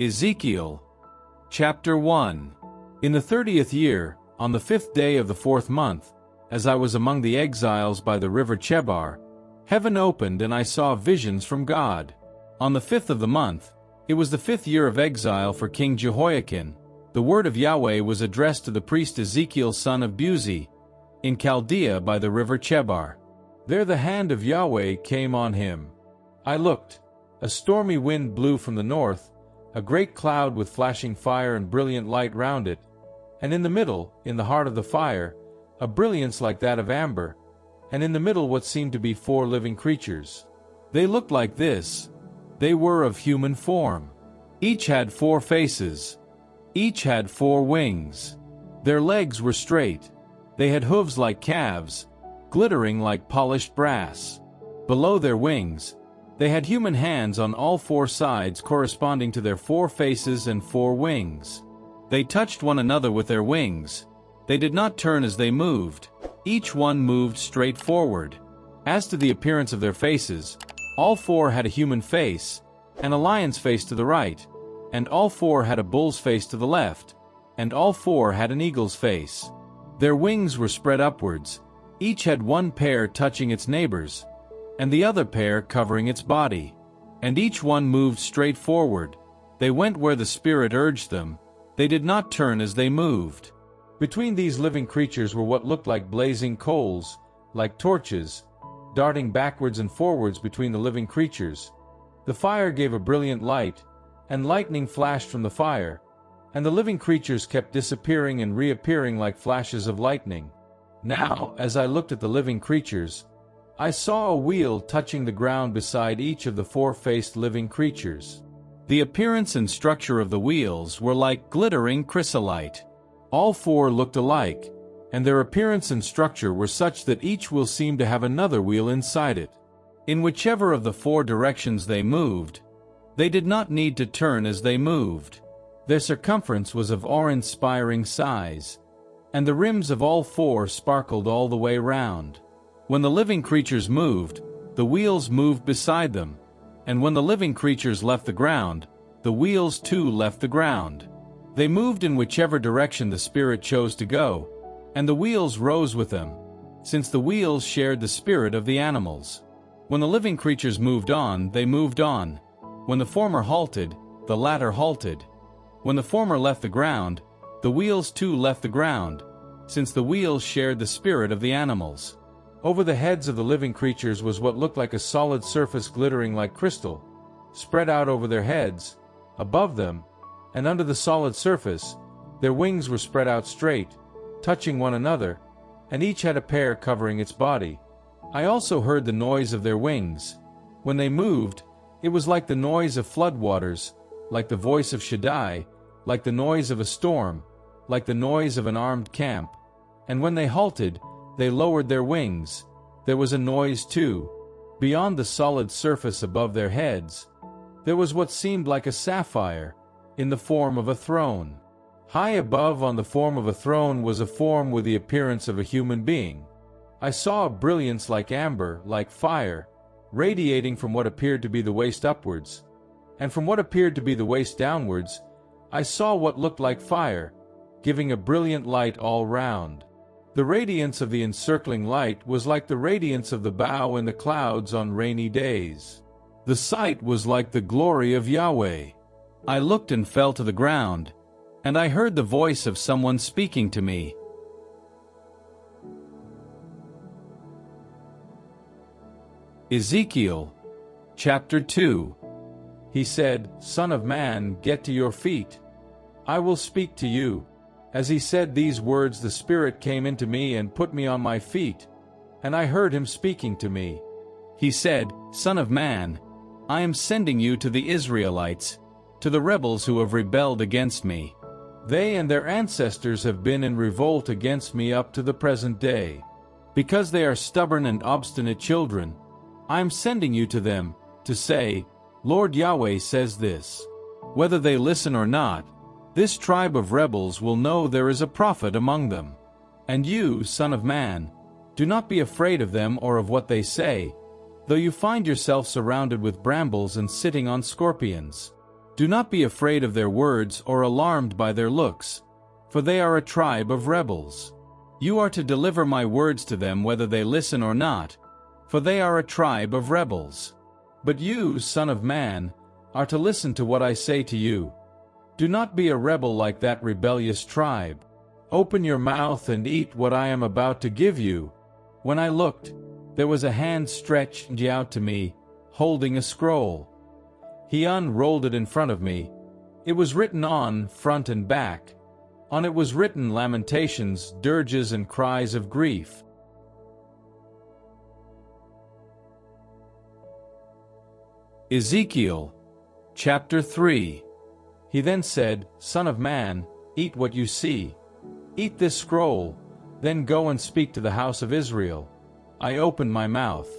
Ezekiel, chapter 1. In the 30th year, on the 5th day of the 4th month, as I was among the exiles by the river Chebar, heaven opened and I saw visions from God. On the 5th of the month, it was the 5th year of exile for King Jehoiakim, the word of Yahweh was addressed to the priest Ezekiel son of Buzi, in Chaldea by the river Chebar. There the hand of Yahweh came on him. I looked. A stormy wind blew from the north, a great cloud with flashing fire and brilliant light round it, and in the middle, in the heart of the fire, a brilliance like that of amber, and in the middle what seemed to be 4 living creatures. They looked like this. They were of human form. Each had 4 faces. Each had 4 wings. Their legs were straight. They had hooves like calves, glittering like polished brass. Below their wings, they had human hands on all 4 sides corresponding to their 4 faces and 4 wings. They touched one another with their wings. They did not turn as they moved. Each one moved straight forward. As to the appearance of their faces, all 4 had a human face, and a lion's face to the right, and all 4 had a bull's face to the left, and all 4 had an eagle's face. Their wings were spread upwards. Each had 1 pair touching its neighbors, and the other pair covering its body. And each one moved straight forward. They went where the Spirit urged them. They did not turn as they moved. Between these living creatures were what looked like blazing coals, like torches, darting backwards and forwards between the living creatures. The fire gave a brilliant light, and lightning flashed from the fire, and the living creatures kept disappearing and reappearing like flashes of lightning. Now, as I looked at the living creatures, I saw a wheel touching the ground beside each of the 4-faced living creatures. The appearance and structure of the wheels were like glittering chrysolite. All 4 looked alike, and their appearance and structure were such that each wheel seemed to have another wheel inside it. In whichever of the 4 directions they moved, they did not need to turn as they moved. Their circumference was of awe-inspiring size, and the rims of all 4 sparkled all the way round. When the living creatures moved, the wheels moved beside them, and when the living creatures left the ground, the wheels too left the ground. They moved in whichever direction the Spirit chose to go, and the wheels rose with them, since the wheels shared the spirit of the animals. When the living creatures moved on, they moved on. When the former halted, the latter halted. When the former left the ground, the wheels too left the ground, since the wheels shared the spirit of the animals. Over the heads of the living creatures was what looked like a solid surface glittering like crystal, spread out over their heads, above them, and under the solid surface, their wings were spread out straight, touching one another, and each had a pair covering its body. I also heard the noise of their wings. When they moved, it was like the noise of floodwaters, like the voice of Shaddai, like the noise of a storm, like the noise of an armed camp. And when they halted, they lowered their wings. There was a noise too. Beyond the solid surface above their heads, there was what seemed like a sapphire, in the form of a throne. High above on the form of a throne was a form with the appearance of a human being. I saw a brilliance like amber, like fire, radiating from what appeared to be the waist upwards, and from what appeared to be the waist downwards, I saw what looked like fire, giving a brilliant light all round. The radiance of the encircling light was like the radiance of the bow in the clouds on rainy days. The sight was like the glory of Yahweh. I looked and fell to the ground, and I heard the voice of someone speaking to me. Ezekiel, chapter 2. He said, "Son of man, get to your feet. I will speak to you." As he said these words, the Spirit came into me and put me on my feet, and I heard him speaking to me. He said, "Son of man, I am sending you to the Israelites, to the rebels who have rebelled against me. They and their ancestors have been in revolt against me up to the present day. Because they are stubborn and obstinate children, I am sending you to them, to say, Lord Yahweh says this. Whether they listen or not, this tribe of rebels will know there is a prophet among them. And you, son of man, do not be afraid of them or of what they say, though you find yourself surrounded with brambles and sitting on scorpions. Do not be afraid of their words or alarmed by their looks, for they are a tribe of rebels. You are to deliver my words to them whether they listen or not, for they are a tribe of rebels. But you, son of man, are to listen to what I say to you. Do not be a rebel like that rebellious tribe. Open your mouth and eat what I am about to give you. When I looked, there was a hand stretched out to me, holding a scroll. He unrolled it in front of me. It was written on front and back. On it was written lamentations, dirges, and cries of grief. Ezekiel, chapter 3. He then said, Son of man, eat what you see. Eat this scroll, then go and speak to the house of Israel. I opened my mouth.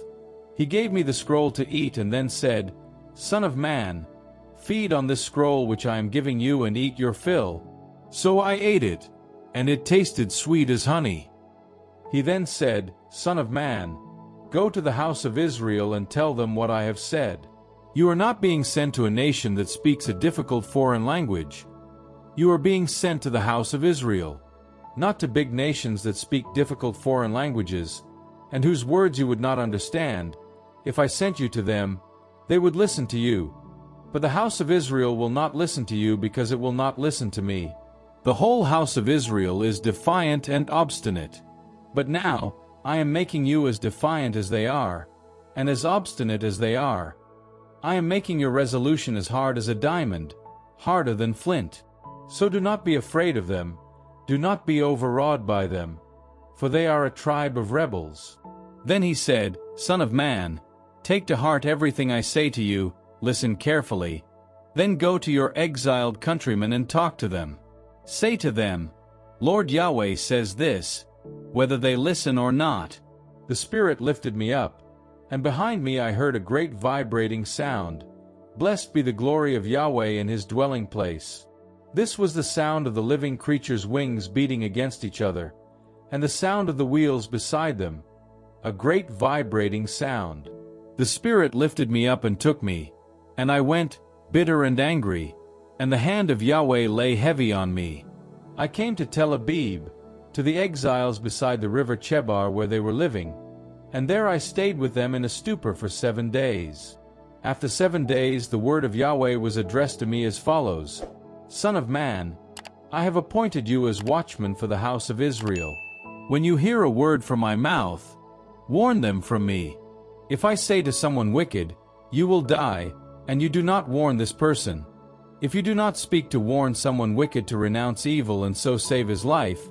He gave me the scroll to eat and then said, Son of man, feed on this scroll which I am giving you and eat your fill. So I ate it, and it tasted sweet as honey. He then said, Son of man, go to the house of Israel and tell them what I have said. You are not being sent to a nation that speaks a difficult foreign language. You are being sent to the house of Israel, not to big nations that speak difficult foreign languages, and whose words you would not understand. If I sent you to them, they would listen to you. But the house of Israel will not listen to you because it will not listen to me. The whole house of Israel is defiant and obstinate. But now, I am making you as defiant as they are, and as obstinate as they are. I am making your resolution as hard as a diamond, harder than flint. So do not be afraid of them, do not be overawed by them, for they are a tribe of rebels. Then he said, Son of man, take to heart everything I say to you, listen carefully. Then go to your exiled countrymen and talk to them. Say to them, Lord Yahweh says this, whether they listen or not. The Spirit lifted me up, and behind me I heard a great vibrating sound. Blessed be the glory of Yahweh in his dwelling place. This was the sound of the living creatures' wings beating against each other, and the sound of the wheels beside them, a great vibrating sound. The Spirit lifted me up and took me, and I went, bitter and angry, and the hand of Yahweh lay heavy on me. I came to Tel Abib, to the exiles beside the river Chebar where they were living, and there I stayed with them in a stupor for 7 days. After 7 days the word of Yahweh was addressed to me as follows, Son of man, I have appointed you as watchman for the house of Israel. When you hear a word from my mouth, warn them from me. If I say to someone wicked, you will die, and you do not warn this person, if you do not speak to warn someone wicked to renounce evil and so save his life,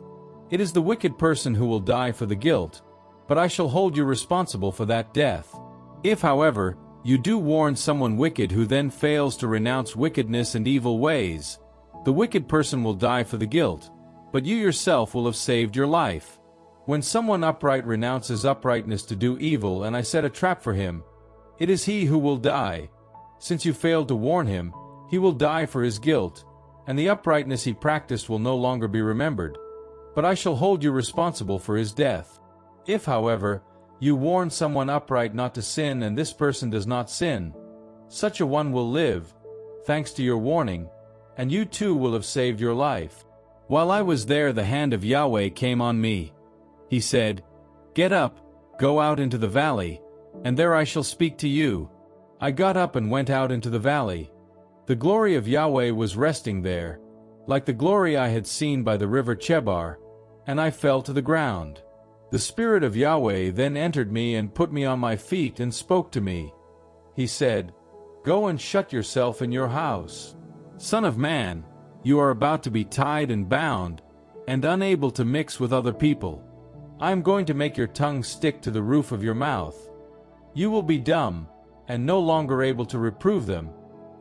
it is the wicked person who will die for the guilt, but I shall hold you responsible for that death. If, however, you do warn someone wicked who then fails to renounce wickedness and evil ways, the wicked person will die for the guilt, but you yourself will have saved your life. When someone upright renounces uprightness to do evil and I set a trap for him, it is he who will die. Since you failed to warn him, he will die for his guilt, and the uprightness he practiced will no longer be remembered. But I shall hold you responsible for his death. If, however, you warn someone upright not to sin and this person does not sin, such a one will live, thanks to your warning, and you too will have saved your life. While I was there, the hand of Yahweh came on me. He said, Get up, go out into the valley, and there I shall speak to you. I got up and went out into the valley. The glory of Yahweh was resting there, like the glory I had seen by the river Chebar, and I fell to the ground. The Spirit of Yahweh then entered me and put me on my feet and spoke to me. He said, Go and shut yourself in your house. Son of man, you are about to be tied and bound, and unable to mix with other people. I am going to make your tongue stick to the roof of your mouth. You will be dumb, and no longer able to reprove them,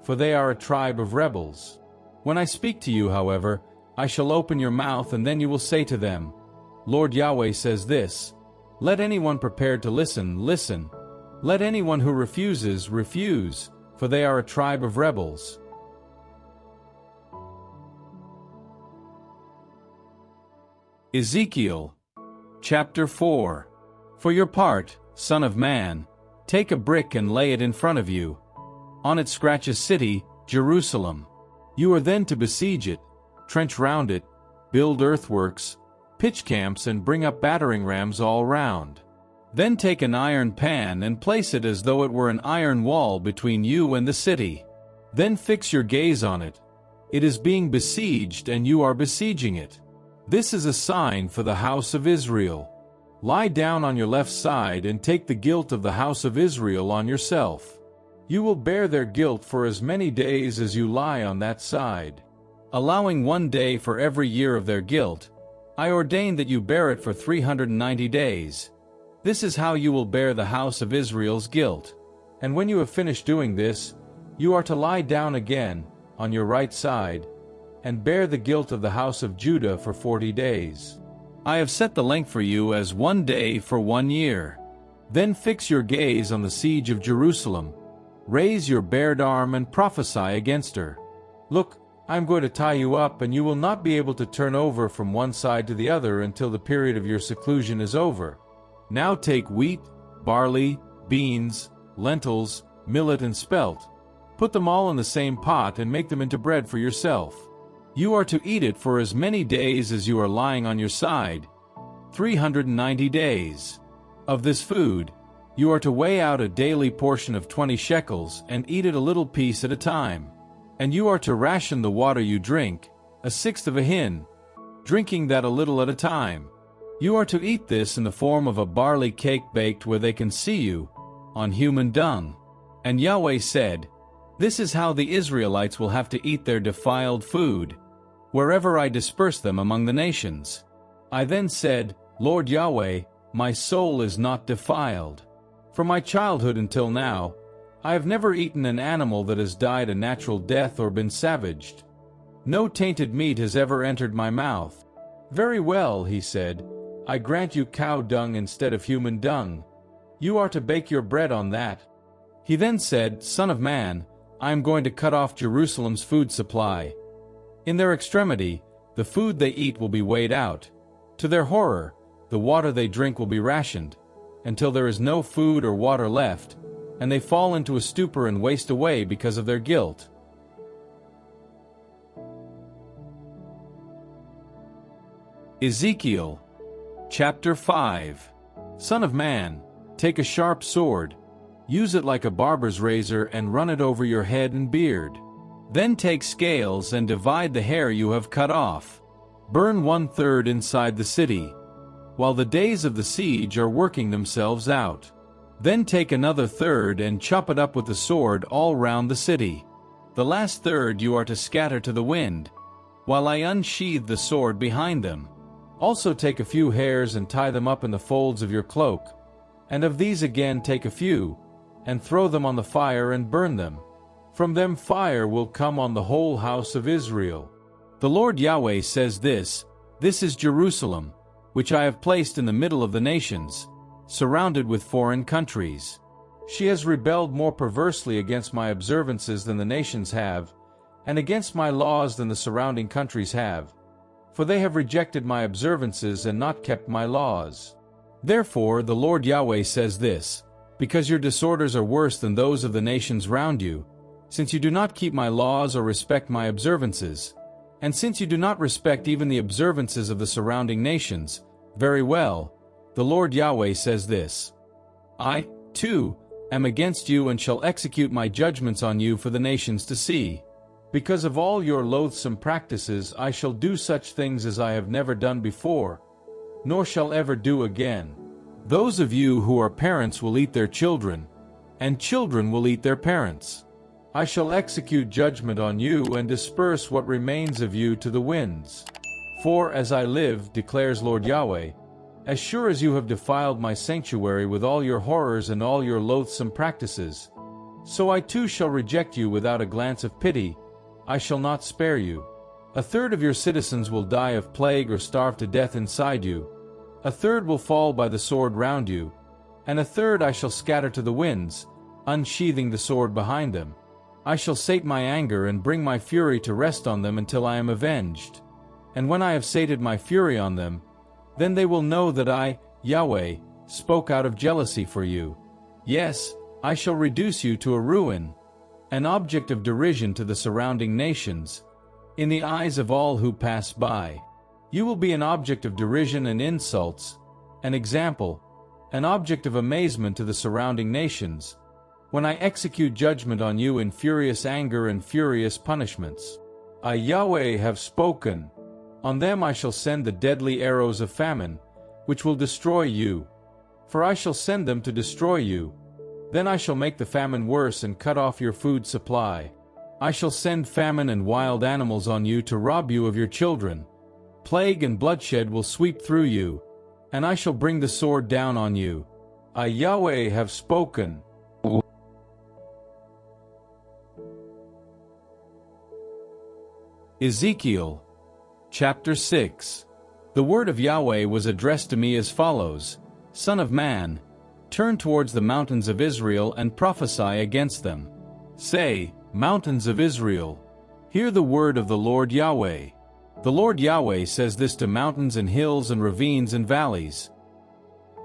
for they are a tribe of rebels. When I speak to you, however, I shall open your mouth, and then you will say to them, Lord Yahweh says this, Let anyone prepared to listen, listen. Let anyone who refuses, refuse, for they are a tribe of rebels. Ezekiel, chapter 4. For your part, son of man, take a brick and lay it in front of you. On it scratch a city, Jerusalem. You are then to besiege it, trench round it, build earthworks, pitch camps and bring up battering rams all round. Then take an iron pan and place it as though it were an iron wall between you and the city. Then fix your gaze on it. It is being besieged and you are besieging it. This is a sign for the house of Israel. Lie down on your left side and take the guilt of the house of Israel on yourself. You will bear their guilt for as many days as you lie on that side. Allowing 1 day for every year of their guilt, I ordain that you bear it for 390 days. This is how you will bear the house of Israel's guilt. And when you have finished doing this, you are to lie down again, on your right side, and bear the guilt of the house of Judah for 40 days. I have set the length for you as 1 day for 1 year. Then fix your gaze on the siege of Jerusalem. Raise your bared arm and prophesy against her. Look, I am going to tie you up, and you will not be able to turn over from one side to the other until the period of your seclusion is over. Now take wheat, barley, beans, lentils, millet and spelt. Put them all in the same pot and make them into bread for yourself. You are to eat it for as many days as you are lying on your side, 390 days. Of this food, you are to weigh out a daily portion of 20 shekels and eat it a little piece at a time. And you are to ration the water you drink, 1/6 of a hin, drinking that a little at a time. You are to eat this in the form of a barley cake baked where they can see you, on human dung. And Yahweh said, This is how the Israelites will have to eat their defiled food, wherever I disperse them among the nations. I then said, Lord Yahweh, my soul is not defiled. From my childhood until now, I have never eaten an animal that has died a natural death or been savaged. No tainted meat has ever entered my mouth. Very well, he said, I grant you cow dung instead of human dung. You are to bake your bread on that. He then said, Son of man, I am going to cut off Jerusalem's food supply. In their extremity, the food they eat will be weighed out. To their horror, the water they drink will be rationed, until there is no food or water left, and they fall into a stupor and waste away because of their guilt. Ezekiel, chapter 5. Son of man, take a sharp sword, use it like a barber's razor and run it over your head and beard. Then take scales and divide the hair you have cut off. Burn 1/3 inside the city, while the days of the siege are working themselves out. Then take another third and chop it up with the sword all round the city. The last third you are to scatter to the wind, while I unsheathe the sword behind them. Also take a few hairs and tie them up in the folds of your cloak, and of these again take a few, and throw them on the fire and burn them. From them fire will come on the whole house of Israel. The Lord Yahweh says this is Jerusalem, which I have placed in the middle of the nations, surrounded with foreign countries. She has rebelled more perversely against my observances than the nations have, and against my laws than the surrounding countries have. For they have rejected my observances and not kept my laws. Therefore the Lord Yahweh says this, because your disorders are worse than those of the nations round you, since you do not keep my laws or respect my observances, and since you do not respect even the observances of the surrounding nations, very well, the Lord Yahweh says this, I, too, am against you and shall execute my judgments on you for the nations to see. Because of all your loathsome practices I shall do such things as I have never done before, nor shall ever do again. Those of you who are parents will eat their children, and children will eat their parents. I shall execute judgment on you and disperse what remains of you to the winds. For as I live, declares Lord Yahweh, as sure as you have defiled my sanctuary with all your horrors and all your loathsome practices, so I too shall reject you without a glance of pity. I shall not spare you. 1/3 of your citizens will die of plague or starve to death inside you. 1/3 will fall by the sword round you, and 1/3 I shall scatter to the winds, unsheathing the sword behind them. I shall sate my anger and bring my fury to rest on them until I am avenged. And when I have sated my fury on them, then they will know that I, Yahweh, spoke out of jealousy for you. Yes, I shall reduce you to a ruin. an object of derision to the surrounding nations, in the eyes of all who pass by. You will be an object of derision and insults, an example, an object of amazement to the surrounding nations, when I execute judgment on you in furious anger and furious punishments. I, Yahweh, have spoken. On them I shall send the deadly arrows of famine, which will destroy you. For I shall send them to destroy you. Then I shall make the famine worse and cut off your food supply. I shall send famine and wild animals on you to rob you of your children. Plague and bloodshed will sweep through you, and I shall bring the sword down on you. I, Yahweh, have spoken. Ezekiel, chapter 6. The word of Yahweh was addressed to me as follows: Son of man, turn towards the mountains of Israel and prophesy against them. Say, Mountains of Israel, hear the word of the Lord Yahweh. The Lord Yahweh says this to mountains and hills and ravines and valleys.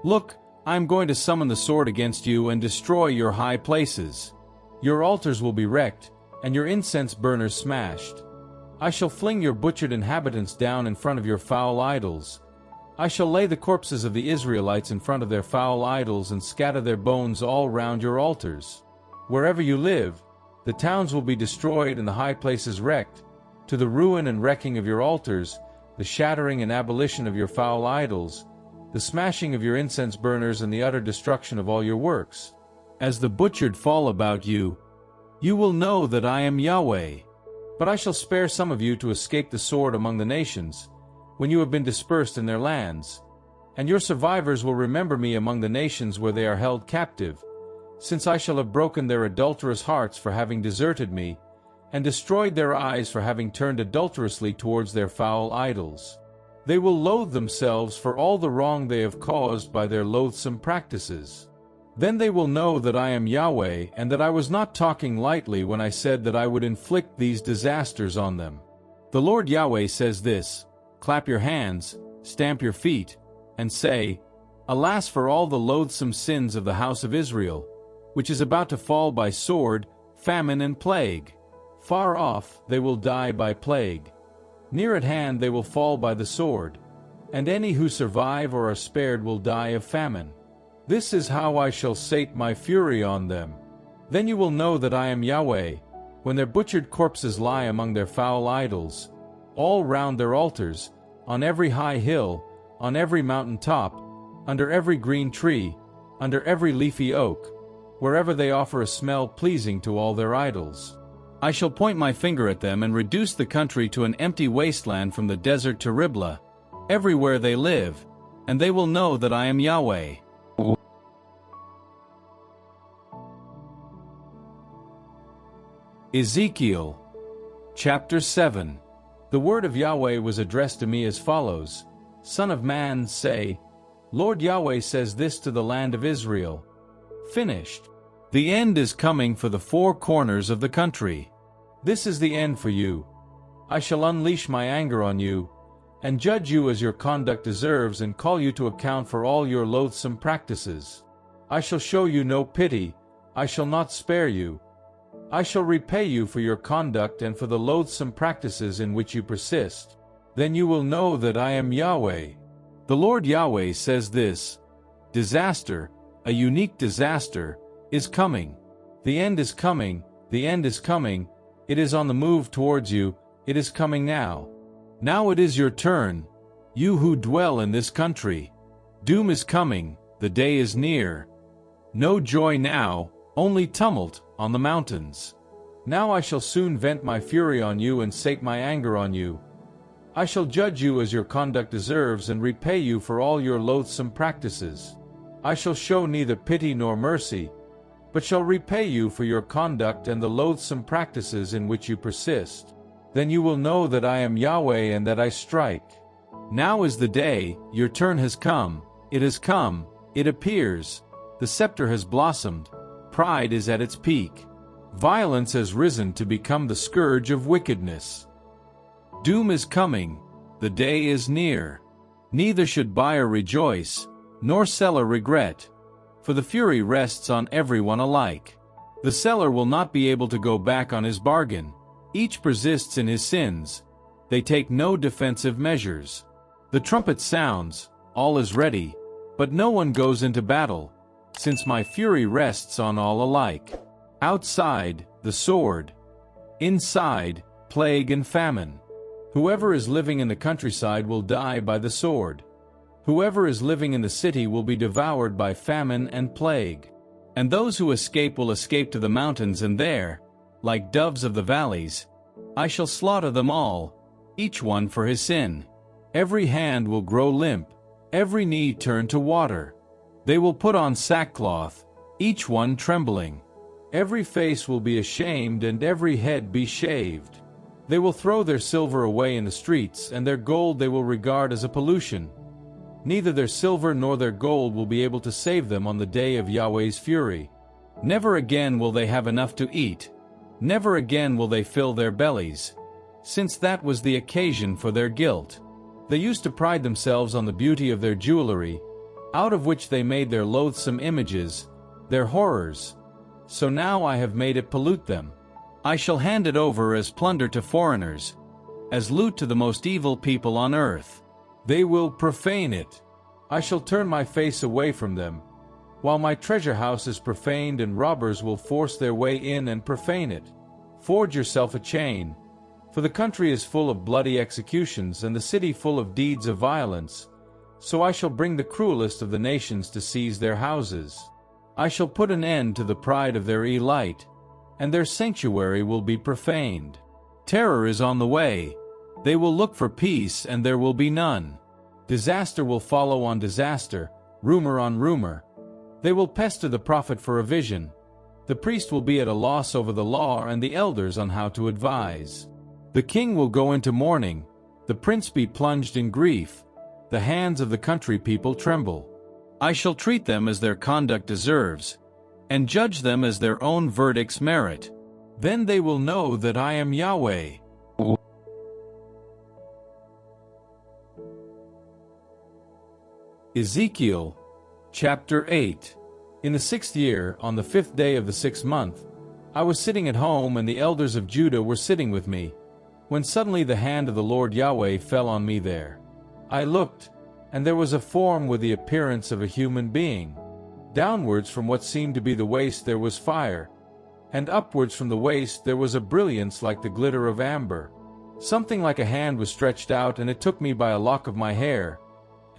Look, I am going to summon the sword against you and destroy your high places. Your altars will be wrecked, and your incense burners smashed. I shall fling your butchered inhabitants down in front of your foul idols. I shall lay the corpses of the Israelites in front of their foul idols and scatter their bones all round your altars. Wherever you live, the towns will be destroyed and the high places wrecked, to the ruin and wrecking of your altars, the shattering and abolition of your foul idols, the smashing of your incense burners and the utter destruction of all your works. As the butchered fall about you, you will know that I am Yahweh. But I shall spare some of you to escape the sword among the nations, when you have been dispersed in their lands. And your survivors will remember me among the nations where they are held captive, since I shall have broken their adulterous hearts for having deserted me, and destroyed their eyes for having turned adulterously towards their foul idols. They will loathe themselves for all the wrong they have caused by their loathsome practices. Then they will know that I am Yahweh, and that I was not talking lightly when I said that I would inflict these disasters on them. The Lord Yahweh says this: Clap your hands, stamp your feet, and say, Alas for all the loathsome sins of the house of Israel, which is about to fall by sword, famine, and plague. Far off they will die by plague. Near at hand they will fall by the sword, and any who survive or are spared will die of famine. This is how I shall sate my fury on them. Then you will know that I am Yahweh, when their butchered corpses lie among their foul idols, all round their altars, on every high hill, on every mountain top, under every green tree, under every leafy oak, wherever they offer a smell pleasing to all their idols. I shall point my finger at them and reduce the country to an empty wasteland from the desert to Riblah, everywhere they live, and they will know that I am Yahweh. Ezekiel, chapter 7. The word of Yahweh was addressed to me as follows: Son of man, say, Lord Yahweh says this to the land of Israel: Finished. The end is coming for the four corners of the country. This is the end for you. I shall unleash my anger on you, and judge you as your conduct deserves, and call you to account for all your loathsome practices. I shall show you no pity, I shall not spare you. I shall repay you for your conduct and for the loathsome practices in which you persist. Then you will know that I am Yahweh. The Lord Yahweh says this: Disaster, a unique disaster, is coming. The end is coming, the end is coming, it is on the move towards you, it is coming now. Now it is your turn, you who dwell in this country. Doom is coming, the day is near. No joy now, only tumult on the mountains. Now I shall soon vent my fury on you and sate my anger on you. I shall judge you as your conduct deserves and repay you for all your loathsome practices. I shall show neither pity nor mercy, but shall repay you for your conduct and the loathsome practices in which you persist. Then you will know that I am Yahweh and that I strike. Now is the day, your turn has come, it appears, the scepter has blossomed, pride is at its peak. Violence has risen to become the scourge of wickedness. Doom is coming, the day is near. Neither should buyer rejoice, nor seller regret, for the fury rests on everyone alike. The seller will not be able to go back on his bargain. Each persists in his sins. They take no defensive measures. The trumpet sounds, all is ready, but no one goes into battle, since my fury rests on all alike. Outside, the sword. Inside, plague and famine. Whoever is living in the countryside will die by the sword. Whoever is living in the city will be devoured by famine and plague. And those who escape will escape to the mountains, and there, like doves of the valleys, I shall slaughter them all, each one for his sin. Every hand will grow limp, every knee turn to water. They will put on sackcloth, each one trembling. Every face will be ashamed and every head be shaved. They will throw their silver away in the streets, and their gold they will regard as a pollution. Neither their silver nor their gold will be able to save them on the day of Yahweh's fury. Never again will they have enough to eat. Never again will they fill their bellies, since that was the occasion for their guilt. They used to pride themselves on the beauty of their jewelry, out of which they made their loathsome images, their horrors. So now I have made it pollute them. I shall hand it over as plunder to foreigners, as loot to the most evil people on earth. They will profane it. I shall turn my face away from them, while my treasure house is profaned, and robbers will force their way in and profane it. Forge yourself a chain, for the country is full of bloody executions, and the city full of deeds of violence. So I shall bring the cruelest of the nations to seize their houses. I shall put an end to the pride of their elite, and their sanctuary will be profaned. Terror is on the way. They will look for peace, and there will be none. Disaster will follow on disaster, rumor on rumor. They will pester the prophet for a vision. The priest will be at a loss over the law, and the elders on how to advise. The king will go into mourning, the prince be plunged in grief. The hands of the country people tremble. I shall treat them as their conduct deserves, and judge them as their own verdicts merit. Then they will know that I am Yahweh. Ezekiel, chapter 8. In the 6th year, on the 5th day of the 6th month, I was sitting at home, and the elders of Judah were sitting with me, when suddenly the hand of the Lord Yahweh fell on me there. I looked, and there was a form with the appearance of a human being. Downwards from what seemed to be the waist there was fire, and upwards from the waist there was a brilliance like the glitter of amber. Something like a hand was stretched out, and it took me by a lock of my hair.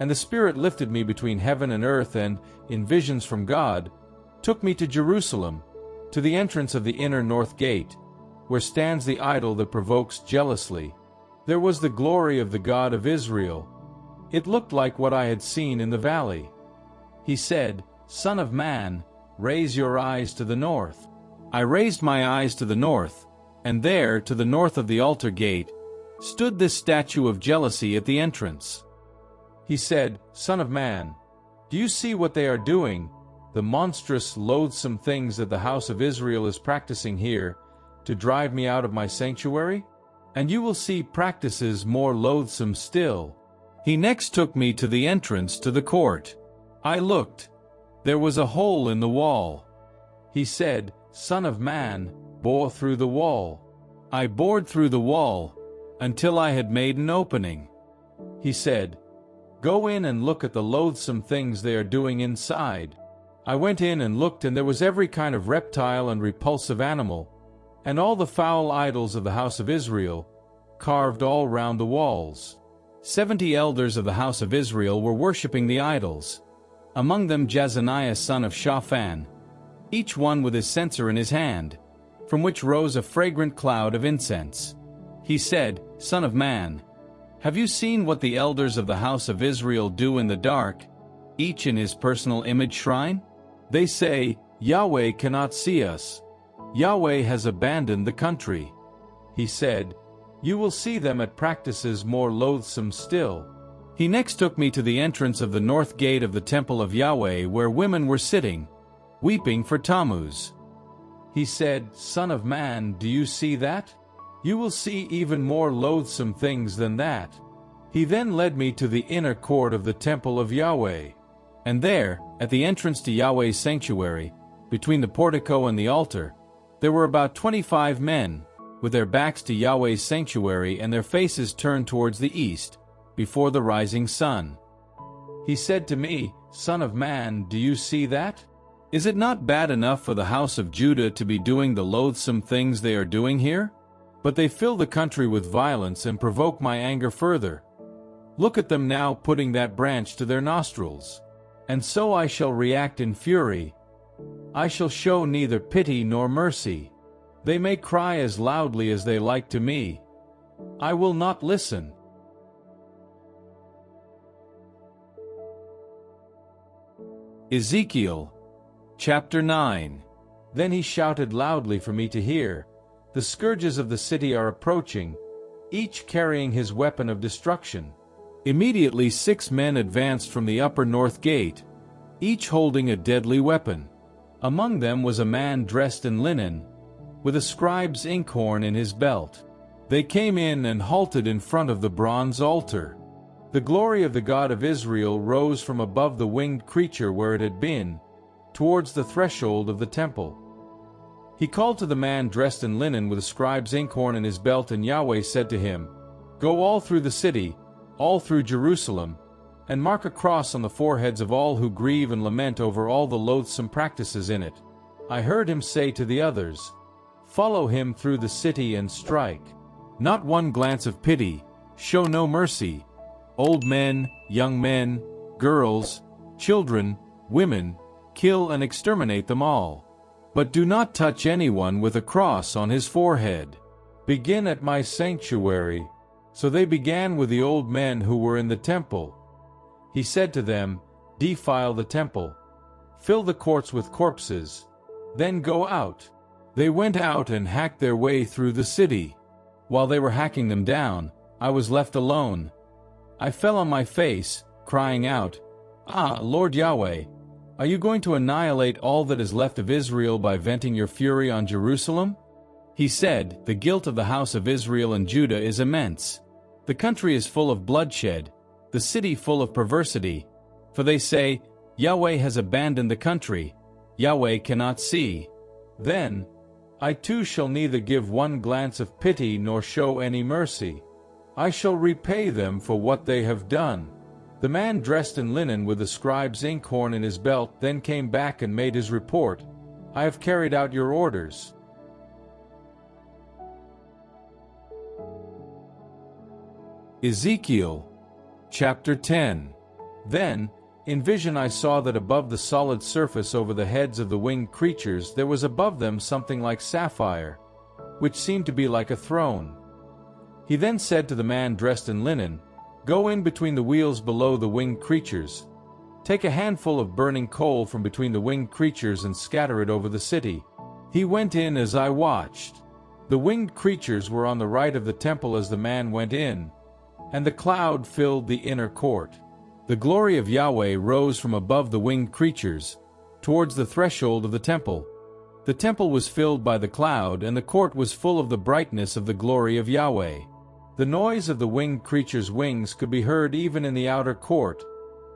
And the Spirit lifted me between heaven and earth, and, in visions from God, took me to Jerusalem, to the entrance of the inner north gate, where stands the idol that provokes jealously. There was the glory of the God of Israel. It looked like what I had seen in the valley. He said, "Son of man, raise your eyes to the north." I raised my eyes to the north, and there, to the north of the altar gate, stood this statue of jealousy at the entrance. He said, "Son of man, do you see what they are doing, the monstrous, loathsome things that the house of Israel is practicing here, to drive me out of my sanctuary? And you will see practices more loathsome still." He next took me to the entrance to the court. I looked. There was a hole in the wall. He said, "Son of man, bore through the wall." I bored through the wall, until I had made an opening. He said, "Go in and look at the loathsome things they are doing inside." I went in and looked, and there was every kind of reptile and repulsive animal, and all the foul idols of the house of Israel, carved all round the walls. 70 elders of the house of Israel were worshipping the idols, among them Jezaniah son of Shaphan, each one with his censer in his hand, from which rose a fragrant cloud of incense. He said, "Son of man, have you seen what the elders of the house of Israel do in the dark, each in his personal image shrine? They say, 'Yahweh cannot see us. Yahweh has abandoned the country.'" He said, "You will see them at practices more loathsome still." He next took me to the entrance of the north gate of the temple of Yahweh, where women were sitting, weeping for Tammuz. He said, "Son of man, do you see that? You will see even more loathsome things than that." He then led me to the inner court of the temple of Yahweh. And there, at the entrance to Yahweh's sanctuary, between the portico and the altar, There were about 25 men, with their backs to Yahweh's sanctuary and their faces turned towards the east, before the rising sun. He said to me, "Son of man, do you see that? Is it not bad enough for the house of Judah to be doing the loathsome things they are doing here? But they fill the country with violence and provoke my anger further. Look at them now putting that branch to their nostrils. And so I shall react in fury. I shall show neither pity nor mercy. They may cry as loudly as they like to me. I will not listen." Ezekiel Chapter 9. Then he shouted loudly for me to hear. The scourges of the city are approaching, each carrying his weapon of destruction. Immediately 6 men advanced from the upper north gate, each holding a deadly weapon. Among them was a man dressed in linen, with a scribe's inkhorn in his belt. They came in and halted in front of the bronze altar. The glory of the God of Israel rose from above the winged creature where it had been, towards the threshold of the temple. He called to the man dressed in linen with a scribe's inkhorn in his belt, and Yahweh said to him, "Go all through the city, all through Jerusalem, and mark a cross on the foreheads of all who grieve and lament over all the loathsome practices in it." I heard him say to the others, "Follow him through the city and strike. Not one glance of pity, show no mercy. Old men, young men, girls, children, women, kill and exterminate them all. But do not touch anyone with a cross on his forehead. Begin at my sanctuary." So they began with the old men who were in the temple. He said to them, "Defile the temple. Fill the courts with corpses. Then go out." They went out and hacked their way through the city. While they were hacking them down, I was left alone. I fell on my face, crying out, "Ah, Lord Yahweh, are you going to annihilate all that is left of Israel by venting your fury on Jerusalem?" He said, "The guilt of the house of Israel and Judah is immense. The country is full of bloodshed, the city full of perversity. For they say, 'Yahweh has abandoned the country. Yahweh cannot see.' Then I too shall neither give one glance of pity nor show any mercy. I shall repay them for what they have done." The man dressed in linen with the scribe's inkhorn in his belt then came back and made his report, "I have carried out your orders." Ezekiel Chapter 10. Then, in vision I saw that above the solid surface over the heads of the winged creatures there was above them something like sapphire, which seemed to be like a throne. He then said to the man dressed in linen, "Go in between the wheels below the winged creatures. Take a handful of burning coal from between the winged creatures and scatter it over the city." He went in as I watched. The winged creatures were on the right of the temple as the man went in, and the cloud filled the inner court. The glory of Yahweh rose from above the winged creatures, towards the threshold of the temple. The temple was filled by the cloud, and the court was full of the brightness of the glory of Yahweh. The noise of the winged creatures' wings could be heard even in the outer court,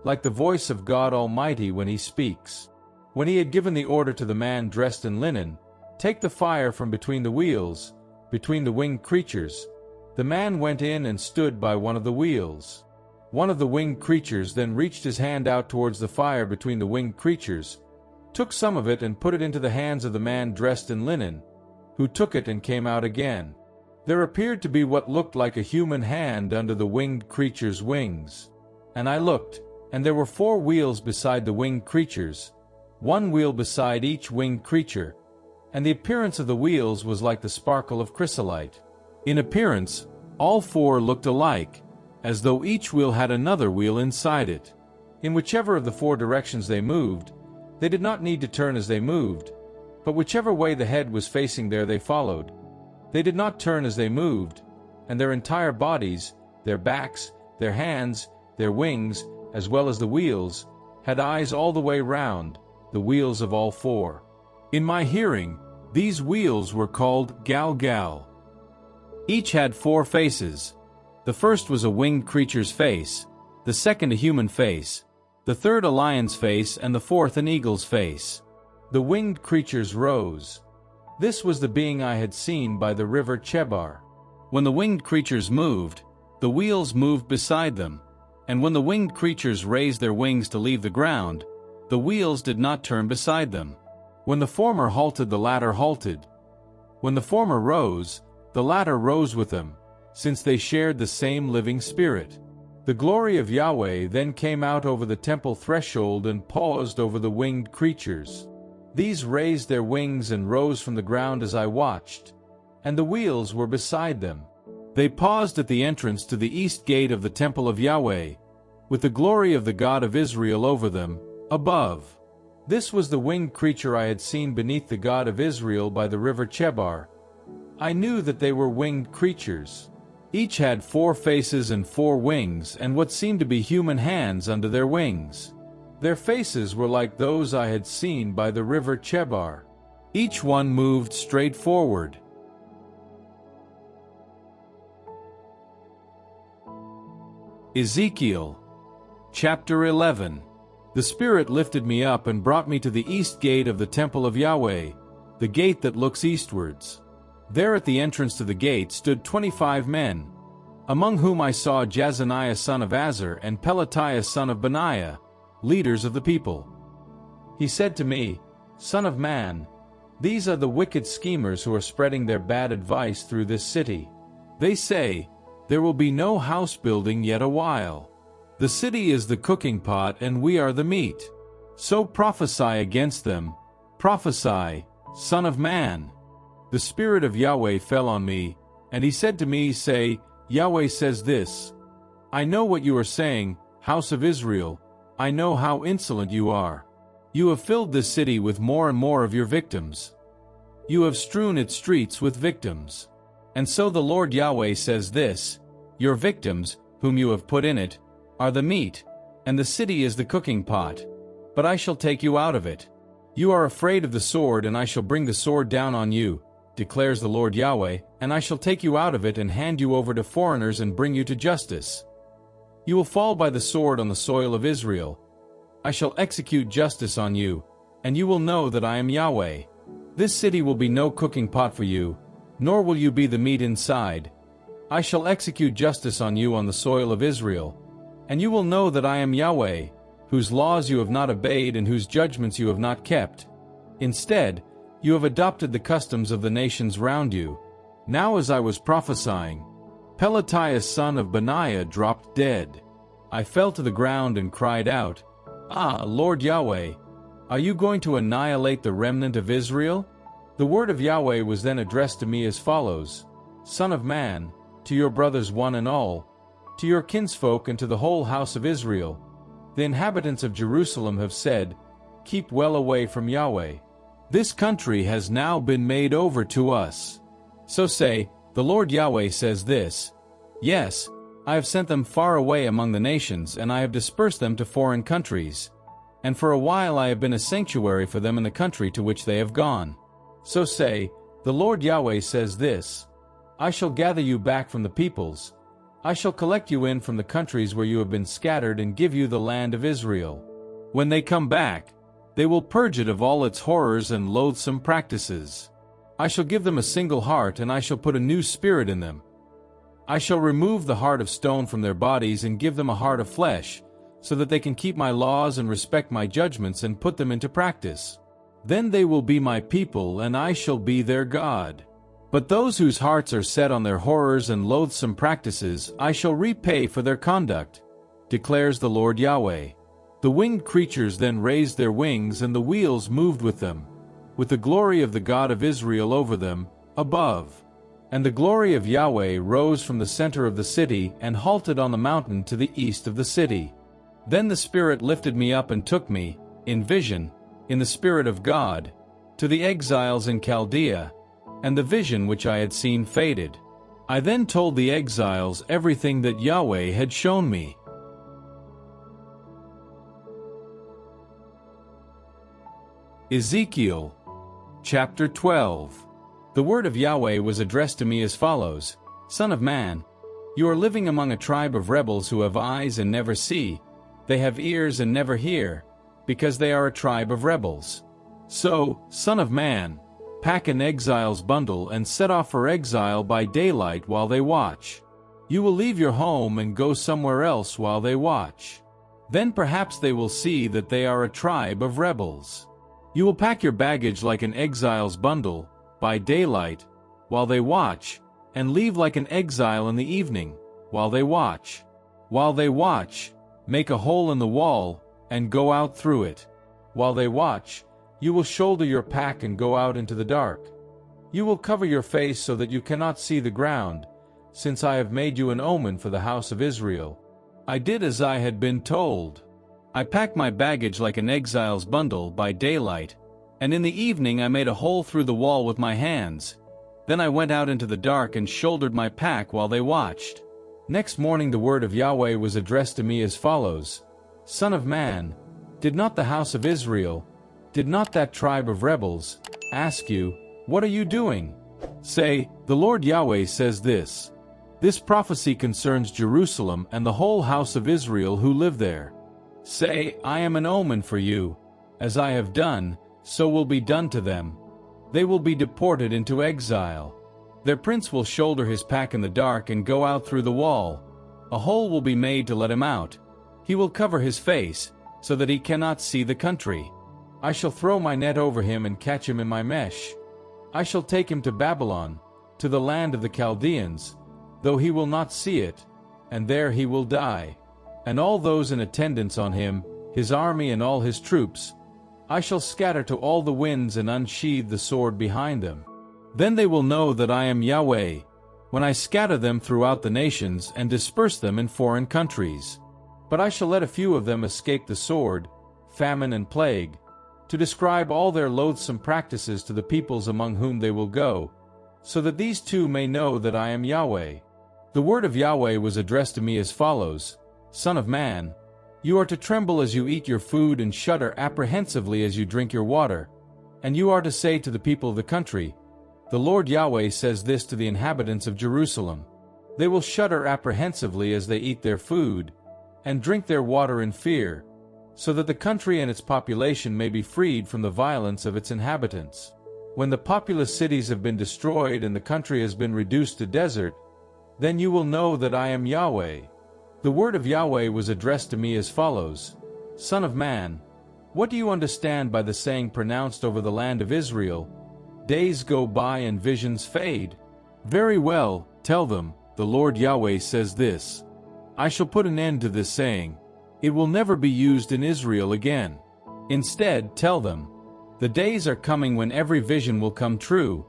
like the voice of God Almighty when He speaks. When He had given the order to the man dressed in linen, "Take the fire from between the wheels, between the winged creatures," the man went in and stood by one of the wheels. One of the winged creatures then reached his hand out towards the fire between the winged creatures, took some of it and put it into the hands of the man dressed in linen, who took it and came out again. There appeared to be what looked like a human hand under the winged creature's wings. And I looked, and there were 4 wheels beside the winged creatures, 1 wheel beside each winged creature, and the appearance of the wheels was like the sparkle of chrysolite. In appearance, all 4 looked alike, as though each wheel had another wheel inside it. In whichever of the 4 directions they moved, they did not need to turn as they moved, but whichever way the head was facing there they followed. They did not turn as they moved, and their entire bodies, their backs, their hands, their wings, as well as the wheels, had eyes all the way round, the wheels of all 4. In my hearing, these wheels were called Galgal. Each had 4 faces. The first was a winged creature's face, the second a human face, the third a lion's face, and the fourth an eagle's face. The winged creatures rose. This was the being I had seen by the river Chebar. When the winged creatures moved, the wheels moved beside them, and when the winged creatures raised their wings to leave the ground, the wheels did not turn beside them. When the former halted, the latter halted. When the former rose, the latter rose with them, since they shared the same living spirit. The glory of Yahweh then came out over the temple threshold and paused over the winged creatures. These raised their wings and rose from the ground as I watched, and the wheels were beside them. They paused at the entrance to the east gate of the temple of Yahweh, with the glory of the God of Israel over them, above. This was the winged creature I had seen beneath the God of Israel by the river Chebar. I knew that they were winged creatures. Each had 4 faces and 4 wings and what seemed to be human hands under their wings. Their faces were like those I had seen by the river Chebar. Each one moved straight forward. Ezekiel, chapter 11. The Spirit lifted me up and brought me to the east gate of the temple of Yahweh, the gate that looks eastwards. There at the entrance to the gate stood 25 men, among whom I saw Jazaniah son of Azar and Pelatiah son of Benaiah, leaders of the people. He said to me, Son of man, these are the wicked schemers who are spreading their bad advice through this city. They say, there will be no house building yet a while. The city is the cooking pot and we are the meat. So prophesy against them, prophesy, Son of man. The Spirit of Yahweh fell on me, and he said to me, Say, Yahweh says this, I know what you are saying, house of Israel, I know how insolent you are. You have filled this city with more and more of your victims. You have strewn its streets with victims. And so the Lord Yahweh says this, Your victims, whom you have put in it, are the meat, and the city is the cooking pot. But I shall take you out of it. You are afraid of the sword, and I shall bring the sword down on you, declares the Lord Yahweh, and I shall take you out of it and hand you over to foreigners and bring you to justice. You will fall by the sword on the soil of Israel. I shall execute justice on you, and you will know that I am Yahweh. This city will be no cooking pot for you, nor will you be the meat inside. I shall execute justice on you on the soil of Israel, and you will know that I am Yahweh, whose laws you have not obeyed and whose judgments you have not kept. Instead, you have adopted the customs of the nations round you. Now as I was prophesying, Pelatiah son of Benaiah dropped dead. I fell to the ground and cried out, Ah, Lord Yahweh, are you going to annihilate the remnant of Israel? The word of Yahweh was then addressed to me as follows, Son of man, to your brothers one and all, to your kinsfolk and to the whole house of Israel, the inhabitants of Jerusalem have said, Keep well away from Yahweh. This country has now been made over to us. So say, the Lord Yahweh says this, Yes, I have sent them far away among the nations, and I have dispersed them to foreign countries. And for a while I have been a sanctuary for them in the country to which they have gone. So say, the Lord Yahweh says this, I shall gather you back from the peoples. I shall collect you in from the countries where you have been scattered and give you the land of Israel. When they come back, they will purge it of all its horrors and loathsome practices. I shall give them a single heart, and I shall put a new spirit in them. I shall remove the heart of stone from their bodies and give them a heart of flesh, so that they can keep my laws and respect my judgments and put them into practice. Then they will be my people, and I shall be their God. But those whose hearts are set on their horrors and loathsome practices, I shall repay for their conduct, declares the Lord Yahweh. The winged creatures then raised their wings, and the wheels moved with them, with the glory of the God of Israel over them, above. And the glory of Yahweh rose from the center of the city and halted on the mountain to the east of the city. Then the Spirit lifted me up and took me, in vision, in the Spirit of God, to the exiles in Chaldea, and the vision which I had seen faded. I then told the exiles everything that Yahweh had shown me. Ezekiel, chapter 12. The word of Yahweh was addressed to me as follows, Son of man, you are living among a tribe of rebels who have eyes and never see, they have ears and never hear, because they are a tribe of rebels. So, Son of man, pack an exile's bundle and set off for exile by daylight while they watch. You will leave your home and go somewhere else while they watch. Then perhaps they will see that they are a tribe of rebels. You will pack your baggage like an exile's bundle, by daylight, while they watch, and leave like an exile in the evening, while they watch. While they watch, make a hole in the wall, and go out through it. While they watch, you will shoulder your pack and go out into the dark. You will cover your face so that you cannot see the ground, since I have made you an omen for the house of Israel. I did as I had been told. I packed my baggage like an exile's bundle by daylight, and in the evening I made a hole through the wall with my hands. Then I went out into the dark and shouldered my pack while they watched. Next morning the word of Yahweh was addressed to me as follows: Son of man, did not the house of Israel, did not that tribe of rebels, ask you, what are you doing? Say, the Lord Yahweh says this. This prophecy concerns Jerusalem and the whole house of Israel who live there. Say, I am an omen for you. As I have done, so will be done to them. They will be deported into exile. Their prince will shoulder his pack in the dark and go out through the wall. A hole will be made to let him out. He will cover his face, so that he cannot see the country. I shall throw my net over him and catch him in my mesh. I shall take him to Babylon, to the land of the Chaldeans, though he will not see it, and there he will die. And all those in attendance on him, his army and all his troops, I shall scatter to all the winds and unsheathe the sword behind them. Then they will know that I am Yahweh, when I scatter them throughout the nations and disperse them in foreign countries. But I shall let a few of them escape the sword, famine and plague, to describe all their loathsome practices to the peoples among whom they will go, so that these too may know that I am Yahweh. The word of Yahweh was addressed to me as follows: Son of man, you are to tremble as you eat your food and shudder apprehensively as you drink your water. And you are to say to the people of the country, the Lord Yahweh says this to the inhabitants of Jerusalem. They will shudder apprehensively as they eat their food, and drink their water in fear, so that the country and its population may be freed from the violence of its inhabitants. When the populous cities have been destroyed and the country has been reduced to desert, then you will know that I am Yahweh. The word of Yahweh was addressed to me as follows: Son of man, what do you understand by the saying pronounced over the land of Israel, days go by and visions fade? Very well, tell them, the Lord Yahweh says this: I shall put an end to this saying. It will never be used in Israel again. Instead, tell them, the days are coming when every vision will come true,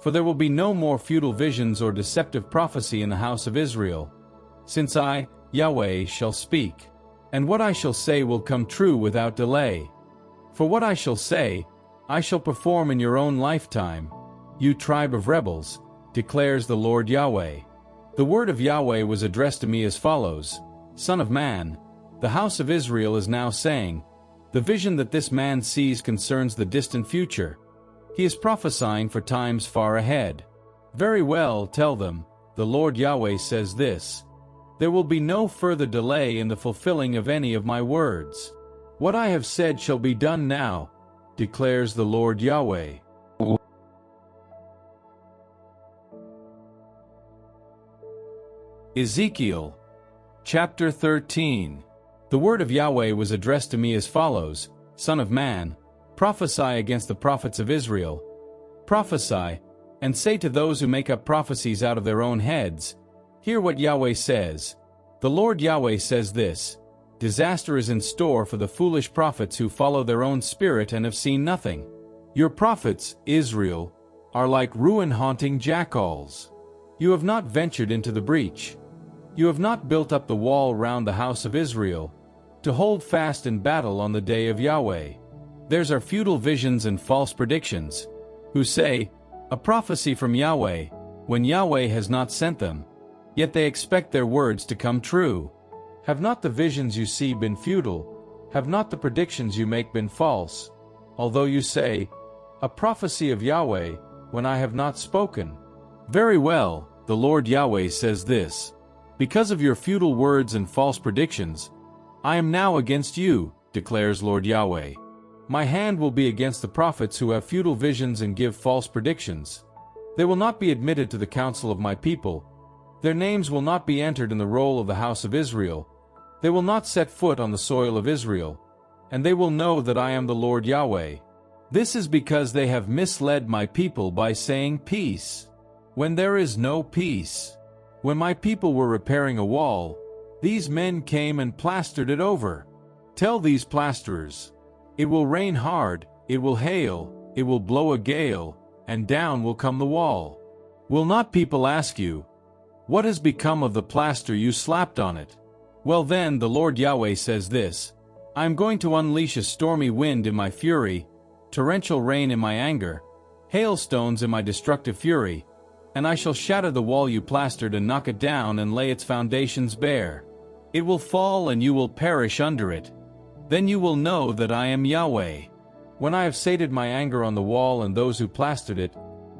for there will be no more futile visions or deceptive prophecy in the house of Israel. Since I, Yahweh, shall speak, and what I shall say will come true without delay. For what I shall say, I shall perform in your own lifetime, you tribe of rebels, declares the Lord Yahweh. The word of Yahweh was addressed to me as follows: Son of man, the house of Israel is now saying, the vision that this man sees concerns the distant future. He is prophesying for times far ahead. Very well, tell them, the Lord Yahweh says this: there will be no further delay in the fulfilling of any of my words. What I have said shall be done now, declares the Lord Yahweh. Ezekiel, chapter 13. The word of Yahweh was addressed to me as follows: Son of man, prophesy against the prophets of Israel. Prophesy, and say to those who make up prophecies out of their own heads, hear what Yahweh says. The Lord Yahweh says this: disaster is in store for the foolish prophets who follow their own spirit and have seen nothing. Your prophets, Israel, are like ruin-haunting jackals. You have not ventured into the breach. You have not built up the wall round the house of Israel, to hold fast in battle on the day of Yahweh. Theirs are futile visions and false predictions, who say, a prophecy from Yahweh, when Yahweh has not sent them. Yet they expect their words to come true. Have not the visions you see been futile? Have not the predictions you make been false? Although you say, a prophecy of Yahweh, when I have not spoken. Very well, the Lord Yahweh says this: because of your futile words and false predictions, I am now against you, declares Lord Yahweh. My hand will be against the prophets who have futile visions and give false predictions. They will not be admitted to the council of my people. Their names will not be entered in the roll of the house of Israel. They will not set foot on the soil of Israel. And they will know that I am the Lord Yahweh. This is because they have misled my people by saying peace, when there is no peace. When my people were repairing a wall, these men came and plastered it over. Tell these plasterers, it will rain hard, it will hail, it will blow a gale, and down will come the wall. Will not people ask you, what has become of the plaster you slapped on it? Well then, the Lord Yahweh says this, I am going to unleash a stormy wind in my fury, torrential rain in my anger, hailstones in my destructive fury, and I shall shatter the wall you plastered and knock it down and lay its foundations bare. It will fall and you will perish under it. Then you will know that I am Yahweh. When I have sated my anger on the wall and those who plastered it,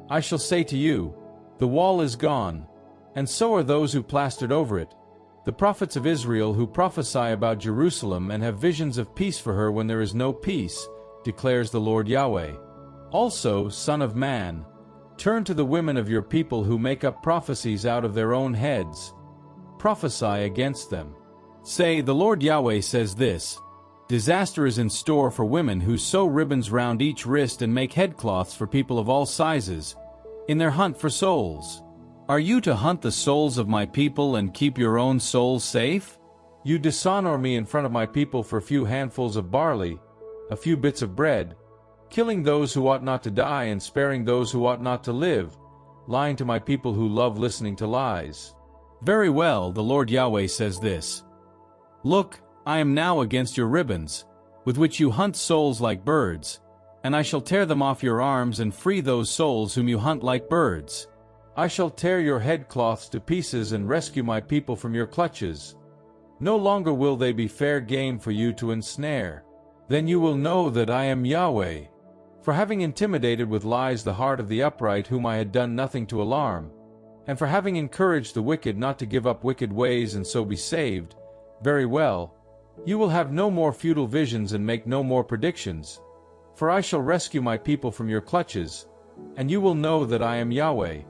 I shall say to you, the wall is gone, and so are those who plastered over it. The prophets of Israel who prophesy about Jerusalem and have visions of peace for her when there is no peace, declares the Lord Yahweh. Also, Son of man, turn to the women of your people who make up prophecies out of their own heads. Prophesy against them. Say, the Lord Yahweh says this, disaster is in store for women who sew ribbons round each wrist and make headcloths for people of all sizes, in their hunt for souls. Are you to hunt the souls of my people and keep your own souls safe? You dishonor me in front of my people for a few handfuls of barley, a few bits of bread, killing those who ought not to die and sparing those who ought not to live, lying to my people who love listening to lies. Very well, the Lord Yahweh says this. Look, I am now against your ribbons, with which you hunt souls like birds, and I shall tear them off your arms and free those souls whom you hunt like birds. I shall tear your headcloths to pieces and rescue my people from your clutches. No longer will they be fair game for you to ensnare. Then you will know that I am Yahweh. For having intimidated with lies the heart of the upright whom I had done nothing to alarm, and for having encouraged the wicked not to give up wicked ways and so be saved, very well, you will have no more futile visions and make no more predictions. For I shall rescue my people from your clutches, and you will know that I am Yahweh.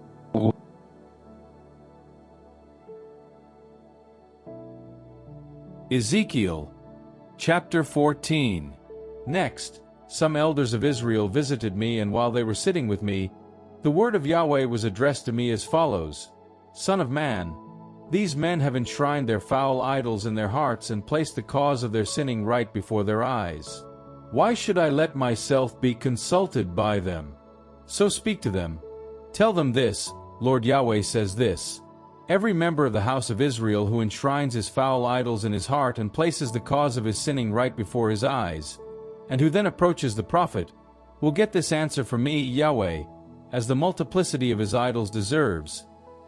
Ezekiel, chapter 14. Next, some elders of Israel visited me, and while they were sitting with me, the word of Yahweh was addressed to me as follows, Son of man, these men have enshrined their foul idols in their hearts and placed the cause of their sinning right before their eyes. Why should I let myself be consulted by them? So speak to them. Tell them this, Lord Yahweh says this. Every member of the house of Israel who enshrines his foul idols in his heart and places the cause of his sinning right before his eyes, and who then approaches the prophet, will get this answer from me, Yahweh, as the multiplicity of his idols deserves.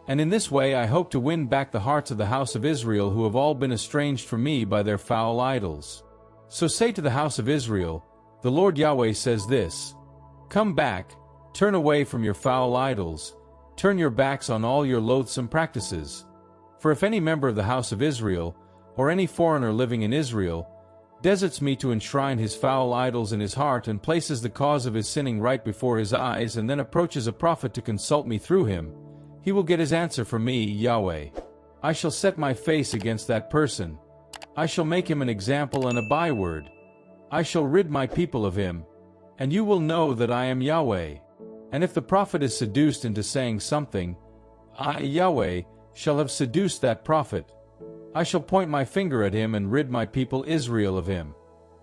And in this way I hope to win back the hearts of the house of Israel who have all been estranged from me by their foul idols. So say to the house of Israel, the Lord Yahweh says this, Come back, turn away from your foul idols, turn your backs on all your loathsome practices. For if any member of the house of Israel, or any foreigner living in Israel, deserts me to enshrine his foul idols in his heart and places the cause of his sinning right before his eyes and then approaches a prophet to consult me through him, he will get his answer from me, Yahweh. I shall set my face against that person. I shall make him an example and a byword. I shall rid my people of him, and you will know that I am Yahweh. And if the prophet is seduced into saying something, I, Yahweh, shall have seduced that prophet. I shall point my finger at him and rid my people Israel of him.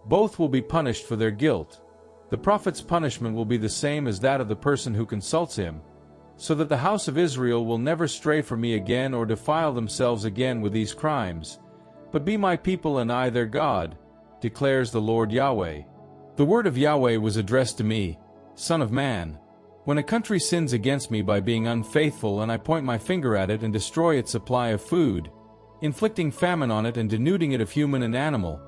Both will be punished for their guilt. The prophet's punishment will be the same as that of the person who consults him, so that the house of Israel will never stray from me again or defile themselves again with these crimes, but be my people and I their God, declares the Lord Yahweh. The word of Yahweh was addressed to me, Son of man. When a country sins against me by being unfaithful and I point my finger at it and destroy its supply of food, inflicting famine on it and denuding it of human and animal,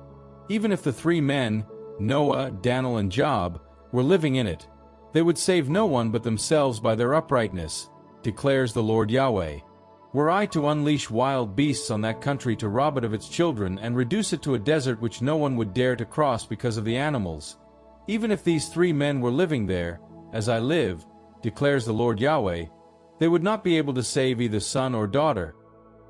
even if the three men, Noah, Daniel, and Job, were living in it, they would save no one but themselves by their uprightness, declares the Lord Yahweh. Were I to unleash wild beasts on that country to rob it of its children and reduce it to a desert which no one would dare to cross because of the animals, Even if these 3 men were living there, as I live, declares the Lord Yahweh, they would not be able to save either son or daughter.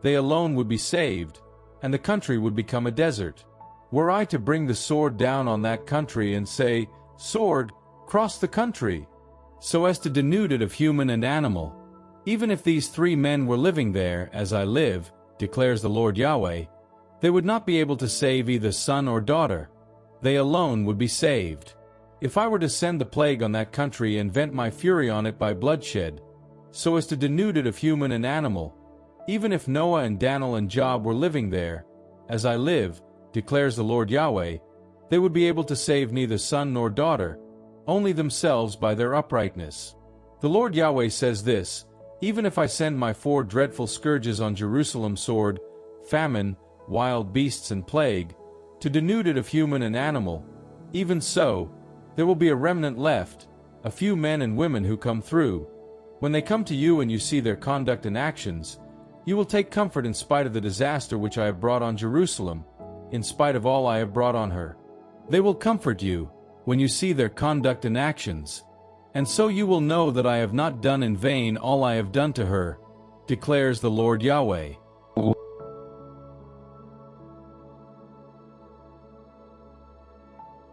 They alone would be saved, and the country would become a desert. Were I to bring the sword down on that country and say, "Sword, cross the country," so as to denude it of human and animal, even if these 3 men were living there, as I live, declares the Lord Yahweh, they would not be able to save either son or daughter. They alone would be saved. If I were to send the plague on that country and vent my fury on it by bloodshed, so as to denude it of human and animal, even if Noah and Daniel and Job were living there, as I live, declares the Lord Yahweh, they would be able to save neither son nor daughter, only themselves by their uprightness. The Lord Yahweh says this, even if I send my 4 dreadful scourges on Jerusalem, sword, famine, wild beasts and plague, to denude it of human and animal, even so, there will be a remnant left, a few men and women who come through. When they come to you and you see their conduct and actions, you will take comfort in spite of the disaster which I have brought on Jerusalem, in spite of all I have brought on her. They will comfort you, when you see their conduct and actions, and so you will know that I have not done in vain all I have done to her, declares the Lord Yahweh.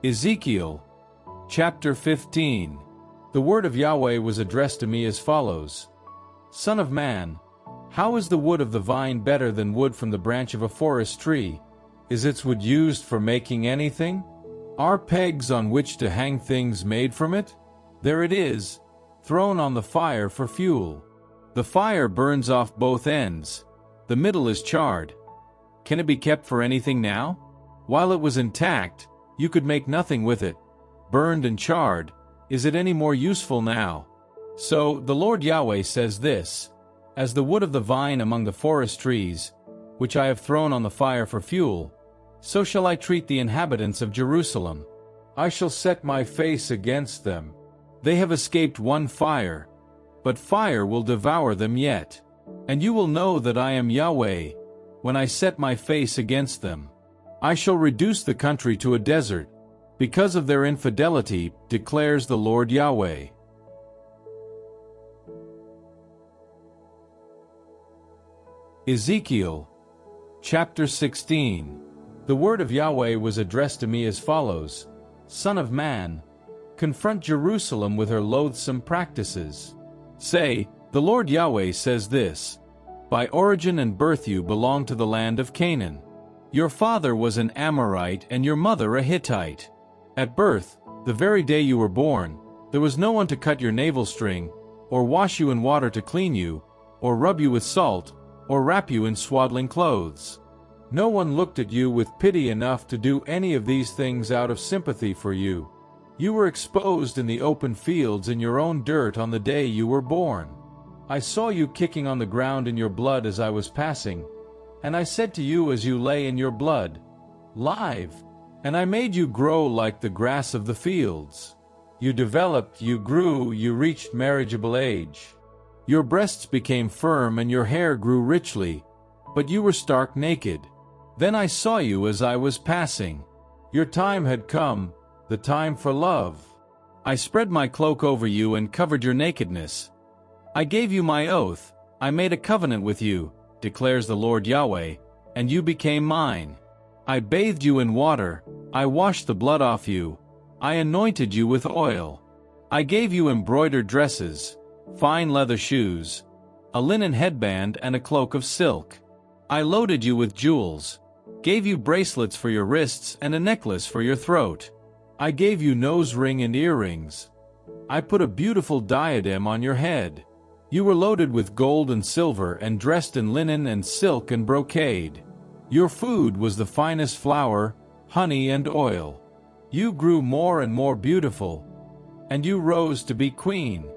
Ezekiel, chapter 15. The word of Yahweh was addressed to me as follows. Son of man, how is the wood of the vine better than wood from the branch of a forest tree? Is its wood used for making anything? Are pegs on which to hang things made from it? There it is, thrown on the fire for fuel. The fire burns off both ends. The middle is charred. Can it be kept for anything now? While it was intact, you could make nothing with it. Burned and charred, is it any more useful now? So the Lord Yahweh says this, as the wood of the vine among the forest trees, which I have thrown on the fire for fuel, so shall I treat the inhabitants of Jerusalem. I shall set my face against them. They have escaped one fire, but fire will devour them yet. And you will know that I am Yahweh, when I set my face against them. I shall reduce the country to a desert, because of their infidelity, declares the Lord Yahweh. Ezekiel, chapter 16. The word of Yahweh was addressed to me as follows, Son of man, confront Jerusalem with her loathsome practices. Say, the Lord Yahweh says this, by origin and birth you belong to the land of Canaan. Your father was an Amorite and your mother a Hittite. At birth, the very day you were born, there was no one to cut your navel string, or wash you in water to clean you, or rub you with salt, or wrap you in swaddling clothes. No one looked at you with pity enough to do any of these things out of sympathy for you. You were exposed in the open fields in your own dirt on the day you were born. I saw you kicking on the ground in your blood as I was passing, and I said to you as you lay in your blood, Live! And I made you grow like the grass of the fields. You developed, you grew, you reached marriageable age. Your breasts became firm and your hair grew richly, but you were stark naked. Then I saw you as I was passing. Your time had come, the time for love. I spread my cloak over you and covered your nakedness. I gave you my oath, I made a covenant with you, declares the Lord Yahweh, and you became mine. I bathed you in water, I washed the blood off you, I anointed you with oil. I gave you embroidered dresses, fine leather shoes, a linen headband and a cloak of silk. I loaded you with jewels, gave you bracelets for your wrists and a necklace for your throat. I gave you nose ring and earrings. I put a beautiful diadem on your head. You were loaded with gold and silver and dressed in linen and silk and brocade. Your food was the finest flour, honey and oil. You grew more and more beautiful, and you rose to be queen.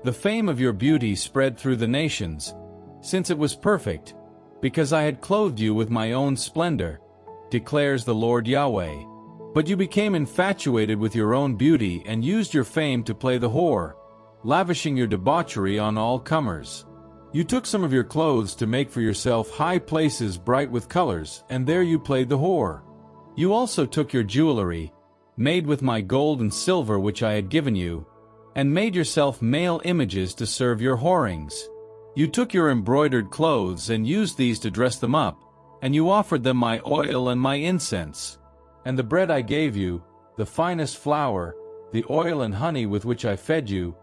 The fame of your beauty spread through the nations, since it was perfect, because I had clothed you with my own splendor, declares the Lord Yahweh. But you became infatuated with your own beauty and used your fame to play the whore, lavishing your debauchery on all comers. You took some of your clothes to make for yourself high places bright with colors, and there you played the whore. You also took your jewelry, made with my gold and silver which I had given you, and made yourself male images to serve your whorings. You took your embroidered clothes and used these to dress them up, and you offered them my oil and my incense. And the bread I gave you, the finest flour, the oil and honey with which I fed you,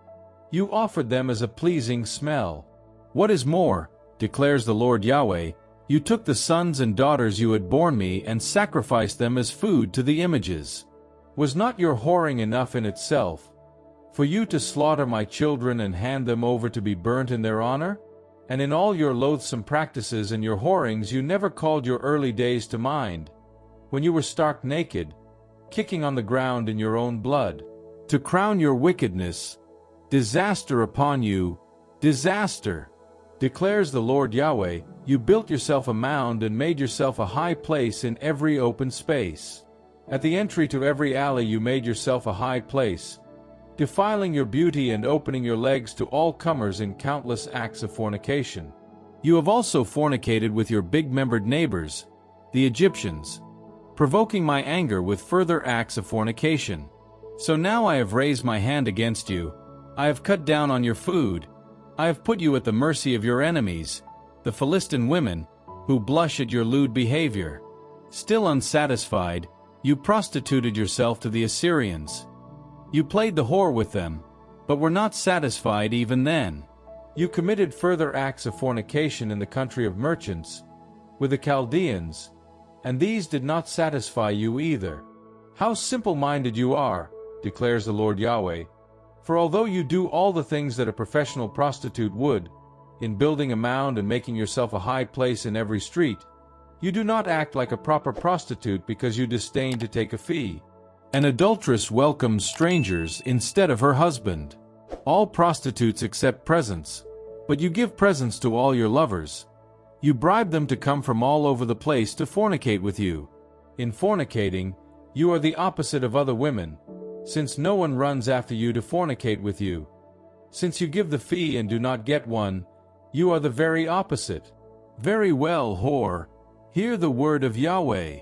you offered them as a pleasing smell. What is more, declares the Lord Yahweh, you took the sons and daughters you had borne me and sacrificed them as food to the images. Was not your whoring enough in itself, for you to slaughter my children and hand them over to be burnt in their honor? And in all your loathsome practices and your whorings you never called your early days to mind, when you were stark naked, kicking on the ground in your own blood. To crown your wickedness, disaster upon you, disaster, declares the Lord Yahweh, you built yourself a mound and made yourself a high place in every open space. At the entry to every alley you made yourself a high place, defiling your beauty and opening your legs to all comers in countless acts of fornication. You have also fornicated with your big-membered neighbors, the Egyptians, provoking my anger with further acts of fornication. So now I have raised my hand against you, I have cut down on your food, I have put you at the mercy of your enemies, the Philistine women, who blush at your lewd behavior. Still unsatisfied, you prostituted yourself to the Assyrians. You played the whore with them, but were not satisfied even then. You committed further acts of fornication in the country of merchants, with the Chaldeans, and these did not satisfy you either. How simple-minded you are, declares the Lord Yahweh, for although you do all the things that a professional prostitute would, in building a mound and making yourself a high place in every street, you do not act like a proper prostitute because you disdain to take a fee. An adulteress welcomes strangers instead of her husband. All prostitutes accept presents, but you give presents to all your lovers. You bribe them to come from all over the place to fornicate with you. In fornicating, you are the opposite of other women, since no one runs after you to fornicate with you. Since you give the fee and do not get one, you are the very opposite. Very well, whore, hear the word of Yahweh.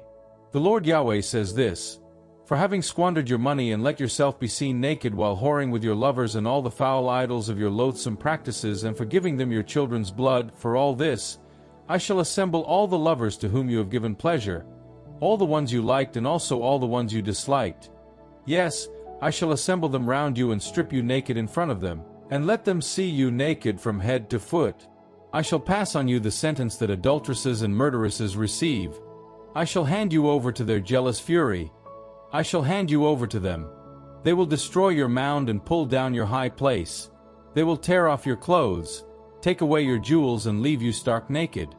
The Lord Yahweh says this, for having squandered your money and let yourself be seen naked while whoring with your lovers and all the foul idols of your loathsome practices, and for giving them your children's blood, for all this, I shall assemble all the lovers to whom you have given pleasure, all the ones you liked and also all the ones you disliked. Yes, I shall assemble them round you and strip you naked in front of them, and let them see you naked from head to foot. I shall pass on you the sentence that adulteresses and murderesses receive. I shall hand you over to their jealous fury. I shall hand you over to them. They will destroy your mound and pull down your high place. They will tear off your clothes, take away your jewels and leave you stark naked.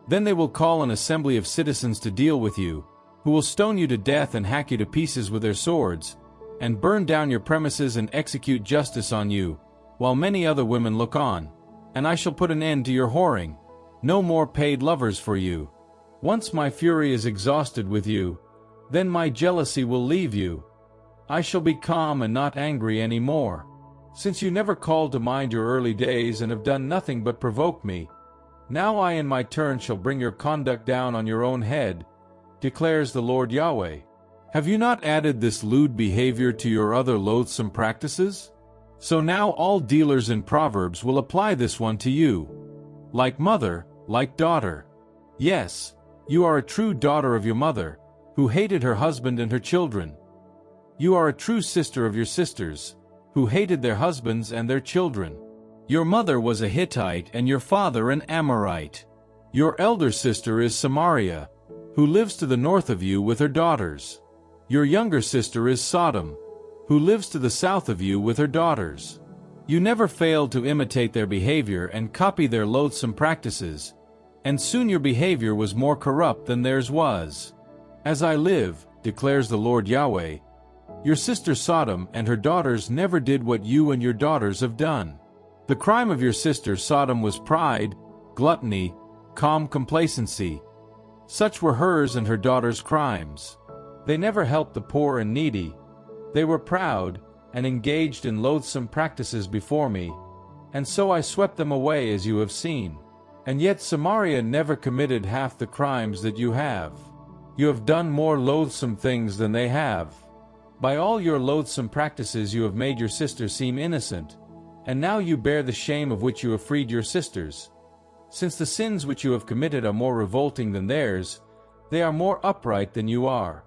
Then they will call an assembly of citizens to deal with you, who will stone you to death and hack you to pieces with their swords, and burn down your premises and execute justice on you, while many other women look on. And I shall put an end to your whoring. No more paid lovers for you. Once my fury is exhausted with you, then my jealousy will leave you. I shall be calm and not angry any more. Since you never called to mind your early days and have done nothing but provoke me, now I in my turn shall bring your conduct down on your own head, declares the Lord Yahweh. Have you not added this lewd behavior to your other loathsome practices? So now all dealers in proverbs will apply this one to you. Like mother, like daughter. Yes, you are a true daughter of your mother, who hated her husband and her children. You are a true sister of your sisters, who hated their husbands and their children. Your mother was a Hittite and your father an Amorite. Your elder sister is Samaria, who lives to the north of you with her daughters. Your younger sister is Sodom, who lives to the south of you with her daughters. You never failed to imitate their behavior and copy their loathsome practices, and soon your behavior was more corrupt than theirs was. As I live, declares the Lord Yahweh, your sister Sodom and her daughters never did what you and your daughters have done. The crime of your sister Sodom was pride, gluttony, calm complacency. Such were hers and her daughters' crimes. They never helped the poor and needy. They were proud, and engaged in loathsome practices before me, and so I swept them away as you have seen. And yet Samaria never committed half the crimes that you have. You have done more loathsome things than they have. By all your loathsome practices you have made your sisters seem innocent, and now you bear the shame of which you have freed your sisters. Since the sins which you have committed are more revolting than theirs, they are more upright than you are.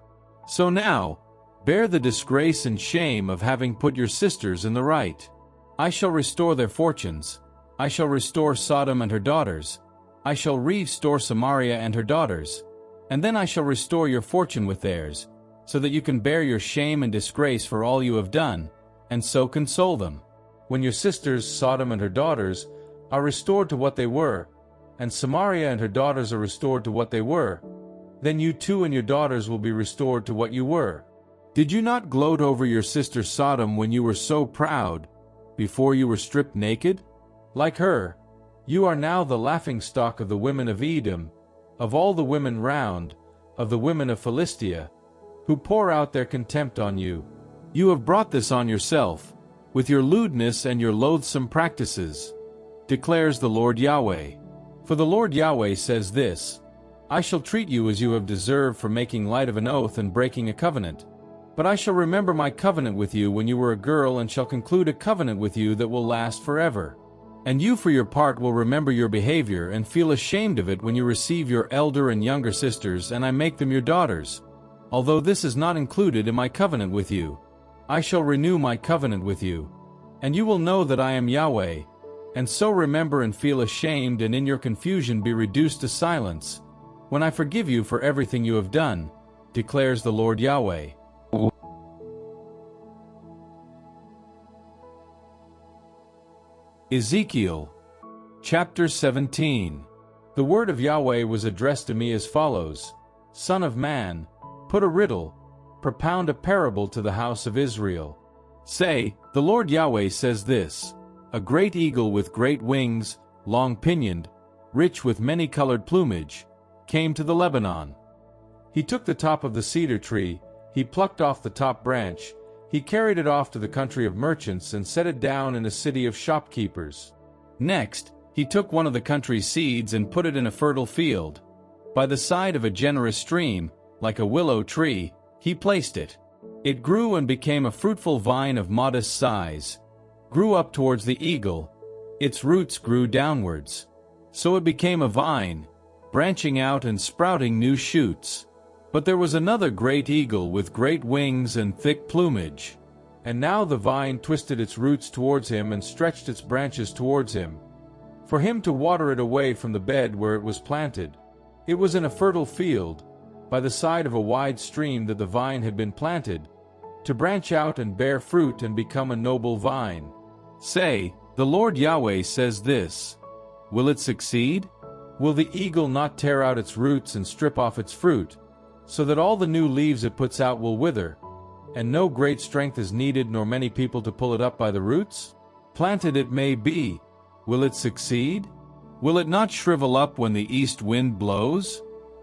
So now, bear the disgrace and shame of having put your sisters in the right. I shall restore their fortunes. I shall restore Sodom and her daughters. I shall restore Samaria and her daughters. And then I shall restore your fortune with theirs, so that you can bear your shame and disgrace for all you have done, and so console them. When your sisters, Sodom and her daughters, are restored to what they were, and Samaria and her daughters are restored to what they were, then you too and your daughters will be restored to what you were. Did you not gloat over your sister Sodom when you were so proud, before you were stripped naked? Like her, you are now the laughingstock of the women of Edom, of all the women round, of the women of Philistia, who pour out their contempt on you. You have brought this on yourself, with your lewdness and your loathsome practices, declares the Lord Yahweh. For the Lord Yahweh says this, I shall treat you as you have deserved for making light of an oath and breaking a covenant. But I shall remember my covenant with you when you were a girl and shall conclude a covenant with you that will last forever. And you for your part will remember your behavior and feel ashamed of it when you receive your elder and younger sisters and I make them your daughters. Although this is not included in my covenant with you, I shall renew my covenant with you. And you will know that I am Yahweh, and so remember and feel ashamed and in your confusion be reduced to silence, when I forgive you for everything you have done, declares the Lord Yahweh. Ezekiel, chapter 17. The word of Yahweh was addressed to me as follows, Son of man, put a riddle, propound a parable to the house of Israel. Say, the Lord Yahweh says this, a great eagle with great wings, long-pinioned, rich with many-colored plumage, came to the Lebanon. He took the top of the cedar tree, he plucked off the top branch, he carried it off to the country of merchants and set it down in a city of shopkeepers. Next, he took one of the country's seeds and put it in a fertile field. By the side of a generous stream, like a willow tree, he placed it. It grew and became a fruitful vine of modest size, grew up towards the eagle, its roots grew downwards. So it became a vine, branching out and sprouting new shoots. But there was another great eagle with great wings and thick plumage. And now the vine twisted its roots towards him and stretched its branches towards him, for him to water it away from the bed where it was planted. It was in a fertile field, by the side of a wide stream that the vine had been planted, to branch out and bear fruit and become a noble vine. Say, the Lord Yahweh says this, will it succeed? Will the eagle not tear out its roots and strip off its fruit, so that all the new leaves it puts out will wither, and no great strength is needed nor many people to pull it up by the roots? Planted it may be, will it succeed? Will it not shrivel up when the east wind blows?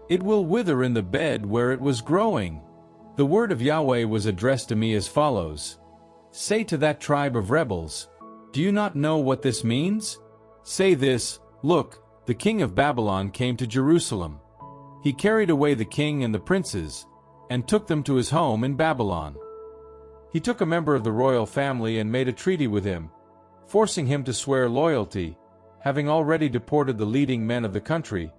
It will wither in the bed where it was growing. The word of Yahweh was addressed to me as follows. Say to that tribe of rebels, do you not know what this means? Say this, look, the king of Babylon came to Jerusalem. He carried away the king and the princes, and took them to his home in Babylon. He took a member of the royal family and made a treaty with him, forcing him to swear loyalty, having already deported the leading men of the country,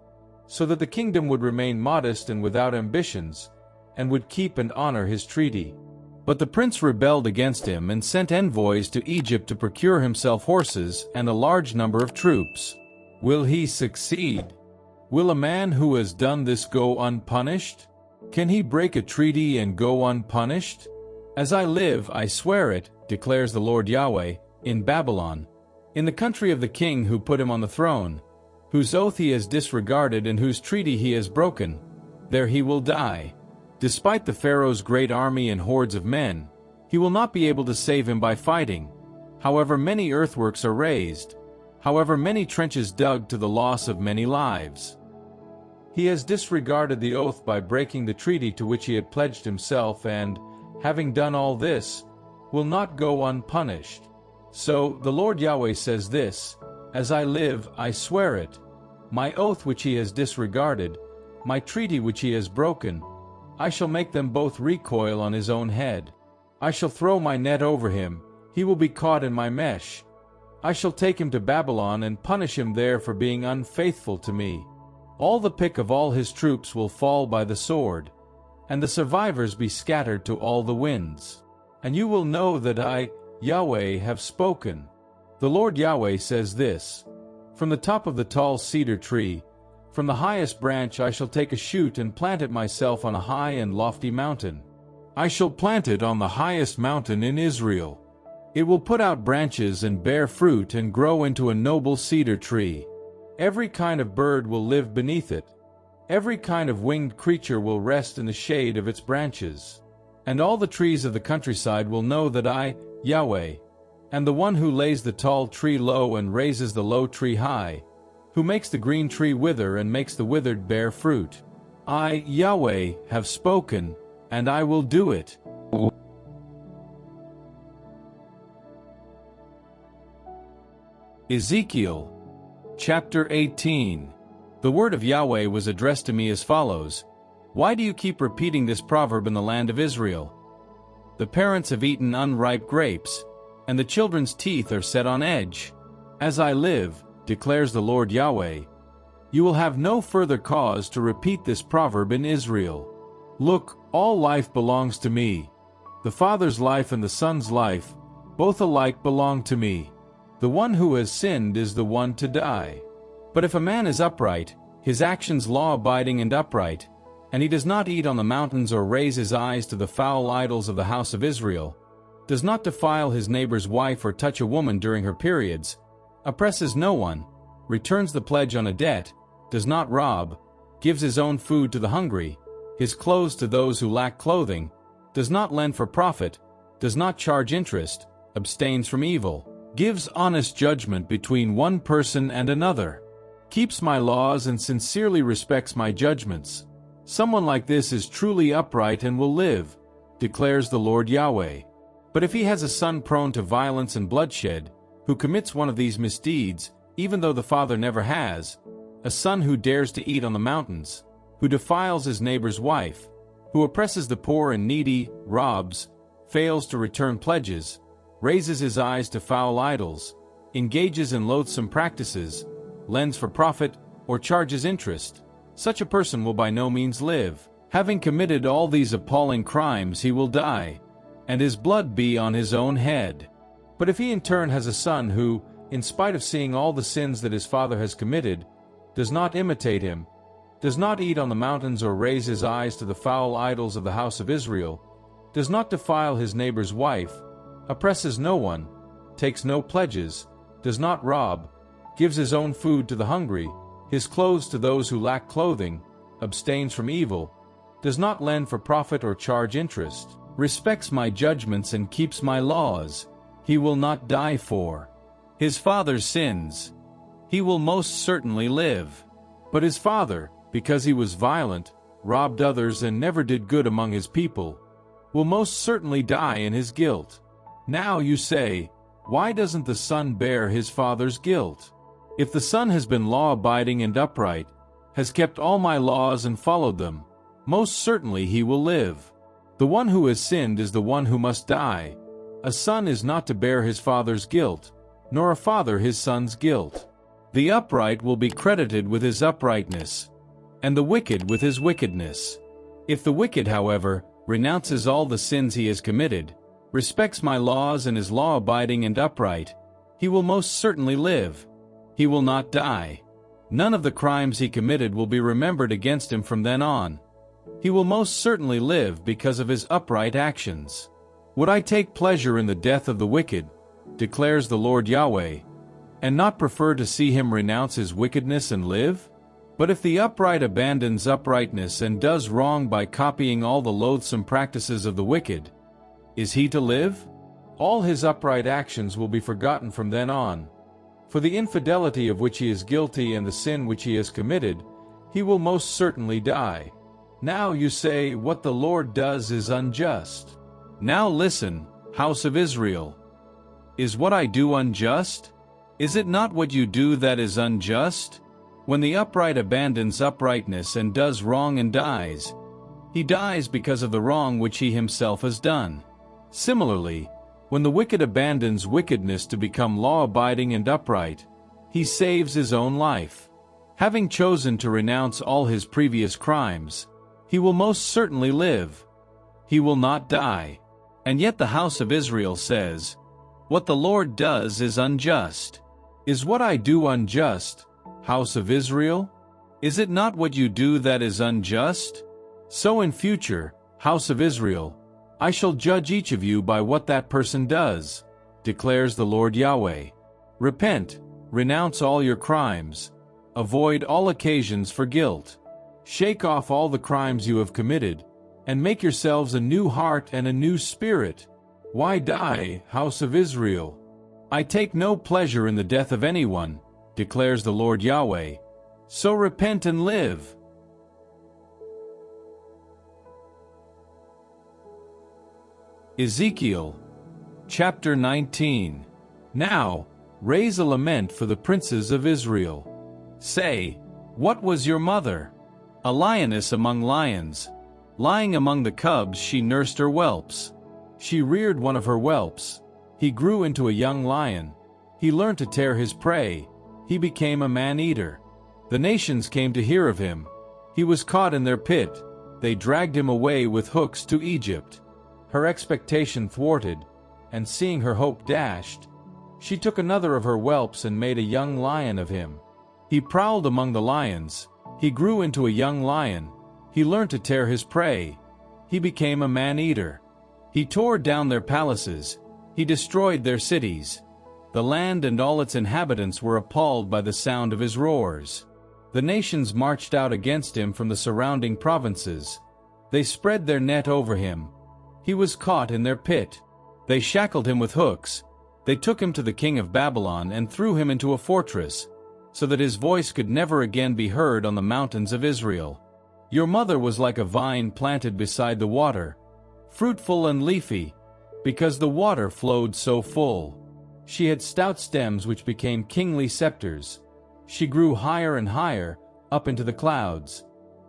so that the kingdom would remain modest and without ambitions, and would keep and honor his treaty. But the prince rebelled against him and sent envoys to Egypt to procure himself horses and a large number of troops. Will he succeed? Will a man who has done this go unpunished? Can he break a treaty and go unpunished? As I live, I swear it, declares the Lord Yahweh, in Babylon, in the country of the king who put him on the throne, whose oath he has disregarded and whose treaty he has broken, there he will die. Despite the Pharaoh's great army and hordes of men, he will not be able to save him by fighting, however many earthworks are raised, however many trenches dug to the loss of many lives. He has disregarded the oath by breaking the treaty to which he had pledged himself and, having done all this, will not go unpunished. So the Lord Yahweh says this, as I live, I swear it, my oath which he has disregarded, my treaty which he has broken, I shall make them both recoil on his own head. I shall throw my net over him, he will be caught in my mesh. I shall take him to Babylon and punish him there for being unfaithful to me. All the pick of all his troops will fall by the sword, and the survivors be scattered to all the winds. And you will know that I, Yahweh, have spoken. The Lord Yahweh says this: From the top of the tall cedar tree, from the highest branch I shall take a shoot and plant it myself on a high and lofty mountain. I shall plant it on the highest mountain in Israel. It will put out branches and bear fruit and grow into a noble cedar tree. Every kind of bird will live beneath it. Every kind of winged creature will rest in the shade of its branches. And all the trees of the countryside will know that I, Yahweh, am the one who lays the tall tree low and raises the low tree high, who makes the green tree wither and makes the withered bear fruit. I, Yahweh, have spoken, and I will do it. Ezekiel, chapter 18. The word of Yahweh was addressed to me as follows: Why do you keep repeating this proverb in the land of Israel? The parents have eaten unripe grapes, and the children's teeth are set on edge. As I live, declares the Lord Yahweh, you will have no further cause to repeat this proverb in Israel. Look, all life belongs to me. The Father's life and the Son's life, both alike belong to me. The one who has sinned is the one to die. But if a man is upright, his actions law-abiding and upright, and he does not eat on the mountains or raise his eyes to the foul idols of the house of Israel, does not defile his neighbor's wife or touch a woman during her periods, oppresses no one, returns the pledge on a debt, does not rob, gives his own food to the hungry, his clothes to those who lack clothing, does not lend for profit, does not charge interest, abstains from evil, gives honest judgment between one person and another, keeps my laws and sincerely respects my judgments, someone like this is truly upright and will live, declares the Lord Yahweh. But if he has a son prone to violence and bloodshed, who commits one of these misdeeds, even though the father never has, a son who dares to eat on the mountains, who defiles his neighbor's wife, who oppresses the poor and needy, robs, fails to return pledges, raises his eyes to foul idols, engages in loathsome practices, lends for profit, or charges interest, such a person will by no means live. Having committed all these appalling crimes, he will die, and his blood be on his own head. But if he in turn has a son who, in spite of seeing all the sins that his father has committed, does not imitate him, does not eat on the mountains or raise his eyes to the foul idols of the house of Israel, does not defile his neighbor's wife, oppresses no one, takes no pledges, does not rob, gives his own food to the hungry, his clothes to those who lack clothing, abstains from evil, does not lend for profit or charge interest, respects my judgments and keeps my laws, he will not die for his father's sins. He will most certainly live. But his father, because he was violent, robbed others and never did good among his people, will most certainly die in his guilt. Now you say, why doesn't the son bear his father's guilt? If the son has been law-abiding and upright, has kept all my laws and followed them, most certainly he will live. The one who has sinned is the one who must die. A son is not to bear his father's guilt, nor a father his son's guilt. The upright will be credited with his uprightness, and the wicked with his wickedness. If the wicked, however, renounces all the sins he has committed, respects my laws and is law-abiding and upright, he will most certainly live. He will not die. None of the crimes he committed will be remembered against him from then on. He will most certainly live because of his upright actions. Would I take pleasure in the death of the wicked, declares the Lord Yahweh, and not prefer to see him renounce his wickedness and live? But if the upright abandons uprightness and does wrong by copying all the loathsome practices of the wicked, is he to live? All his upright actions will be forgotten from then on. For the infidelity of which he is guilty and the sin which he has committed, he will most certainly die. Now you say, what the Lord does is unjust. Now listen, house of Israel. Is what I do unjust? Is it not what you do that is unjust? When the upright abandons uprightness and does wrong and dies, he dies because of the wrong which he himself has done. Similarly, when the wicked abandons wickedness to become law-abiding and upright, he saves his own life. Having chosen to renounce all his previous crimes, he will most certainly live. He will not die. And yet the house of Israel says, "What the Lord does is unjust." Is what I do unjust, house of Israel? Is it not what you do that is unjust? So in future, house of Israel, I shall judge each of you by what that person does, declares the Lord Yahweh. Repent, renounce all your crimes, avoid all occasions for guilt. Shake off all the crimes you have committed, and make yourselves a new heart and a new spirit. Why die, house of Israel? I take no pleasure in the death of anyone, declares the Lord Yahweh. So repent and live. Ezekiel, chapter 19. Now, raise a lament for the princes of Israel. Say, what was your mother? A lioness among lions. Lying among the cubs she nursed her whelps. She reared one of her whelps. He grew into a young lion. He learned to tear his prey. He became a man-eater. The nations came to hear of him. He was caught in their pit. They dragged him away with hooks to Egypt. Her expectation thwarted, and seeing her hope dashed, she took another of her whelps and made a young lion of him. He prowled among the lions. He grew into a young lion. He learned to tear his prey. He became a man-eater. He tore down their palaces. He destroyed their cities. The land and all its inhabitants were appalled by the sound of his roars. The nations marched out against him from the surrounding provinces. They spread their net over him. He was caught in their pit. They shackled him with hooks. They took him to the king of Babylon and threw him into a fortress, so that his voice could never again be heard on the mountains of Israel. Your mother was like a vine planted beside the water, fruitful and leafy, because the water flowed so full. She had stout stems which became kingly scepters. She grew higher and higher, up into the clouds.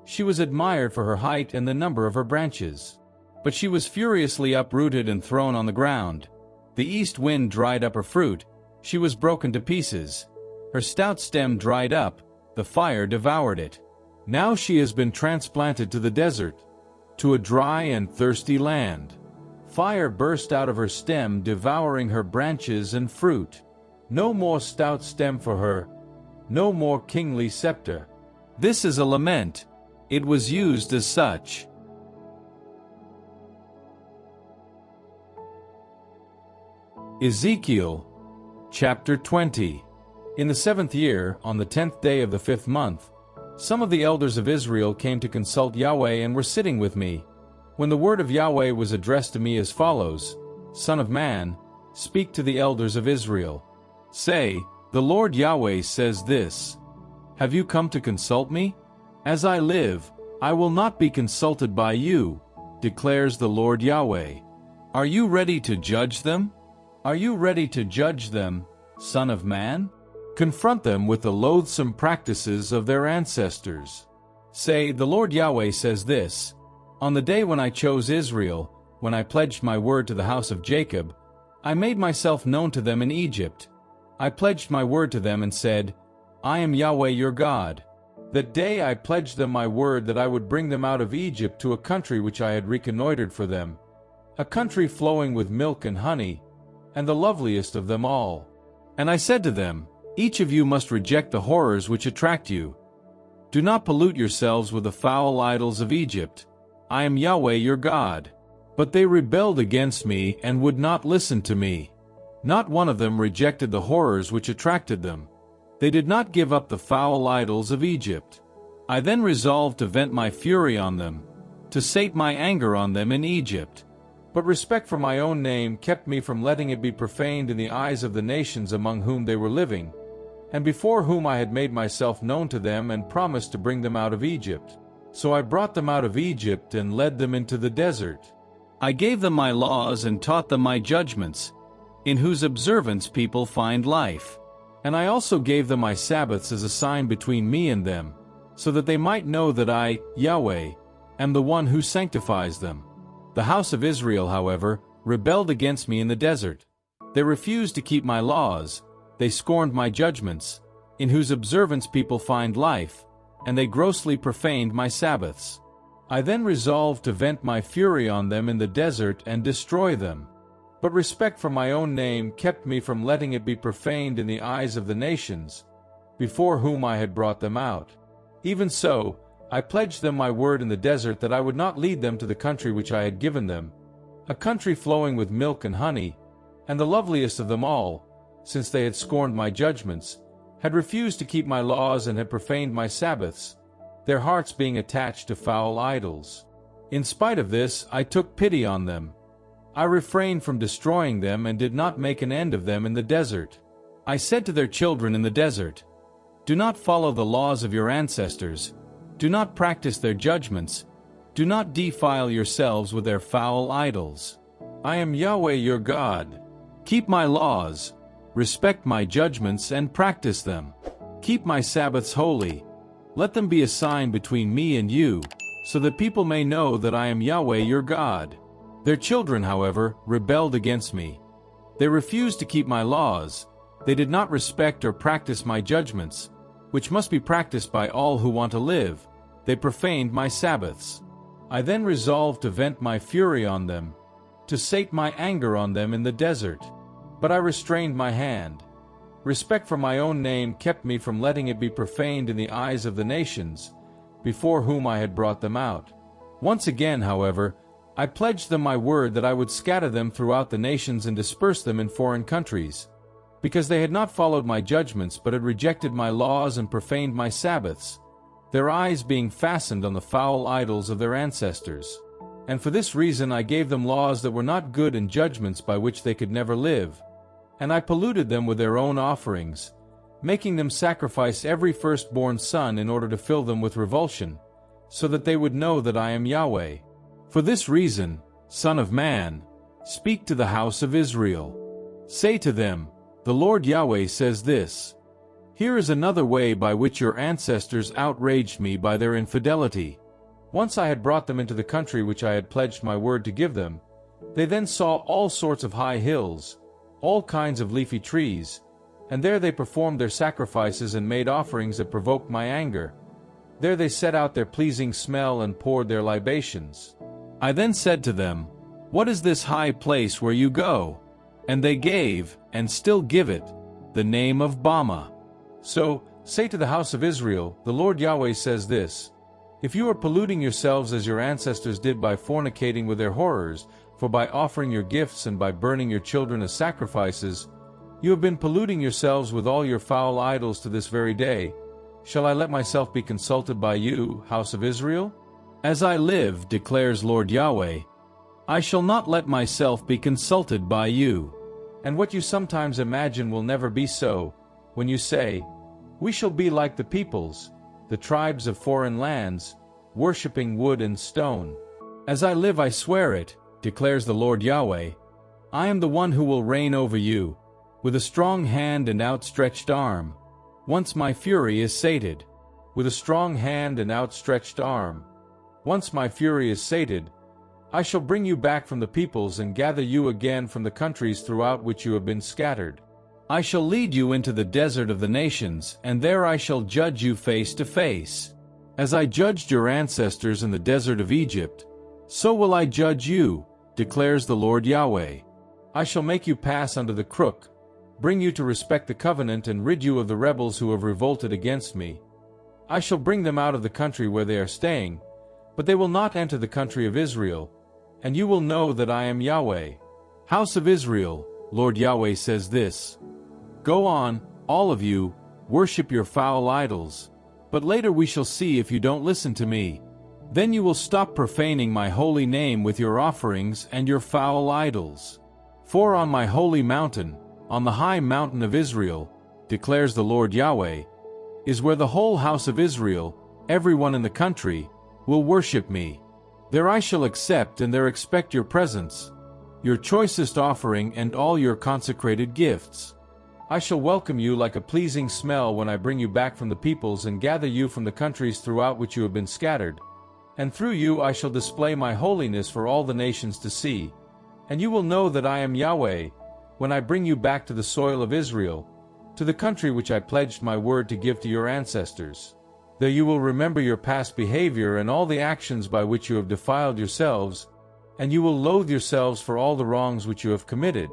She was admired for her height and the number of her branches. But she was furiously uprooted and thrown on the ground. The east wind dried up her fruit. She was broken to pieces. Her stout stem dried up. The fire devoured it. Now she has been transplanted to the desert, to a dry and thirsty land. Fire burst out of her stem, devouring her branches and fruit. No more stout stem for her, no more kingly scepter. This is a lament. It was used as such. Ezekiel, chapter 20. In the 7th year, on the 10th day of the 5th month, some of the elders of Israel came to consult Yahweh and were sitting with me. When the word of Yahweh was addressed to me as follows, Son of man, speak to the elders of Israel. Say, the Lord Yahweh says this, Have you come to consult me? As I live, I will not be consulted by you, declares the Lord Yahweh. Are you ready to judge them? Are you ready to judge them, Son of man? Confront them with the loathsome practices of their ancestors. Say, the Lord Yahweh says this, On the day when I chose Israel, when I pledged my word to the house of Jacob, I made myself known to them in Egypt. I pledged my word to them and said, I am Yahweh your God. That day I pledged them my word that I would bring them out of Egypt to a country which I had reconnoitered for them, a country flowing with milk and honey, and the loveliest of them all. And I said to them, Each of you must reject the horrors which attract you. Do not pollute yourselves with the foul idols of Egypt. I am Yahweh your God. But they rebelled against me and would not listen to me. Not one of them rejected the horrors which attracted them. They did not give up the foul idols of Egypt. I then resolved to vent my fury on them, to sate my anger on them in Egypt. But respect for my own name kept me from letting it be profaned in the eyes of the nations among whom they were living, and before whom I had made myself known to them and promised to bring them out of Egypt. So I brought them out of Egypt and led them into the desert. I gave them my laws and taught them my judgments, in whose observance people find life. And I also gave them my Sabbaths as a sign between me and them, so that they might know that I, Yahweh, am the one who sanctifies them. The house of Israel, however, rebelled against me in the desert. They refused to keep my laws, they scorned my judgments, in whose observance people find life, and they grossly profaned my Sabbaths. I then resolved to vent my fury on them in the desert and destroy them. But respect for my own name kept me from letting it be profaned in the eyes of the nations, before whom I had brought them out. Even so, I pledged them my word in the desert that I would not lead them to the country which I had given them, a country flowing with milk and honey, and the loveliest of them all, since they had scorned my judgments, had refused to keep my laws and had profaned my Sabbaths, their hearts being attached to foul idols. In spite of this, I took pity on them. I refrained from destroying them and did not make an end of them in the desert. I said to their children in the desert, "Do not follow the laws of your ancestors. Do not practice their judgments. Do not defile yourselves with their foul idols. I am Yahweh your God. Keep my laws, respect my judgments and practice them. Keep my Sabbaths holy. Let them be a sign between me and you, so that people may know that I am Yahweh your God." Their children, however, rebelled against me. They refused to keep my laws. They did not respect or practice my judgments, which must be practiced by all who want to live. They profaned my Sabbaths. I then resolved to vent my fury on them, to sate my anger on them in the desert. But I restrained my hand. Respect for my own name kept me from letting it be profaned in the eyes of the nations, before whom I had brought them out. Once again, however, I pledged them my word that I would scatter them throughout the nations and disperse them in foreign countries, because they had not followed my judgments but had rejected my laws and profaned my Sabbaths, their eyes being fastened on the foul idols of their ancestors. And for this reason I gave them laws that were not good and judgments by which they could never live. And I polluted them with their own offerings, making them sacrifice every firstborn son in order to fill them with revulsion, so that they would know that I am Yahweh. For this reason, Son of man, speak to the house of Israel. Say to them, "The Lord Yahweh says this: Here is another way by which your ancestors outraged me by their infidelity. Once I had brought them into the country which I had pledged my word to give them, they then saw all sorts of high hills, all kinds of leafy trees, and there they performed their sacrifices and made offerings that provoked my anger. There they set out their pleasing smell and poured their libations. I then said to them, What is this high place where you go? And they gave, and still give it, the name of Bama. So, say to the house of Israel, The Lord Yahweh says this: If you are polluting yourselves as your ancestors did by fornicating with their whorers, for by offering your gifts and by burning your children as sacrifices, you have been polluting yourselves with all your foul idols to this very day, shall I let myself be consulted by you, house of Israel? As I live, declares Lord Yahweh, I shall not let myself be consulted by you. And what you sometimes imagine will never be so, when you say, We shall be like the peoples, the tribes of foreign lands, worshipping wood and stone. As I live, I swear it, declares the Lord Yahweh, I am the one who will reign over you, with a strong hand and outstretched arm. Once my fury is sated, with a strong hand and outstretched arm. Once my fury is sated, I shall bring you back from the peoples and gather you again from the countries throughout which you have been scattered. I shall lead you into the desert of the nations, and there I shall judge you face to face. As I judged your ancestors in the desert of Egypt, so will I judge you, declares the Lord Yahweh. I shall make you pass under the crook, bring you to respect the covenant, and rid you of the rebels who have revolted against me. I shall bring them out of the country where they are staying, but they will not enter the country of Israel, and you will know that I am Yahweh. House of Israel, Lord Yahweh says this: Go on, all of you, worship your foul idols, but later we shall see if you don't listen to me. Then you will stop profaning my holy name with your offerings and your foul idols. For on my holy mountain, on the high mountain of Israel, declares the Lord Yahweh, is where the whole house of Israel, everyone in the country, will worship me. There I shall accept and there expect your presence, your choicest offering and all your consecrated gifts. I shall welcome you like a pleasing smell when I bring you back from the peoples and gather you from the countries throughout which you have been scattered. And through you I shall display my holiness for all the nations to see, And you will know that I am Yahweh, when I bring you back to the soil of Israel, to the country which I pledged my word to give to your ancestors. There you will remember your past behavior and all the actions by which you have defiled yourselves, and you will loathe yourselves for all the wrongs which you have committed.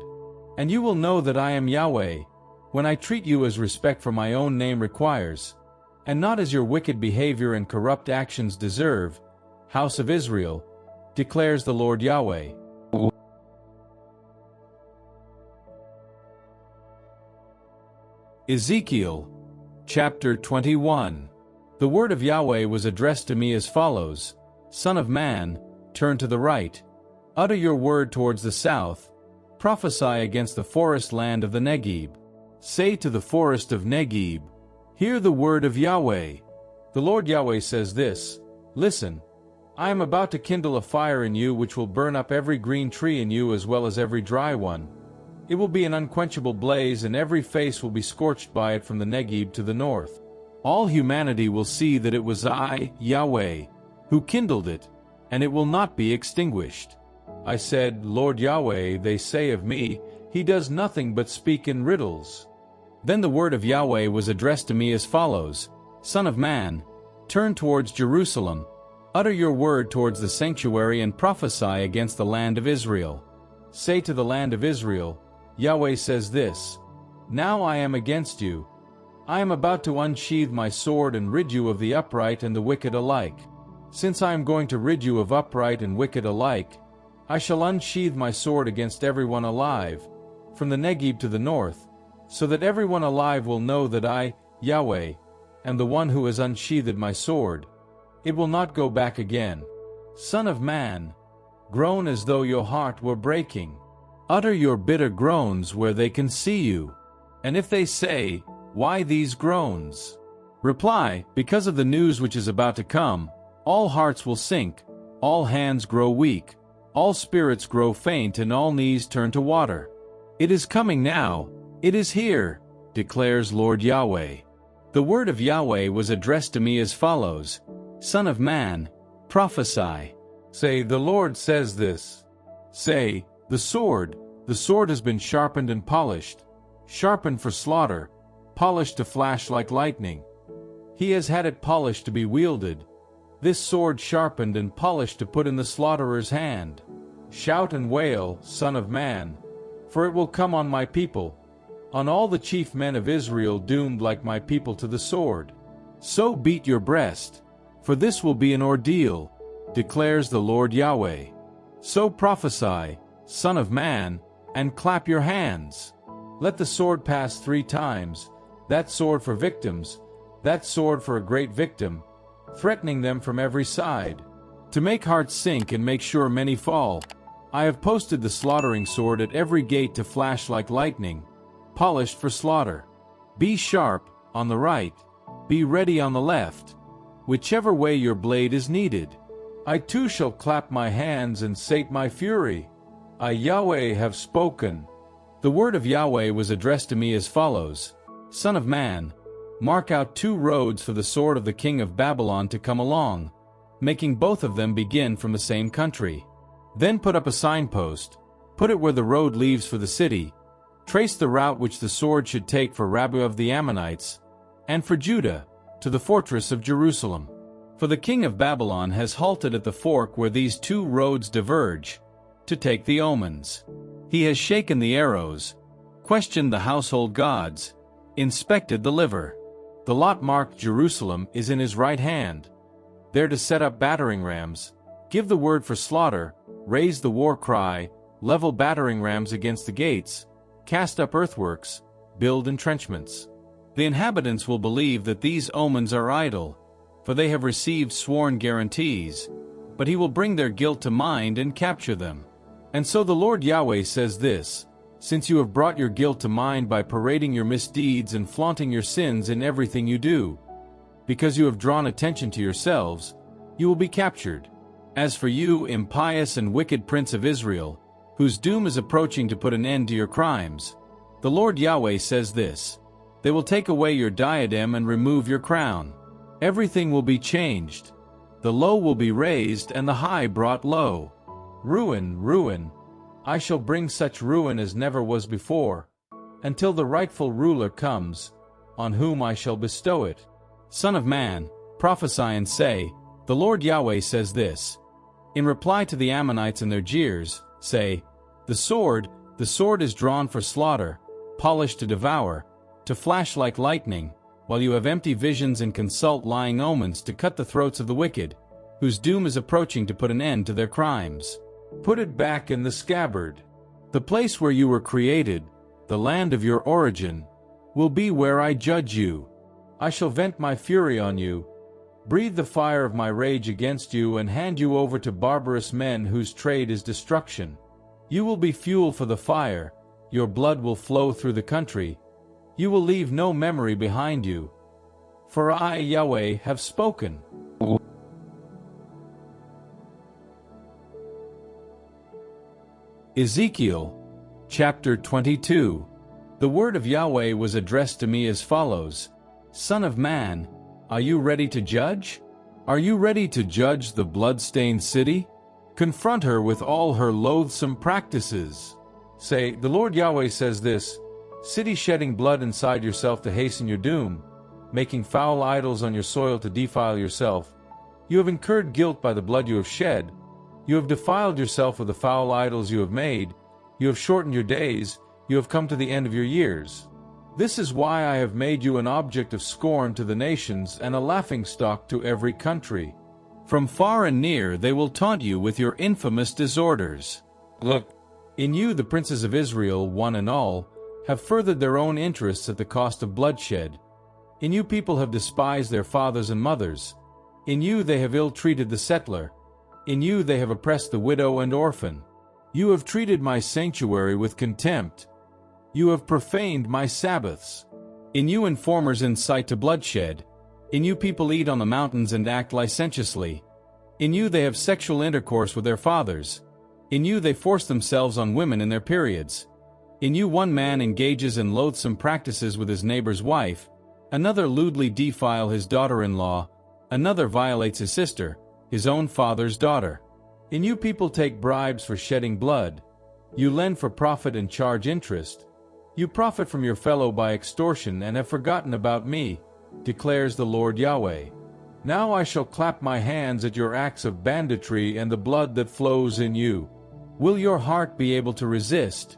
And you will know that I am Yahweh, when I treat you as respect for my own name requires, and not as your wicked behavior and corrupt actions deserve, house of Israel, declares the Lord Yahweh. Ezekiel, chapter 21. The word of Yahweh was addressed to me as follows: Son of man, turn to the right. Utter your word towards the south. Prophesy against the forest land of the Negeb. Say to the forest of Negeb, hear the word of Yahweh. The Lord Yahweh says this: Listen, I am about to kindle a fire in you which will burn up every green tree in you as well as every dry one. It will be an unquenchable blaze, and every face will be scorched by it from the Negeb to the north. All humanity will see that it was I, Yahweh, who kindled it, and it will not be extinguished. I said, Lord Yahweh, they say of me, he does nothing but speak in riddles. Then the word of Yahweh was addressed to me as follows: Son of man, turn towards Jerusalem. Utter your word towards the sanctuary and prophesy against the land of Israel. Say to the land of Israel, Yahweh says this: Now I am against you. I am about to unsheathe my sword and rid you of the upright and the wicked alike. Since I am going to rid you of upright and wicked alike, I shall unsheathe my sword against everyone alive, from the Negeb to the north, so that everyone alive will know that I, Yahweh, am the one who has unsheathed my sword. It will not go back again. Son of man, groan as though your heart were breaking. Utter your bitter groans where they can see you. And if they say, why these groans? Reply, because of the news which is about to come. All hearts will sink, all hands grow weak, all spirits grow faint, and all knees turn to water. It is coming now, it is here, declares Lord Yahweh. The word of Yahweh was addressed to me as follows: Son of man, prophesy. Say, the Lord says this. Say, the sword has been sharpened and polished, sharpened for slaughter, polished to flash like lightning. He has had it polished to be wielded, this sword sharpened and polished to put in the slaughterer's hand. Shout and wail, Son of man, for it will come on my people, on all the chief men of Israel doomed like my people to the sword. So beat your breast, for this will be an ordeal, declares the Lord Yahweh. So prophesy, Son of man, and clap your hands. Let the sword pass 3 times, that sword for victims, that sword for a great victim, threatening them from every side. To make hearts sink and make sure many fall, I have posted the slaughtering sword at every gate to flash like lightning, polished for slaughter. Be sharp on the right, be ready on the left, whichever way your blade is needed. I too shall clap my hands and sate my fury. I, Yahweh, have spoken. The word of Yahweh was addressed to me as follows: Son of man, mark out 2 roads for the sword of the king of Babylon to come along, making both of them begin from the same country. Then put up a signpost, put it where the road leaves for the city, trace the route which the sword should take for Rabbah of the Ammonites, and for Judah, to the fortress of Jerusalem. For the king of Babylon has halted at the fork where these 2 roads diverge, to take the omens. He has shaken the arrows, questioned the household gods, inspected the liver. The lot marked Jerusalem is in his right hand. There to set up battering rams, give the word for slaughter, raise the war cry, level battering rams against the gates, cast up earthworks, build entrenchments. The inhabitants will believe that these omens are idle, for they have received sworn guarantees, but he will bring their guilt to mind and capture them. And so the Lord Yahweh says this: Since you have brought your guilt to mind by parading your misdeeds and flaunting your sins in everything you do, because you have drawn attention to yourselves, you will be captured. As for you, impious and wicked prince of Israel, whose doom is approaching to put an end to your crimes, the Lord Yahweh says this: They will take away your diadem and remove your crown. Everything will be changed. The low will be raised and the high brought low. Ruin, ruin. I shall bring such ruin as never was before, until the rightful ruler comes, on whom I shall bestow it. Son of man, prophesy and say, the Lord Yahweh says this. In reply to the Ammonites and their jeers, say, the sword is drawn for slaughter, polished to devour, to flash like lightning, while you have empty visions and consult lying omens to cut the throats of the wicked, whose doom is approaching to put an end to their crimes. Put it back in the scabbard. The place where you were created, the land of your origin, will be where I judge you. I shall vent my fury on you, breathe the fire of my rage against you, and hand you over to barbarous men whose trade is destruction. You will be fuel for the fire, your blood will flow through the country, you will leave no memory behind you. For I, Yahweh, have spoken. Ezekiel, chapter 22. The word of Yahweh was addressed to me as follows. Son of man, are you ready to judge? Are you ready to judge the blood-stained city? Confront her with all her loathsome practices. Say, the Lord Yahweh says this, city shedding blood inside yourself to hasten your doom, making foul idols on your soil to defile yourself. You have incurred guilt by the blood you have shed. You have defiled yourself with the foul idols you have made. You have shortened your days. You have come to the end of your years. This is why I have made you an object of scorn to the nations and a laughingstock to every country. From far and near they will taunt you with your infamous disorders. Look, in you the princes of Israel, one and all, have furthered their own interests at the cost of bloodshed. In you people have despised their fathers and mothers. In you they have ill-treated the settler. In you they have oppressed the widow and orphan. You have treated my sanctuary with contempt. You have profaned my Sabbaths. In you informers incite to bloodshed. In you people eat on the mountains and act licentiously. In you they have sexual intercourse with their fathers. In you they force themselves on women in their periods. In you one man engages in loathsome practices with his neighbor's wife, another lewdly defile his daughter-in-law, another violates his sister, his own father's daughter. In you people take bribes for shedding blood. You lend for profit and charge interest. You profit from your fellow by extortion and have forgotten about me, declares the Lord Yahweh. Now I shall clap my hands at your acts of banditry and the blood that flows in you. Will your heart be able to resist?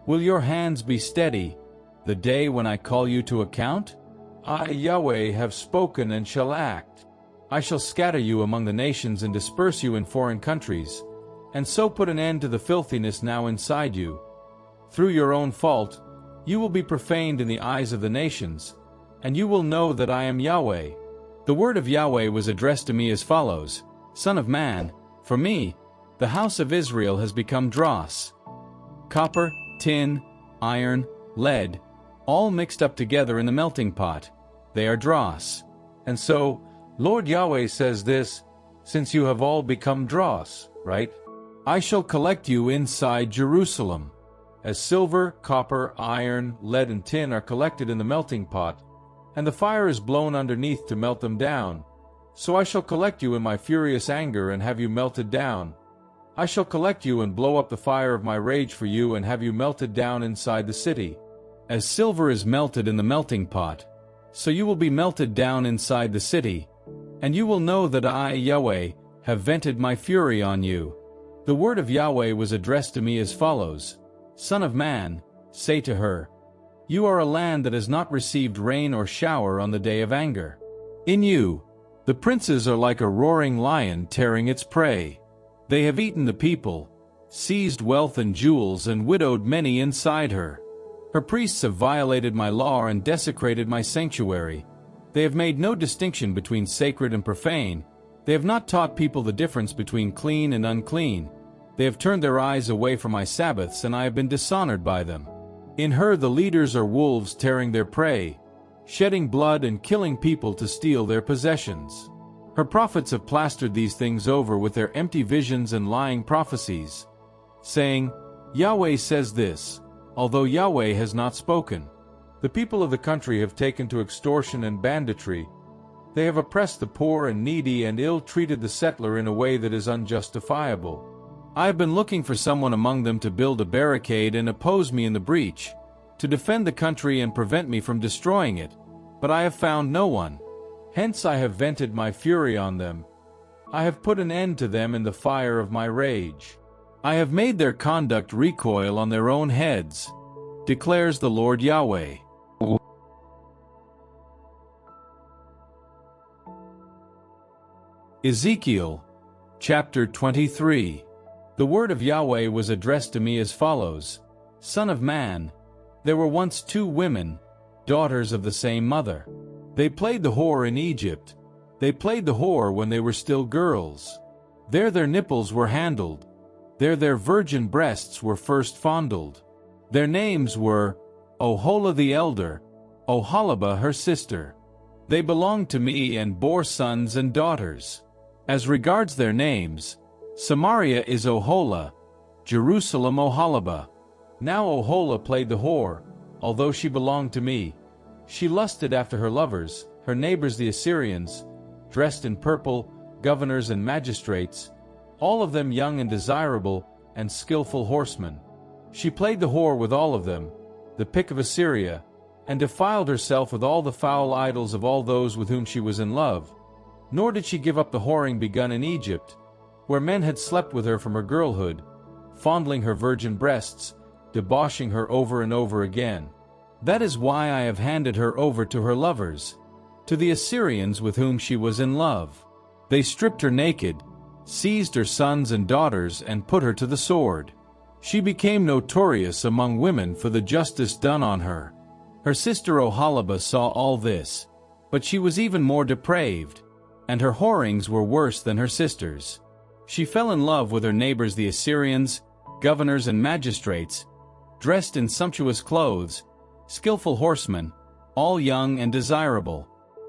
Will your hands be steady, the day when I call you to account? I, Yahweh, have spoken and shall act. I shall scatter you among the nations and disperse you in foreign countries, and so put an end to the filthiness now inside you. Through your own fault, you will be profaned in the eyes of the nations, and you will know that I am Yahweh. The word of Yahweh was addressed to me as follows. Son of man, for me, the house of Israel has become dross. Copper, tin, iron, lead, all mixed up together in the melting pot. They are dross. And so, Lord Yahweh says this, since you have all become dross, right? I shall collect you inside Jerusalem. As silver, copper, iron, lead, and tin are collected in the melting pot, and the fire is blown underneath to melt them down, so I shall collect you in my furious anger and have you melted down. I shall collect you and blow up the fire of my rage for you and have you melted down inside the city. As silver is melted in the melting pot, so you will be melted down inside the city, and you will know that I, Yahweh, have vented my fury on you. The word of Yahweh was addressed to me as follows. Son of man, say to her, you are a land that has not received rain or shower on the day of anger. In you, the princes are like a roaring lion tearing its prey. They have eaten the people, seized wealth and jewels, and widowed many inside her. Her priests have violated my law and desecrated my sanctuary. They have made no distinction between sacred and profane. They have not taught people the difference between clean and unclean. They have turned their eyes away from my Sabbaths, and I have been dishonored by them. In her the leaders are wolves tearing their prey, shedding blood and killing people to steal their possessions. Her prophets have plastered these things over with their empty visions and lying prophecies, saying, Yahweh says this, although Yahweh has not spoken. The people of the country have taken to extortion and banditry. They have oppressed the poor and needy and ill-treated the settler in a way that is unjustifiable. I have been looking for someone among them to build a barricade and oppose me in the breach, to defend the country and prevent me from destroying it, but I have found no one. Hence I have vented my fury on them. I have put an end to them in the fire of my rage. I have made their conduct recoil on their own heads, declares the Lord Yahweh. Ezekiel, chapter 23. The word of Yahweh was addressed to me as follows: Son of man, there were once two women, daughters of the same mother. They played the whore in Egypt. They played the whore when they were still girls. There their nipples were handled. There their virgin breasts were first fondled. Their names were Oholah the elder, Oholibah her sister. They belonged to me and bore sons and daughters. As regards their names, Samaria is Oholah, Jerusalem Oholibah. Now Oholah played the whore, although she belonged to me. She lusted after her lovers, her neighbors the Assyrians, dressed in purple, governors and magistrates, all of them young and desirable, and skillful horsemen. She played the whore with all of them, the pick of Assyria, and defiled herself with all the foul idols of all those with whom she was in love. Nor did she give up the whoring begun in Egypt, where men had slept with her from her girlhood, fondling her virgin breasts, debauching her over and over again. That is why I have handed her over to her lovers, to the Assyrians with whom she was in love. They stripped her naked, seized her sons and daughters, and put her to the sword. She became notorious among women for the justice done on her. Her sister Oholibah saw all this, but she was even more depraved, and her whorings were worse than her sisters. She fell in love with her neighbors the Assyrians, governors and magistrates, dressed in sumptuous clothes, skillful horsemen, all young and desirable.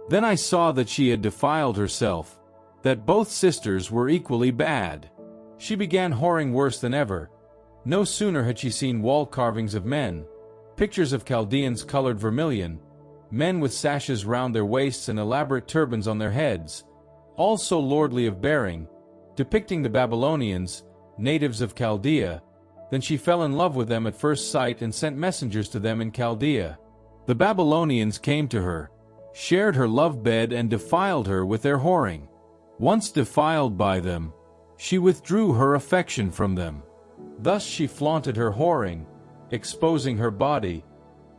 Then I saw that she had defiled herself, that both sisters were equally bad. She began whoring worse than ever. No sooner had she seen wall carvings of men, pictures of Chaldeans colored vermilion, men with sashes round their waists and elaborate turbans on their heads, all so lordly of bearing, depicting the Babylonians, natives of Chaldea, then she fell in love with them at first sight and sent messengers to them in Chaldea. The Babylonians came to her, shared her love bed and defiled her with their whoring. Once defiled by them, she withdrew her affection from them. Thus she flaunted her whoring, exposing her body,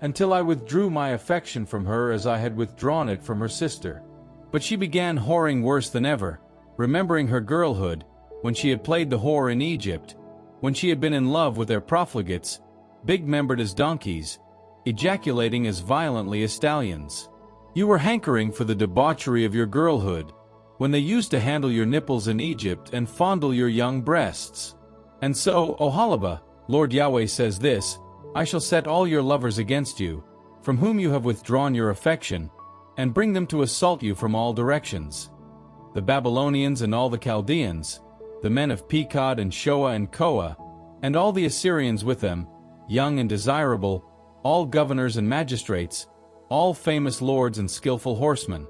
until I withdrew my affection from her as I had withdrawn it from her sister. But she began whoring worse than ever, remembering her girlhood, when she had played the whore in Egypt, when she had been in love with their profligates, big-membered as donkeys, ejaculating as violently as stallions. You were hankering for the debauchery of your girlhood, when they used to handle your nipples in Egypt and fondle your young breasts. And so, Oholibah, Lord Yahweh says this: I shall set all your lovers against you, from whom you have withdrawn your affection, and bring them to assault you from all directions. The Babylonians and all the Chaldeans, the men of Pekod and Shoa and Koa, and all the Assyrians with them, young and desirable, all governors and magistrates, all famous lords and skillful horsemen.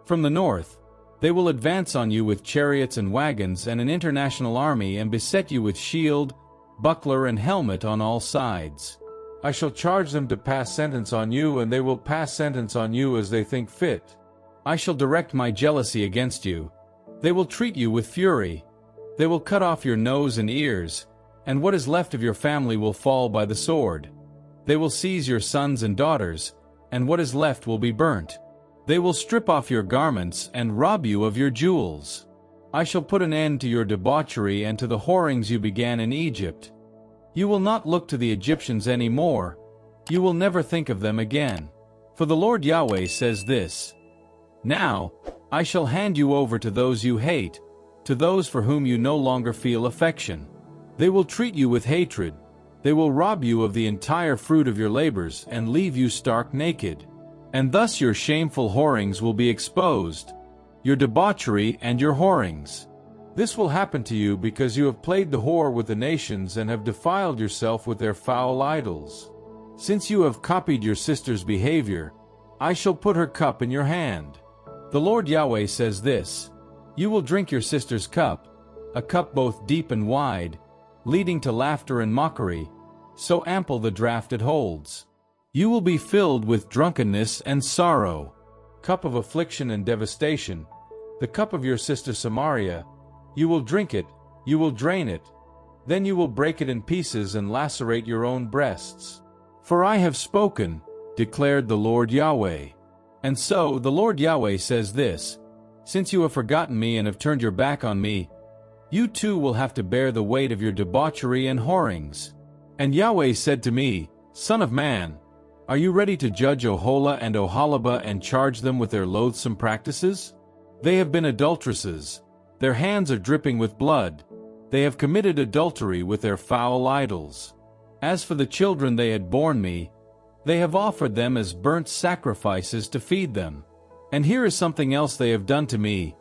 From the north, they will advance on you with chariots and wagons and an international army and beset you with shield, buckler and helmet on all sides. I shall charge them to pass sentence on you, and they will pass sentence on you as they think fit. I shall direct my jealousy against you. They will treat you with fury. They will cut off your nose and ears, and what is left of your family will fall by the sword. They will seize your sons and daughters, and what is left will be burnt. They will strip off your garments and rob you of your jewels. I shall put an end to your debauchery and to the whorings you began in Egypt. You will not look to the Egyptians any more. You will never think of them again. For the Lord Yahweh says this: Now, I shall hand you over to those you hate, to those for whom you no longer feel affection. They will treat you with hatred. They will rob you of the entire fruit of your labors and leave you stark naked. And thus your shameful whorings will be exposed, your debauchery and your whorings. This will happen to you because you have played the whore with the nations and have defiled yourself with their foul idols. Since you have copied your sister's behavior, I shall put her cup in your hand. The Lord Yahweh says this: You will drink your sister's cup, a cup both deep and wide, leading to laughter and mockery, so ample the draught it holds. You will be filled with drunkenness and sorrow, cup of affliction and devastation, the cup of your sister Samaria. You will drink it, you will drain it. Then you will break it in pieces and lacerate your own breasts. For I have spoken, declared the Lord Yahweh. And so the Lord Yahweh says this: since you have forgotten me and have turned your back on me, you too will have to bear the weight of your debauchery and whorings. And Yahweh said to me, Son of man, are you ready to judge Oholah and Oholibah and charge them with their loathsome practices? They have been adulteresses. Their hands are dripping with blood. They have committed adultery with their foul idols. As for the children they had borne me, they have offered them as burnt sacrifices to feed them. And here is something else they have done to me.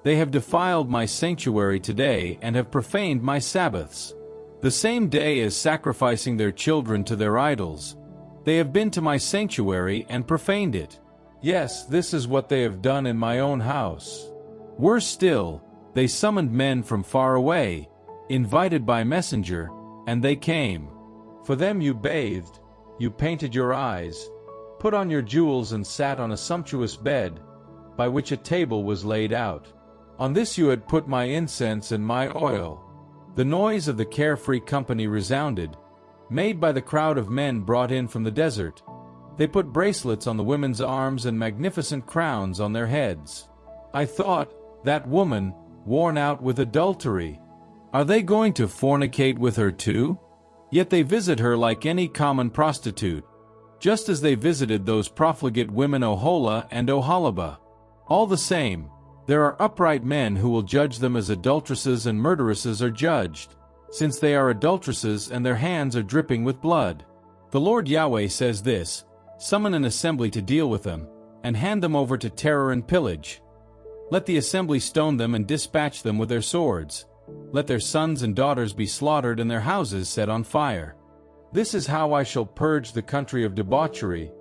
They have defiled my sanctuary today and have profaned my Sabbaths. The same day as sacrificing their children to their idols, they have been to my sanctuary and profaned it. Yes, this is what they have done in my own house. Worse still, they summoned men from far away, invited by messenger, and they came. For them you bathed, you painted your eyes, put on your jewels and sat on a sumptuous bed, by which a table was laid out. On this you had put my incense and my oil. The noise of the carefree company resounded, made by the crowd of men brought in from the desert. They put bracelets on the women's arms and magnificent crowns on their heads. I thought, that woman, worn out with adultery, are they going to fornicate with her too? Yet they visit her like any common prostitute, just as they visited those profligate women Oholah and Oholibah. All the same, there are upright men who will judge them as adulteresses and murderesses are judged, since they are adulteresses and their hands are dripping with blood. The Lord Yahweh says this: summon an assembly to deal with them, and hand them over to terror and pillage. Let the assembly stone them and dispatch them with their swords. Let their sons and daughters be slaughtered and their houses set on fire. This is how I shall purge the country of debauchery,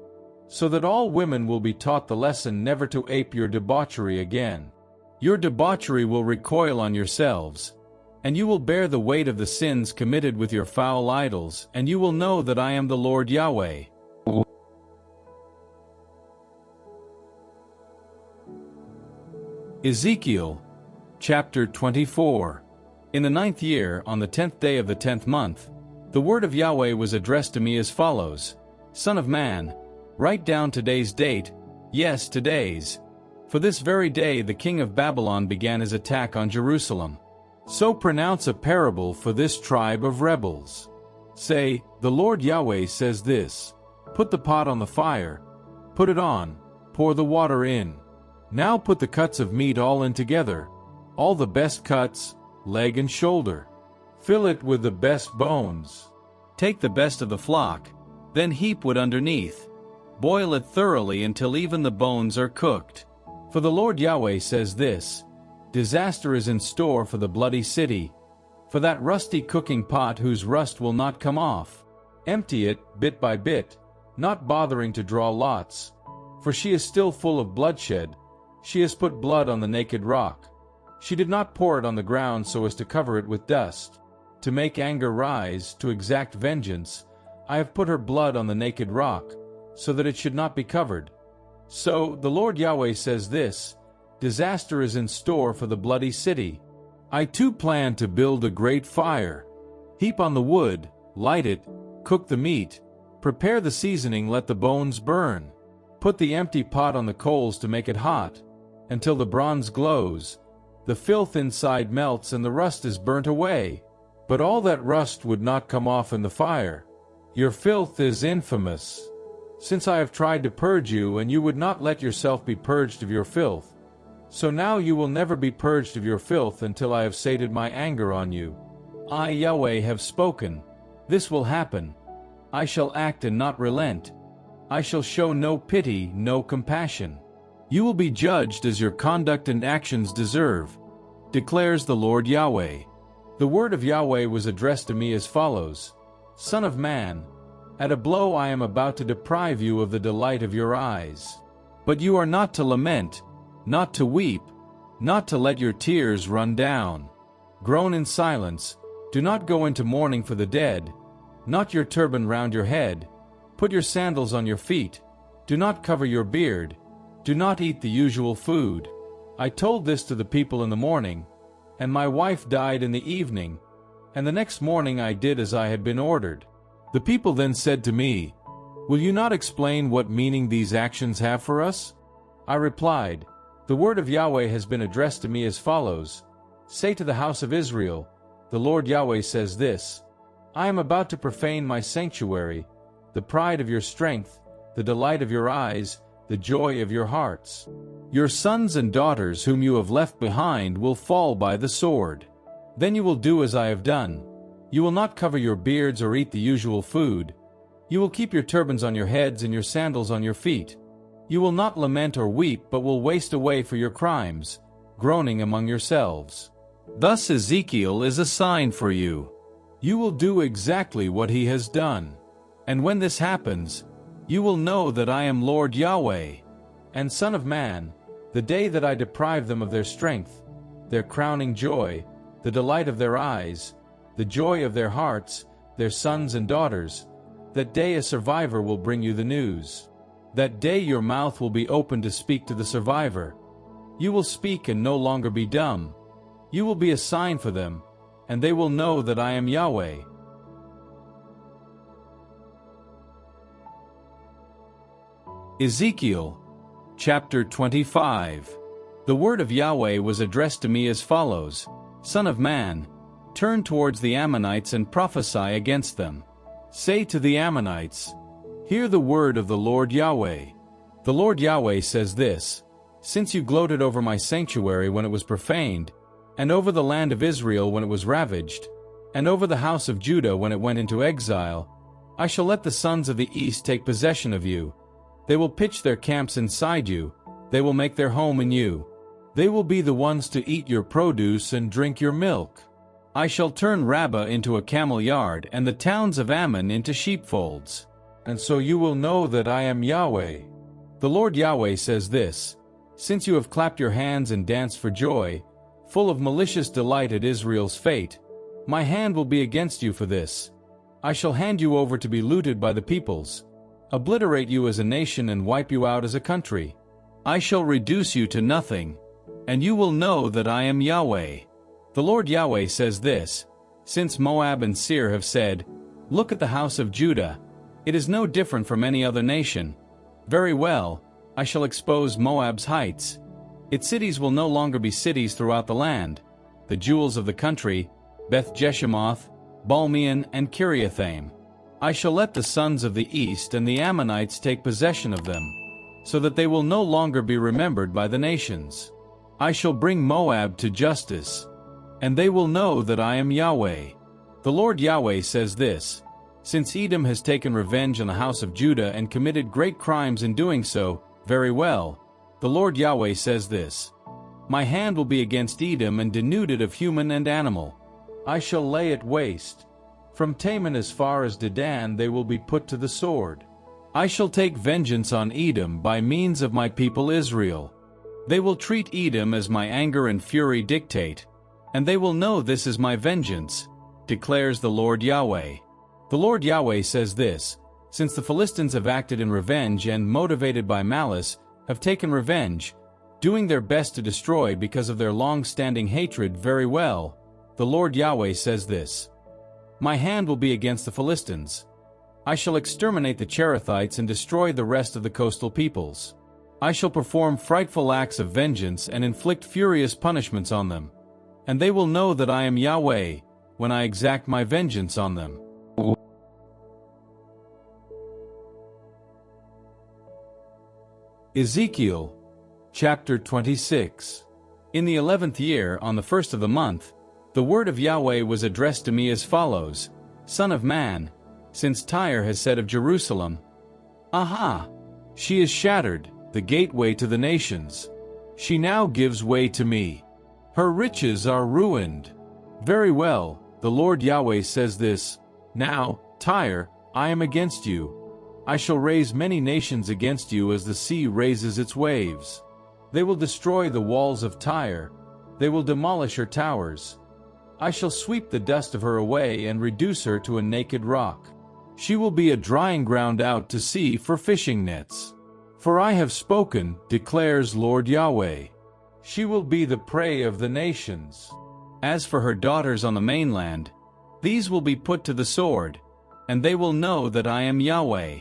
so that all women will be taught the lesson never to ape your debauchery again. Your debauchery will recoil on yourselves, and you will bear the weight of the sins committed with your foul idols, and you will know that I am the Lord Yahweh. Ezekiel, chapter 24. In the 9th year, on the 10th day of the 10th month, the word of Yahweh was addressed to me as follows: Son of man, write down today's date, yes, today's. For this very day the king of Babylon began his attack on Jerusalem. So pronounce a parable for this tribe of rebels. Say, the Lord Yahweh says this: put the pot on the fire, put it on, pour the water in. Now put the cuts of meat all in together, all the best cuts, leg and shoulder. Fill it with the best bones. Take the best of the flock, then heap wood underneath. Boil it thoroughly until even the bones are cooked. For the Lord Yahweh says this: disaster is in store for the bloody city, for that rusty cooking pot whose rust will not come off. Empty it, bit by bit, not bothering to draw lots. For she is still full of bloodshed. She has put blood on the naked rock. She did not pour it on the ground so as to cover it with dust. To make anger rise, to exact vengeance, I have put her blood on the naked rock, so that it should not be covered. So the Lord Yahweh says this: disaster is in store for the bloody city. I too plan to build a great fire. Heap on the wood, light it, cook the meat, prepare the seasoning, let the bones burn. Put the empty pot on the coals to make it hot, until the bronze glows, the filth inside melts and the rust is burnt away. But all that rust would not come off in the fire. Your filth is infamous. Since I have tried to purge you, and you would not let yourself be purged of your filth, so now you will never be purged of your filth until I have sated my anger on you. I, Yahweh, have spoken. This will happen. I shall act and not relent. I shall show no pity, no compassion. You will be judged as your conduct and actions deserve, declares the Lord Yahweh. The word of Yahweh was addressed to me as follows: Son of man, at a blow I am about to deprive you of the delight of your eyes. But you are not to lament, not to weep, not to let your tears run down. Groan in silence, Do not go into mourning for the dead, not your turban round your head, put your sandals on your feet, do not cover your beard, do not eat the usual food. I told this to the people in the morning, and my wife died in the evening, and the next morning I did as I had been ordered. The people then said to me, Will you not explain what meaning these actions have for us? I replied, The word of Yahweh has been addressed to me as follows. Say to the house of Israel, The Lord Yahweh says this, I am about to profane my sanctuary, the pride of your strength, the delight of your eyes, the joy of your hearts. Your sons and daughters whom you have left behind will fall by the sword. Then you will do as I have done. You will not cover your beards or eat the usual food. You will keep your turbans on your heads and your sandals on your feet. You will not lament or weep, but will waste away for your crimes, groaning among yourselves. Thus Ezekiel is a sign for you. You will do exactly what he has done. And when this happens, you will know that I am Lord Yahweh. And Son of Man, the day that I deprive them of their strength, their crowning joy, the delight of their eyes, the joy of their hearts, their sons and daughters, that day a survivor will bring you the news. That day your mouth will be open to speak to the survivor. You will speak and no longer be dumb. You will be a sign for them, and they will know that I am Yahweh. Ezekiel, chapter 25. The word of Yahweh was addressed to me as follows, Son of man, turn towards the Ammonites and prophesy against them. Say to the Ammonites, Hear the word of the Lord Yahweh. The Lord Yahweh says this, Since you gloated over my sanctuary when it was profaned, and over the land of Israel when it was ravaged, and over the house of Judah when it went into exile, I shall let the sons of the east take possession of you. They will pitch their camps inside you, they will make their home in you. They will be the ones to eat your produce and drink your milk. I shall turn Rabbah into a camel yard and the towns of Ammon into sheepfolds. And so you will know that I am Yahweh. The Lord Yahweh says this, Since you have clapped your hands and danced for joy, full of malicious delight at Israel's fate, my hand will be against you for this. I shall hand you over to be looted by the peoples, obliterate you as a nation and wipe you out as a country. I shall reduce you to nothing, and you will know that I am Yahweh. The Lord Yahweh says this, Since Moab and Seir have said, Look at the house of Judah, it is no different from any other nation. Very well, I shall expose Moab's heights. Its cities will no longer be cities throughout the land. The jewels of the country, Beth Jeshimoth, Balmeon, and Kiriathaim. I shall let the sons of the east and the Ammonites take possession of them, so that they will no longer be remembered by the nations. I shall bring Moab to justice, and they will know that I am Yahweh. The Lord Yahweh says this, Since Edom has taken revenge on the house of Judah and committed great crimes in doing so, very well, the Lord Yahweh says this, My hand will be against Edom and denude it of human and animal. I shall lay it waste. From Teman as far as Dedan they will be put to the sword. I shall take vengeance on Edom by means of my people Israel. They will treat Edom as my anger and fury dictate, and they will know this is my vengeance, declares the Lord Yahweh. The Lord Yahweh says this, Since the Philistines have acted in revenge and, motivated by malice, have taken revenge, doing their best to destroy because of their long-standing hatred, very well, the Lord Yahweh says this, My hand will be against the Philistines. I shall exterminate the Cherethites and destroy the rest of the coastal peoples. I shall perform frightful acts of vengeance and inflict furious punishments on them. And they will know that I am Yahweh when I exact my vengeance on them. Ezekiel, chapter 26. In the 11th year, on the first of the month, the word of Yahweh was addressed to me as follows, Son of man, since Tyre has said of Jerusalem, Aha! She is shattered, the gateway to the nations. She now gives way to me. Her riches are ruined. Very well, the Lord Yahweh says this, Now, Tyre, I am against you. I shall raise many nations against you as the sea raises its waves. They will destroy the walls of Tyre. They will demolish her towers. I shall sweep the dust of her away and reduce her to a naked rock. She will be a drying ground out to sea for fishing nets. For I have spoken, declares Lord Yahweh. She will be the prey of the nations. As for her daughters on the mainland, these will be put to the sword, and they will know that I am Yahweh.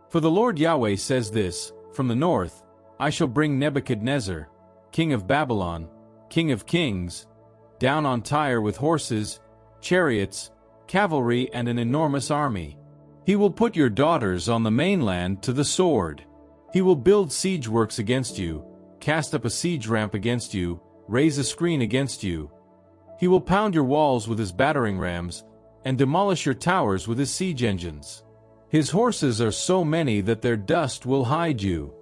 For the Lord Yahweh says this, from the north, I shall bring Nebuchadnezzar, king of Babylon, king of kings, down on Tyre with horses, chariots, cavalry and an enormous army. He will put your daughters on the mainland to the sword. He will build siege works against you, cast up a siege ramp against you, raise a screen against you. He will pound your walls with his battering rams, and demolish your towers with his siege engines. His horses are so many that their dust will hide you.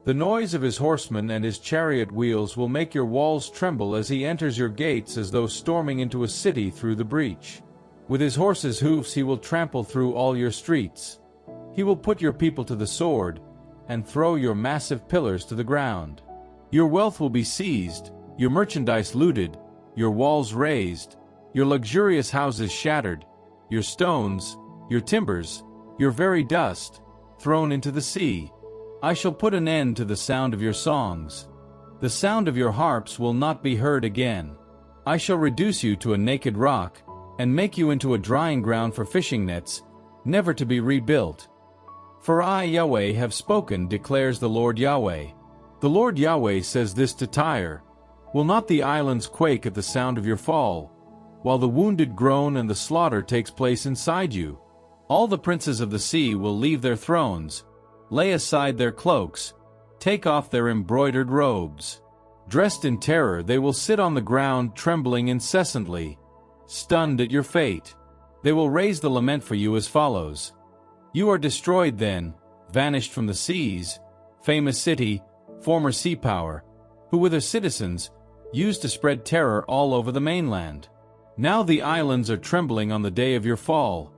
The noise of his horsemen and his chariot wheels will make your walls tremble as he enters your gates as though storming into a city through the breach. With his horses' hoofs he will trample through all your streets. He will put your people to the sword, and throw your massive pillars to the ground. Your wealth will be seized, your merchandise looted, your walls razed, your luxurious houses shattered, your stones, your timbers, your very dust, thrown into the sea. I shall put an end to the sound of your songs. The sound of your harps will not be heard again. I shall reduce you to a naked rock, and make you into a drying ground for fishing nets, never to be rebuilt. For I, Yahweh, have spoken, declares the Lord Yahweh. The Lord Yahweh says this to Tyre, will not the islands quake at the sound of your fall, while the wounded groan and the slaughter takes place inside you? All the princes of the sea will leave their thrones, lay aside their cloaks, take off their embroidered robes. Dressed in terror they will sit on the ground trembling incessantly, stunned at your fate. They will raise the lament for you as follows. You are destroyed then, vanished from the seas, famous city, former sea power, who with her citizens used to spread terror all over the mainland. Now the islands are trembling on the day of your fall.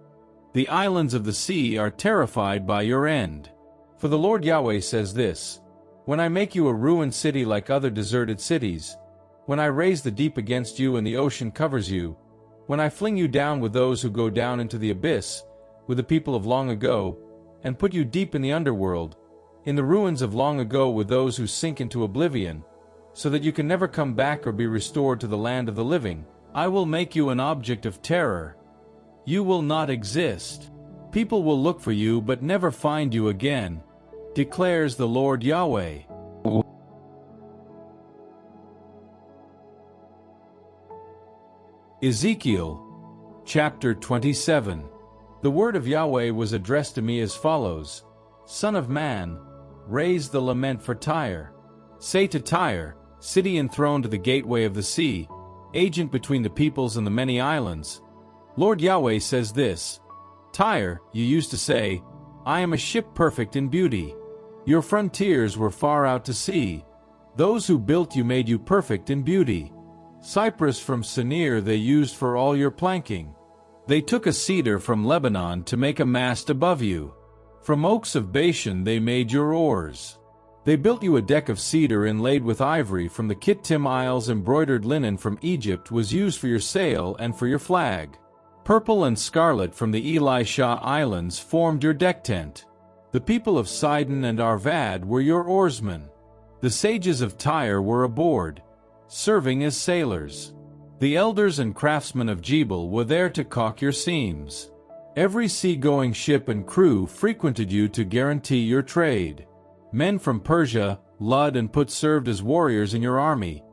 The islands of the sea are terrified by your end. For the Lord Yahweh says this, when I make you a ruined city like other deserted cities, when I raise the deep against you and the ocean covers you, when I fling you down with those who go down into the abyss, with the people of long ago, and put you deep in the underworld, in the ruins of long ago with those who sink into oblivion, so that you can never come back or be restored to the land of the living, I will make you an object of terror. You will not exist. People will look for you but never find you again, declares the Lord Yahweh. Ezekiel, chapter 27. The word of Yahweh was addressed to me as follows, Son of man, raise the lament for Tyre. Say to Tyre, city enthroned to the gateway of the sea, agent between the peoples and the many islands. Lord Yahweh says this, Tyre, you used to say, I am a ship perfect in beauty. Your frontiers were far out to sea. Those who built you made you perfect in beauty. Cypress from Sinir they used for all your planking. They took a cedar from Lebanon to make a mast above you. From oaks of Bashan they made your oars. They built you a deck of cedar inlaid with ivory from the Kittim Isles. Embroidered linen from Egypt was used for your sail and for your flag. Purple and scarlet from the Elisha Islands formed your deck tent. The people of Sidon and Arvad were your oarsmen. The sages of Tyre were aboard, serving as sailors. The elders and craftsmen of Jebel were there to caulk your seams. Every sea-going ship and crew frequented you to guarantee your trade. Men from Persia, Lud and Put served as warriors in your army.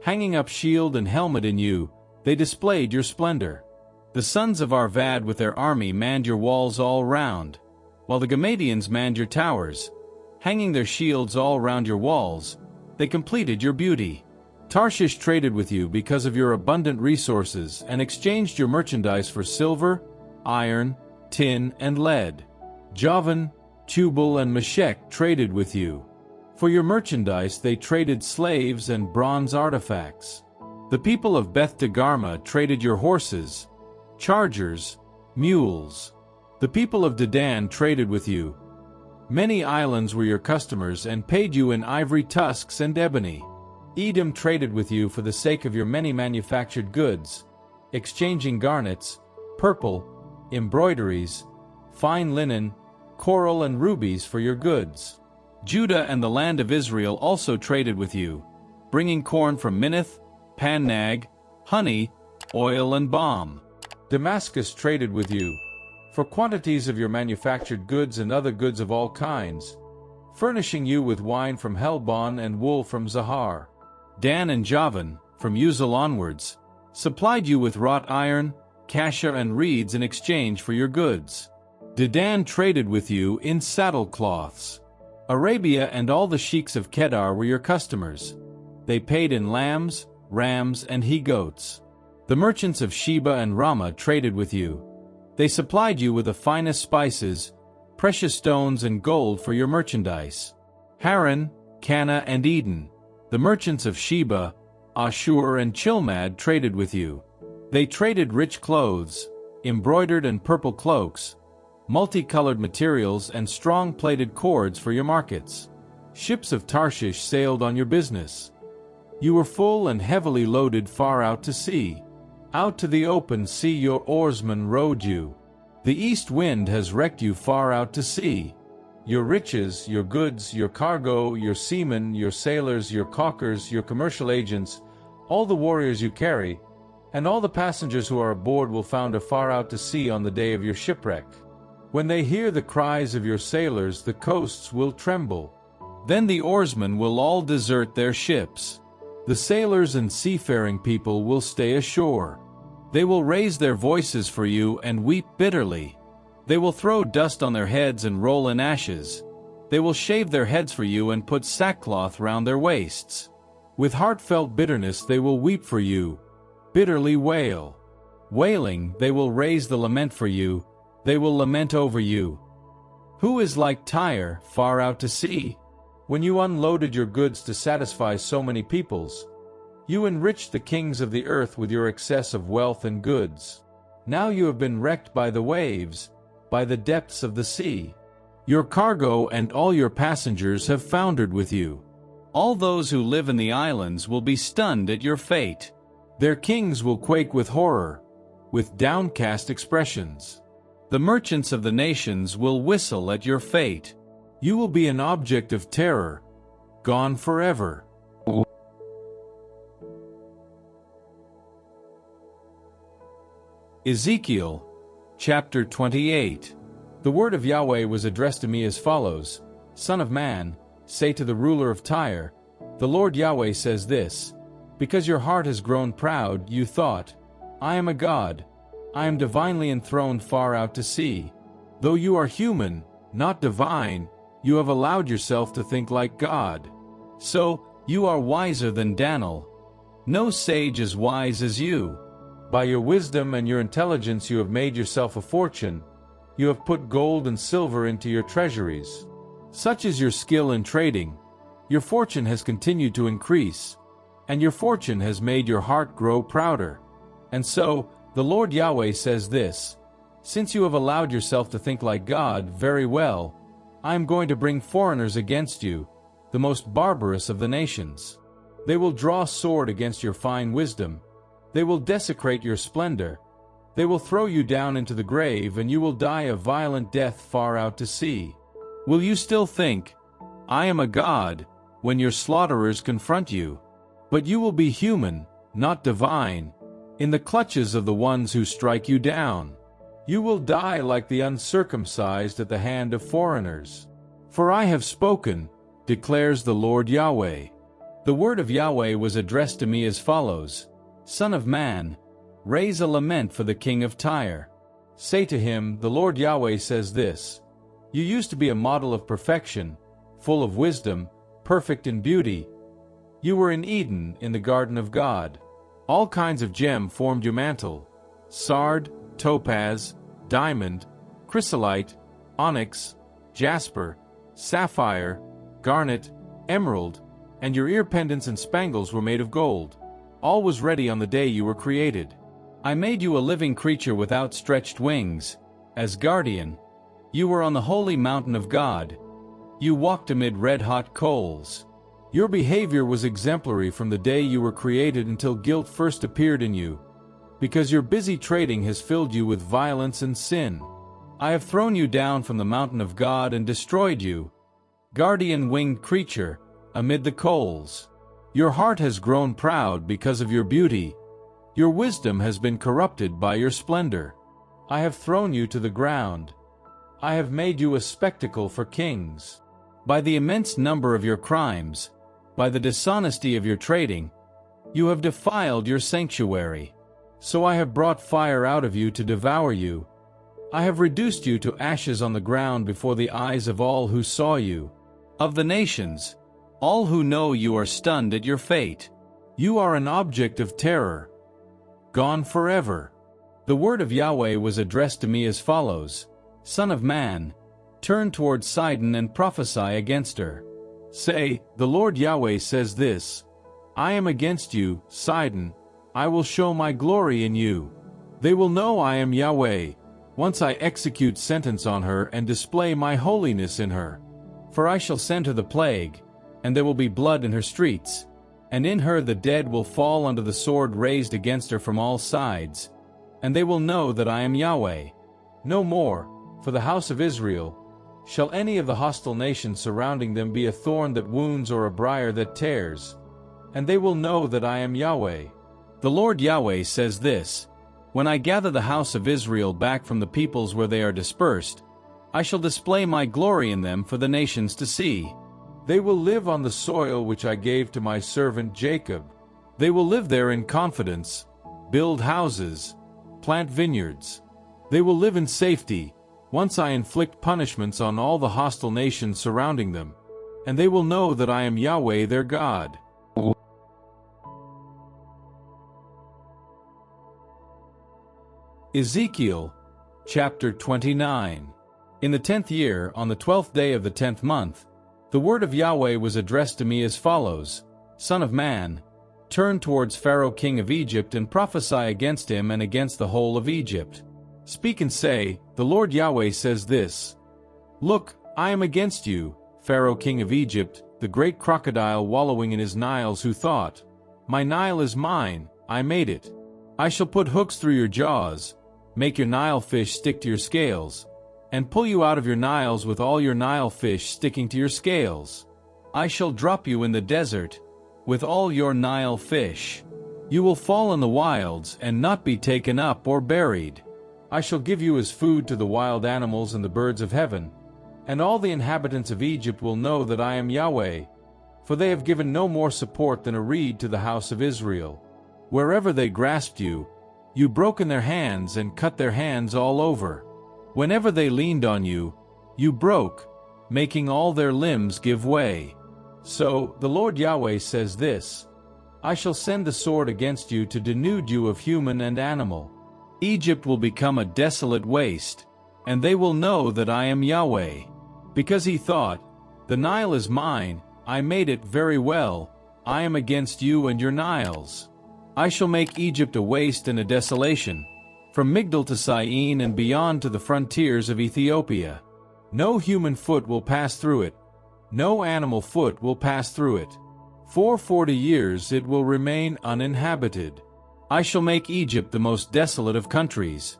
Hanging up shield and helmet in you, they displayed your splendor. The sons of Arvad with their army manned your walls all round, while the Gamadians manned your towers. Hanging their shields all round your walls, they completed your beauty. Tarshish traded with you because of your abundant resources and exchanged your merchandise for silver, iron, tin, and lead. Javan, Tubal, and Meshech traded with you. For your merchandise they traded slaves and bronze artifacts. The people of Beth Dagarma traded your horses, chargers, mules. The people of Dedan traded with you. Many islands were your customers and paid you in ivory tusks and ebony. Edom traded with you for the sake of your many manufactured goods. exchanging garnets, purple, embroideries, fine linen, coral and rubies for your goods. Judah and the land of Israel also traded with you, bringing corn from Minnith, Pan-nag, honey, oil and balm. Damascus traded with you, for quantities of your manufactured goods and other goods of all kinds, furnishing you with wine from Helbon and wool from Zahar. Dan and Javan, from Uzal onwards, supplied you with wrought iron, cassia and reeds in exchange for your goods. Dedan traded with you in saddlecloths. Arabia and all the sheiks of Kedar were your customers. They paid in lambs, rams, and he-goats. The merchants of Sheba and Ramah traded with you. They supplied you with the finest spices, precious stones and gold for your merchandise. Haran, Cana and Eden, the merchants of Sheba, Ashur and Chilmad traded with you. They traded rich clothes, embroidered and purple cloaks, multicolored materials and strong-plated cords for your markets. Ships of Tarshish sailed on your business. You were full and heavily loaded far out to sea. Out to the open sea your oarsmen rowed you. The east wind has wrecked you far out to sea. Your riches, your goods, your cargo, your seamen, your sailors, your caulkers, your commercial agents, all the warriors you carry, and all the passengers who are aboard will founder far out to sea on the day of your shipwreck. When they hear the cries of your sailors, the coasts will tremble. Then the oarsmen will all desert their ships. The sailors and seafaring people will stay ashore. They will raise their voices for you and weep bitterly. They will throw dust on their heads and roll in ashes. They will shave their heads for you and put sackcloth round their waists. With heartfelt bitterness they will weep for you, bitterly wail. Wailing, they will raise the lament for you, they will lament over you. Who is like Tyre, far out to sea? When you unloaded your goods to satisfy so many peoples, you enriched the kings of the earth with your excess of wealth and goods. Now you have been wrecked by the waves, by the depths of the sea. Your cargo and all your passengers have foundered with you. All those who live in the islands will be stunned at your fate. Their kings will quake with horror, with downcast expressions. The merchants of the nations will whistle at your fate. You will be an object of terror, gone forever. Ezekiel, chapter 28. The word of Yahweh was addressed to me as follows: Son of man, say to the ruler of Tyre, the Lord Yahweh says this: Because your heart has grown proud, you thought, I am a god, I am divinely enthroned far out to sea. Though you are human, not divine, you have allowed yourself to think like God. So, you are wiser than Daniel. No sage as wise as you. By your wisdom and your intelligence you have made yourself a fortune. You have put gold and silver into your treasuries. Such is your skill in trading. Your fortune has continued to increase, and your fortune has made your heart grow prouder. And so, the Lord Yahweh says this: Since you have allowed yourself to think like God, very well, I am going to bring foreigners against you, the most barbarous of the nations. They will draw sword against your fine wisdom. They will desecrate your splendor. They will throw you down into the grave, and you will die a violent death far out to sea. Will you still think, I am a god, when your slaughterers confront you? But you will be human, not divine, in the clutches of the ones who strike you down. You will die like the uncircumcised at the hand of foreigners. For I have spoken, declares the Lord Yahweh. The word of Yahweh was addressed to me as follows: Son of man, raise a lament for the king of Tyre. Say to him, the Lord Yahweh says this: You used to be a model of perfection, full of wisdom, perfect in beauty. You were in Eden, in the garden of God. All kinds of gem formed your mantle: sard, topaz, diamond, chrysolite, onyx, jasper, sapphire, garnet, emerald, and your ear pendants and spangles were made of gold. All was ready on the day you were created. I made you a living creature with outstretched wings. As guardian, you were on the holy mountain of God. You walked amid red-hot coals. Your behavior was exemplary from the day you were created until guilt first appeared in you. because your busy trading has filled you with violence and sin. I have thrown you down from the mountain of God and destroyed you, guardian winged creature, amid the coals. Your heart has grown proud because of your beauty. Your wisdom has been corrupted by your splendor. I have thrown you to the ground. I have made you a spectacle for kings. By the immense number of your crimes, by the dishonesty of your trading, you have defiled your sanctuary. So I have brought fire out of you to devour you. I have reduced you to ashes on the ground before the eyes of all who saw you. Of the nations, all who know you are stunned at your fate. You are an object of terror, gone forever. The word of Yahweh was addressed to me as follows: Son of man, turn toward Sidon and prophesy against her. Say, the Lord Yahweh says this: I am against you, Sidon. I will show my glory in you. They will know I am Yahweh, once I execute sentence on her and display my holiness in her. For I shall send her the plague, and there will be blood in her streets, and in her the dead will fall under the sword raised against her from all sides, and they will know that I am Yahweh. No more, for the house of Israel, shall any of the hostile nations surrounding them be a thorn that wounds or a briar that tears, and they will know that I am Yahweh. The Lord Yahweh says this: When I gather the house of Israel back from the peoples where they are dispersed, I shall display my glory in them for the nations to see. They will live on the soil which I gave to my servant Jacob. They will live there in confidence, build houses, plant vineyards. They will live in safety, once I inflict punishments on all the hostile nations surrounding them, and they will know that I am Yahweh their God. Ezekiel, chapter 29. In the 10th year, on the 12th day of the 10th month, the word of Yahweh was addressed to me as follows: Son of man, turn towards Pharaoh king of Egypt and prophesy against him and against the whole of Egypt. Speak and say, the Lord Yahweh says this: Look, I am against you, Pharaoh king of Egypt, the great crocodile wallowing in his Niles, who thought, My Nile is mine, I made it. I shall put hooks through your jaws, make your Nile fish stick to your scales, and pull you out of your Niles with all your Nile fish sticking to your scales. I shall drop you in the desert, with all your Nile fish. You will fall in the wilds and not be taken up or buried. I shall give you as food to the wild animals and the birds of heaven, and all the inhabitants of Egypt will know that I am Yahweh, for they have given no more support than a reed to the house of Israel. Wherever they grasped you, you broke in their hands and cut their hands all over. Whenever they leaned on you, you broke, making all their limbs give way. So, the Lord Yahweh says this: I shall send the sword against you to denude you of human and animal. Egypt will become a desolate waste, and they will know that I am Yahweh. Because he thought, The Nile is mine, I made it very well, I am against you and your Niles. I shall make Egypt a waste and a desolation, from Migdol to Syene and beyond to the frontiers of Ethiopia. No human foot will pass through it, no animal foot will pass through it. For 40 years it will remain uninhabited. I shall make Egypt the most desolate of countries.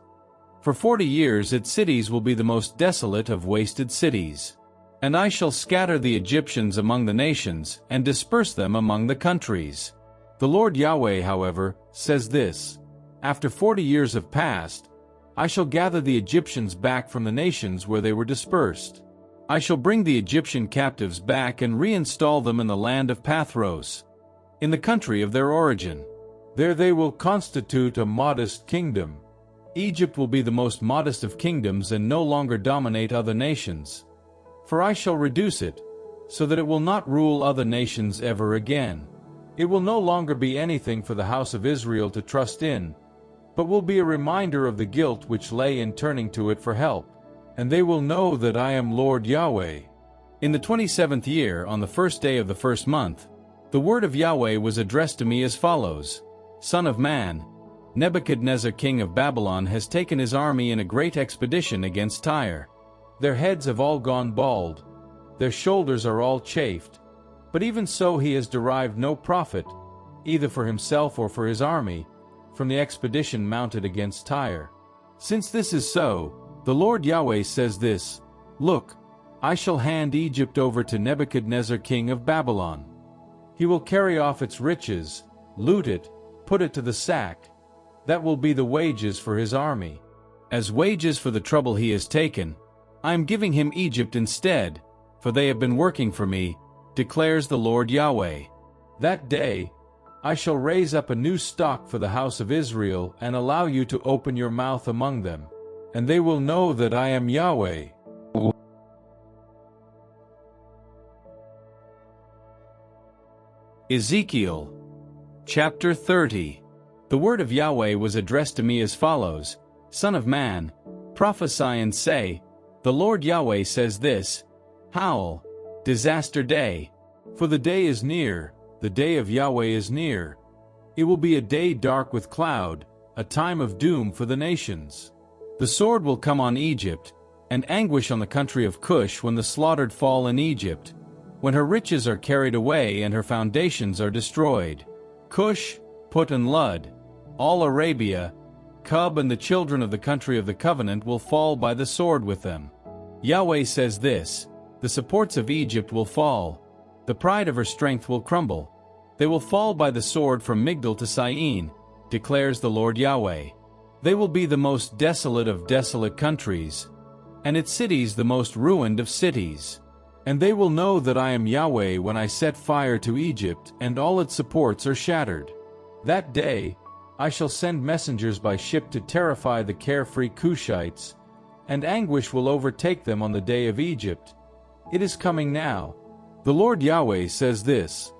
For 40 years its cities will be the most desolate of wasted cities. And I shall scatter the Egyptians among the nations and disperse them among the countries. The Lord Yahweh, however, says this: After 40 years have passed, I shall gather the Egyptians back from the nations where they were dispersed. I shall bring the Egyptian captives back and reinstall them in the land of Pathros, in the country of their origin. There they will constitute a modest kingdom. Egypt will be the most modest of kingdoms and no longer dominate other nations. For I shall reduce it, so that it will not rule other nations ever again. It will no longer be anything for the house of Israel to trust in, but will be a reminder of the guilt which lay in turning to it for help. And they will know that I am Lord Yahweh. In the 27th year, on the first day of the first month, the word of Yahweh was addressed to me as follows: Son of man, Nebuchadnezzar king of Babylon has taken his army in a great expedition against Tyre. Their heads have all gone bald, their shoulders are all chafed, but even so he has derived no profit, either for himself or for his army, from the expedition mounted against Tyre. Since this is so, the Lord Yahweh says this, Look, I shall hand Egypt over to Nebuchadnezzar king of Babylon. He will carry off its riches, loot it, put it to the sack. That will be the wages for his army. As wages for the trouble he has taken, I am giving him Egypt instead, for they have been working for me, declares the Lord Yahweh. That day, I shall raise up a new stock for the house of Israel and allow you to open your mouth among them, and they will know that I am Yahweh. Ezekiel, chapter 30. The word of Yahweh was addressed to me as follows, Son of man, prophesy and say, The Lord Yahweh says this, Howl, disaster day, for the day is near, the day of Yahweh is near. It will be a day dark with cloud, a time of doom for the nations. The sword will come on Egypt, and anguish on the country of Cush when the slaughtered fall in Egypt, when her riches are carried away and her foundations are destroyed. Cush, Put and Lud, all Arabia, Cub and the children of the country of the covenant will fall by the sword with them. Yahweh says this, The supports of Egypt will fall, the pride of her strength will crumble. They will fall by the sword from Migdol to Syene, declares the Lord Yahweh. They will be the most desolate of desolate countries, and its cities the most ruined of cities. And they will know that I am Yahweh when I set fire to Egypt and all its supports are shattered. That day, I shall send messengers by ship to terrify the carefree Cushites, and anguish will overtake them on the day of Egypt. It is coming now. The Lord Yahweh says this,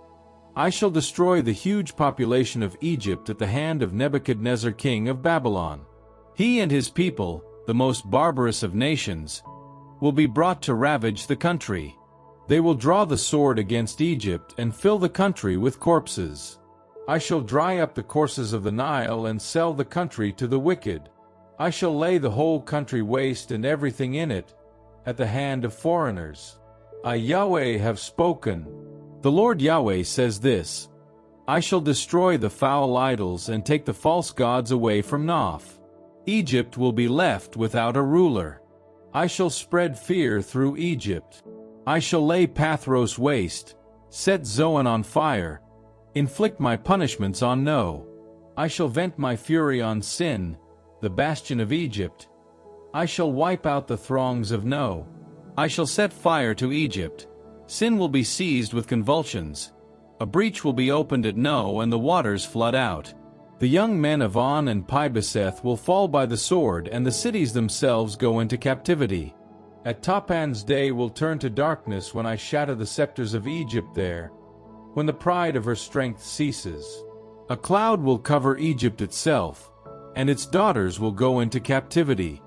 I shall destroy the huge population of Egypt at the hand of Nebuchadnezzar king of Babylon. He and his people, the most barbarous of nations, will be brought to ravage the country. They will draw the sword against Egypt and fill the country with corpses. I shall dry up the courses of the Nile and sell the country to the wicked. I shall lay the whole country waste and everything in it, at the hand of foreigners. I Yahweh have spoken. The Lord Yahweh says this, I shall destroy the foul idols and take the false gods away from Noph. Egypt will be left without a ruler. I shall spread fear through Egypt. I shall lay Pathros waste, set Zoan on fire, inflict my punishments on No. I shall vent my fury on Sin, the bastion of Egypt. I shall wipe out the throngs of No. I shall set fire to Egypt. Sin will be seized with convulsions. A breach will be opened at No and the waters flood out. The young men of On and Pibeseth will fall by the sword and the cities themselves go into captivity. At Tapan's day will turn to darkness when I shatter the scepters of Egypt there, when the pride of her strength ceases. A cloud will cover Egypt itself, and its daughters will go into captivity.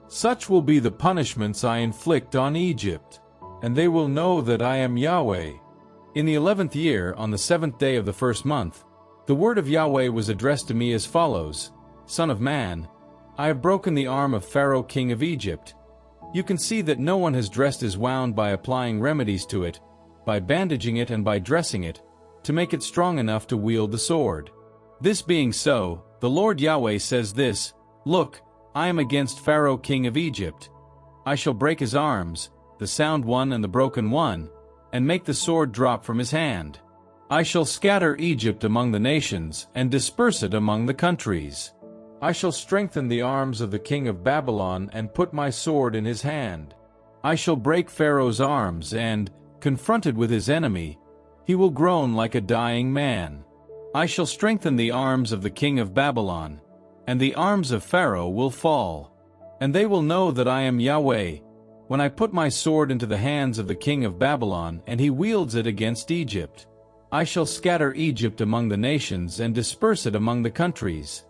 Such will be the punishments I inflict on Egypt, and they will know that I am Yahweh. In the 11th year, on the 7th day of the first month, the word of Yahweh was addressed to me as follows, Son of man, I have broken the arm of Pharaoh king of Egypt. You can see that no one has dressed his wound by applying remedies to it, by bandaging it and by dressing it, to make it strong enough to wield the sword. This being so, the Lord Yahweh says this, Look, I am against Pharaoh king of Egypt. I shall break his arms, the sound one and the broken one, and make the sword drop from his hand. I shall scatter Egypt among the nations and disperse it among the countries. I shall strengthen the arms of the king of Babylon and put my sword in his hand. I shall break Pharaoh's arms and, confronted with his enemy, he will groan like a dying man. I shall strengthen the arms of the king of Babylon, and the arms of Pharaoh will fall. And they will know that I am Yahweh, when I put my sword into the hands of the king of Babylon and he wields it against Egypt. I shall scatter Egypt among the nations and disperse it among the countries.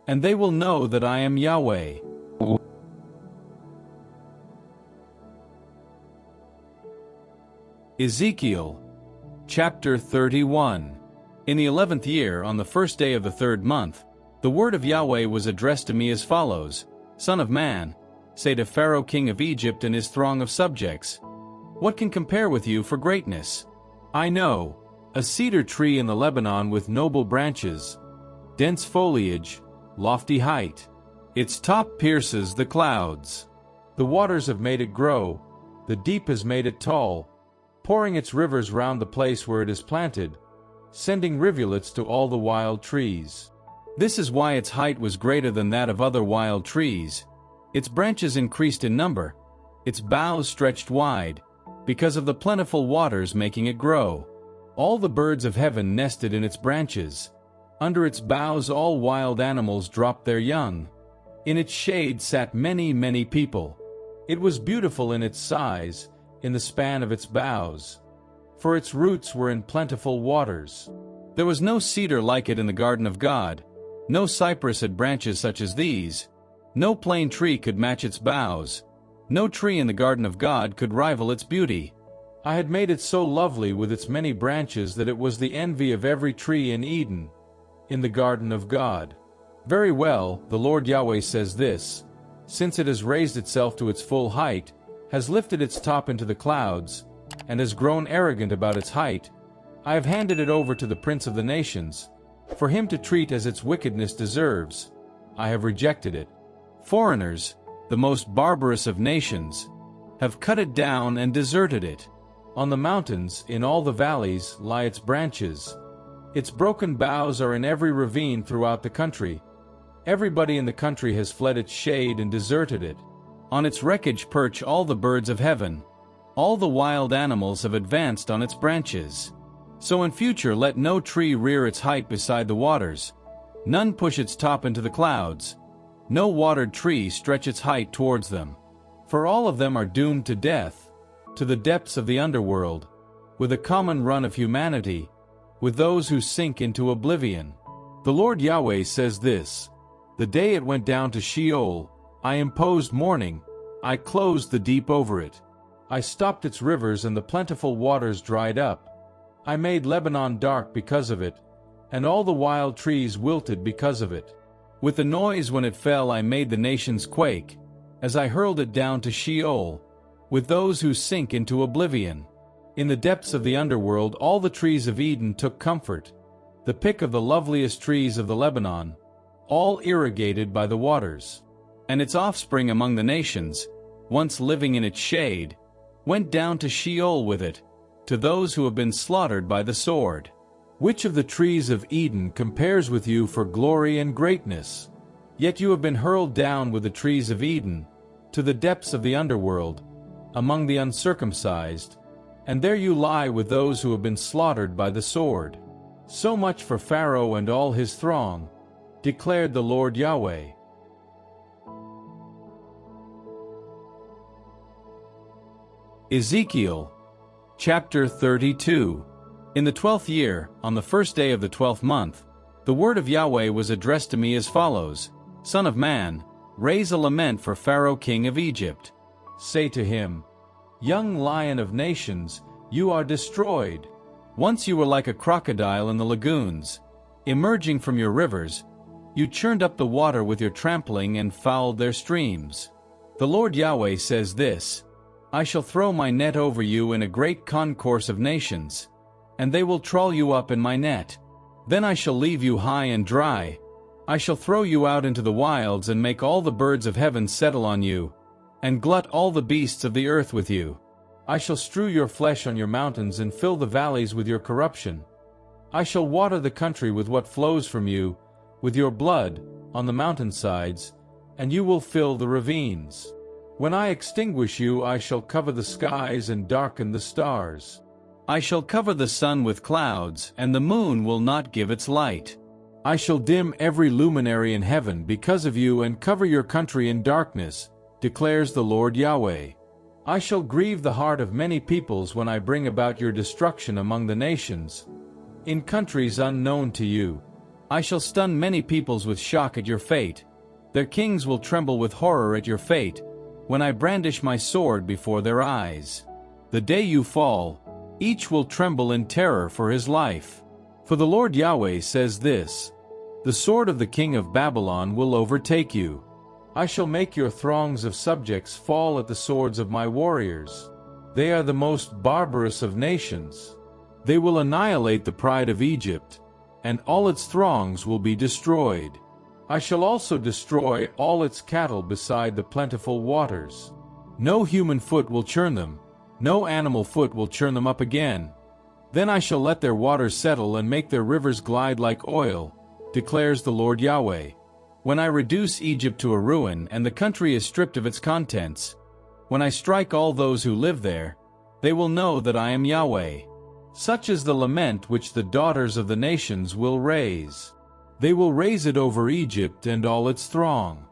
And they will know that I am Yahweh. Ezekiel, chapter 31. In the 11th year, on the first day of the 3rd month, the word of Yahweh was addressed to me as follows, Son of man, say to Pharaoh king of Egypt and his throng of subjects, What can compare with you for greatness? I know, a cedar tree in the Lebanon with noble branches. dense foliage, lofty height. Its top pierces the clouds. The waters have made it grow, the deep has made it tall, pouring its rivers round the place where it is planted, sending rivulets to all the wild trees. This is why its height was greater than that of other wild trees. Its branches increased in number, its boughs stretched wide, because of the plentiful waters making it grow. All the birds of heaven nested in its branches. Under its boughs all wild animals dropped their young. In its shade sat many, many people. It was beautiful in its size, in the span of its boughs, for its roots were in plentiful waters. There was no cedar like it in the garden of God. No cypress had branches such as these. No plane tree could match its boughs. No tree in the garden of God could rival its beauty. I had made it so lovely with its many branches that it was the envy of every tree in Eden, in the garden of God. Very well, the Lord Yahweh says this: since it has raised itself to its full height, has lifted its top into the clouds, and has grown arrogant about its height, I have handed it over to the prince of the nations, for him to treat as its wickedness deserves. I have rejected it. Foreigners, the most barbarous of nations, have cut it down and deserted it. On the mountains, in all the valleys, lie its branches. Its broken boughs are in every ravine throughout the country. Everybody in the country has fled its shade and deserted it. On its wreckage perch all the birds of heaven. All the wild animals have advanced on its branches. So in future let no tree rear its height beside the waters, none push its top into the clouds, no watered tree stretch its height towards them. For all of them are doomed to death, to the depths of the underworld, with a common run of humanity, with those who sink into oblivion. The Lord Yahweh says this: the day it went down to Sheol, I imposed mourning, I closed the deep over it. I stopped its rivers and the plentiful waters dried up. I made Lebanon dark because of it, and all the wild trees wilted because of it. With the noise when it fell I made the nations quake, as I hurled it down to Sheol, with those who sink into oblivion. In the depths of the underworld all the trees of Eden took comfort, the pick of the loveliest trees of the Lebanon, all irrigated by the waters. And its offspring among the nations, once living in its shade, went down to Sheol with it, to those who have been slaughtered by the sword. Which of the trees of Eden compares with you for glory and greatness? Yet you have been hurled down with the trees of Eden, to the depths of the underworld, among the uncircumcised, and there you lie with those who have been slaughtered by the sword. So much for Pharaoh and all his throng, declared the Lord Yahweh. Ezekiel, chapter 32. In the 12th year, on the first day of the 12th month, the word of Yahweh was addressed to me as follows: Son of man, raise a lament for Pharaoh king of Egypt. Say to him, Young lion of nations, you are destroyed. Once you were like a crocodile in the lagoons. Emerging from your rivers, you churned up the water with your trampling and fouled their streams. The Lord Yahweh says this: I shall throw my net over you in a great concourse of nations, and they will trawl you up in my net. Then I shall leave you high and dry. I shall throw you out into the wilds and make all the birds of heaven settle on you, and glut all the beasts of the earth with you. I shall strew your flesh on your mountains and fill the valleys with your corruption. I shall water the country with what flows from you, with your blood, on the mountainsides, and you will fill the ravines. When I extinguish you, I shall cover the skies and darken the stars. I shall cover the sun with clouds, and the moon will not give its light. I shall dim every luminary in heaven because of you and cover your country in darkness, declares the Lord Yahweh. I shall grieve the heart of many peoples when I bring about your destruction among the nations, in countries unknown to you. I shall stun many peoples with shock at your fate. Their kings will tremble with horror at your fate, when I brandish my sword before their eyes. The day you fall, each will tremble in terror for his life. For the Lord Yahweh says this: The sword of the king of Babylon will overtake you. I shall make your throngs of subjects fall at the swords of my warriors. They are the most barbarous of nations. They will annihilate the pride of Egypt, and all its throngs will be destroyed. I shall also destroy all its cattle beside the plentiful waters. No human foot will churn them, no animal foot will churn them up again. Then I shall let their waters settle and make their rivers glide like oil, declares the Lord Yahweh. When I reduce Egypt to a ruin and the country is stripped of its contents, when I strike all those who live there, they will know that I am Yahweh. Such is the lament which the daughters of the nations will raise. They will raise it over Egypt and all its throng.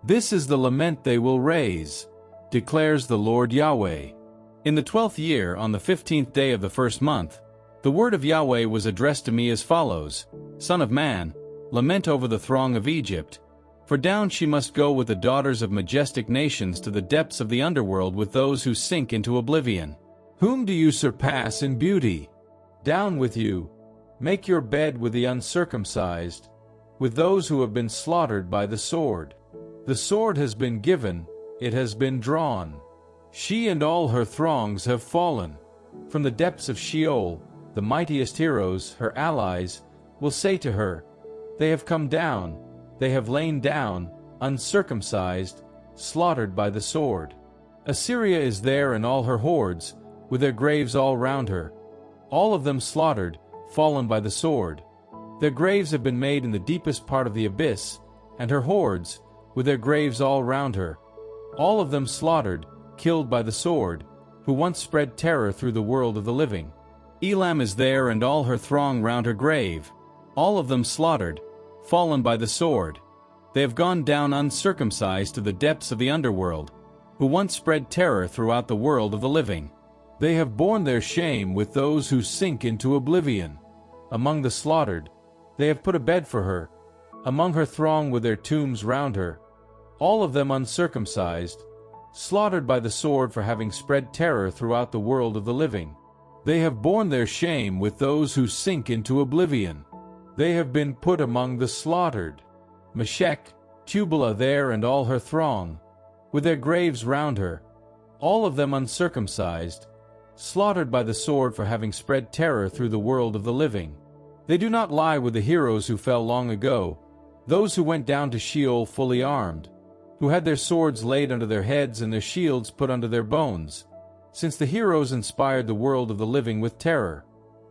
This is the lament they will raise, declares the Lord Yahweh. In the 12th year, on the 15th day of the first month, the word of Yahweh was addressed to me as follows: Son of man, lament over the throng of Egypt, for down she must go with the daughters of majestic nations to the depths of the underworld with those who sink into oblivion. Whom do you surpass in beauty? Down with you, make your bed with the uncircumcised, with those who have been slaughtered by the sword. The sword has been given, it has been drawn. She and all her throngs have fallen. From the depths of Sheol, the mightiest heroes, her allies, will say to her, They have come down, they have lain down, uncircumcised, slaughtered by the sword. Assyria is there and all her hordes, with their graves all round her. All of them slaughtered, fallen by the sword. Their graves have been made in the deepest part of the abyss, and her hordes, with their graves all round her. All of them slaughtered, killed by the sword, who once spread terror through the world of the living. Elam is there and all her throng round her grave. All of them slaughtered, fallen by the sword. They have gone down uncircumcised to the depths of the underworld, who once spread terror throughout the world of the living. They have borne their shame with those who sink into oblivion. Among the slaughtered, they have put a bed for her, among her throng with their tombs round her. All of them uncircumcised, slaughtered by the sword for having spread terror throughout the world of the living. They have borne their shame with those who sink into oblivion. They have been put among the slaughtered. Meshech, Tubal there and all her throng, with their graves round her, all of them uncircumcised, slaughtered by the sword for having spread terror through the world of the living. They do not lie with the heroes who fell long ago, those who went down to Sheol fully armed, who had their swords laid under their heads and their shields put under their bones, since the heroes inspired the world of the living with terror.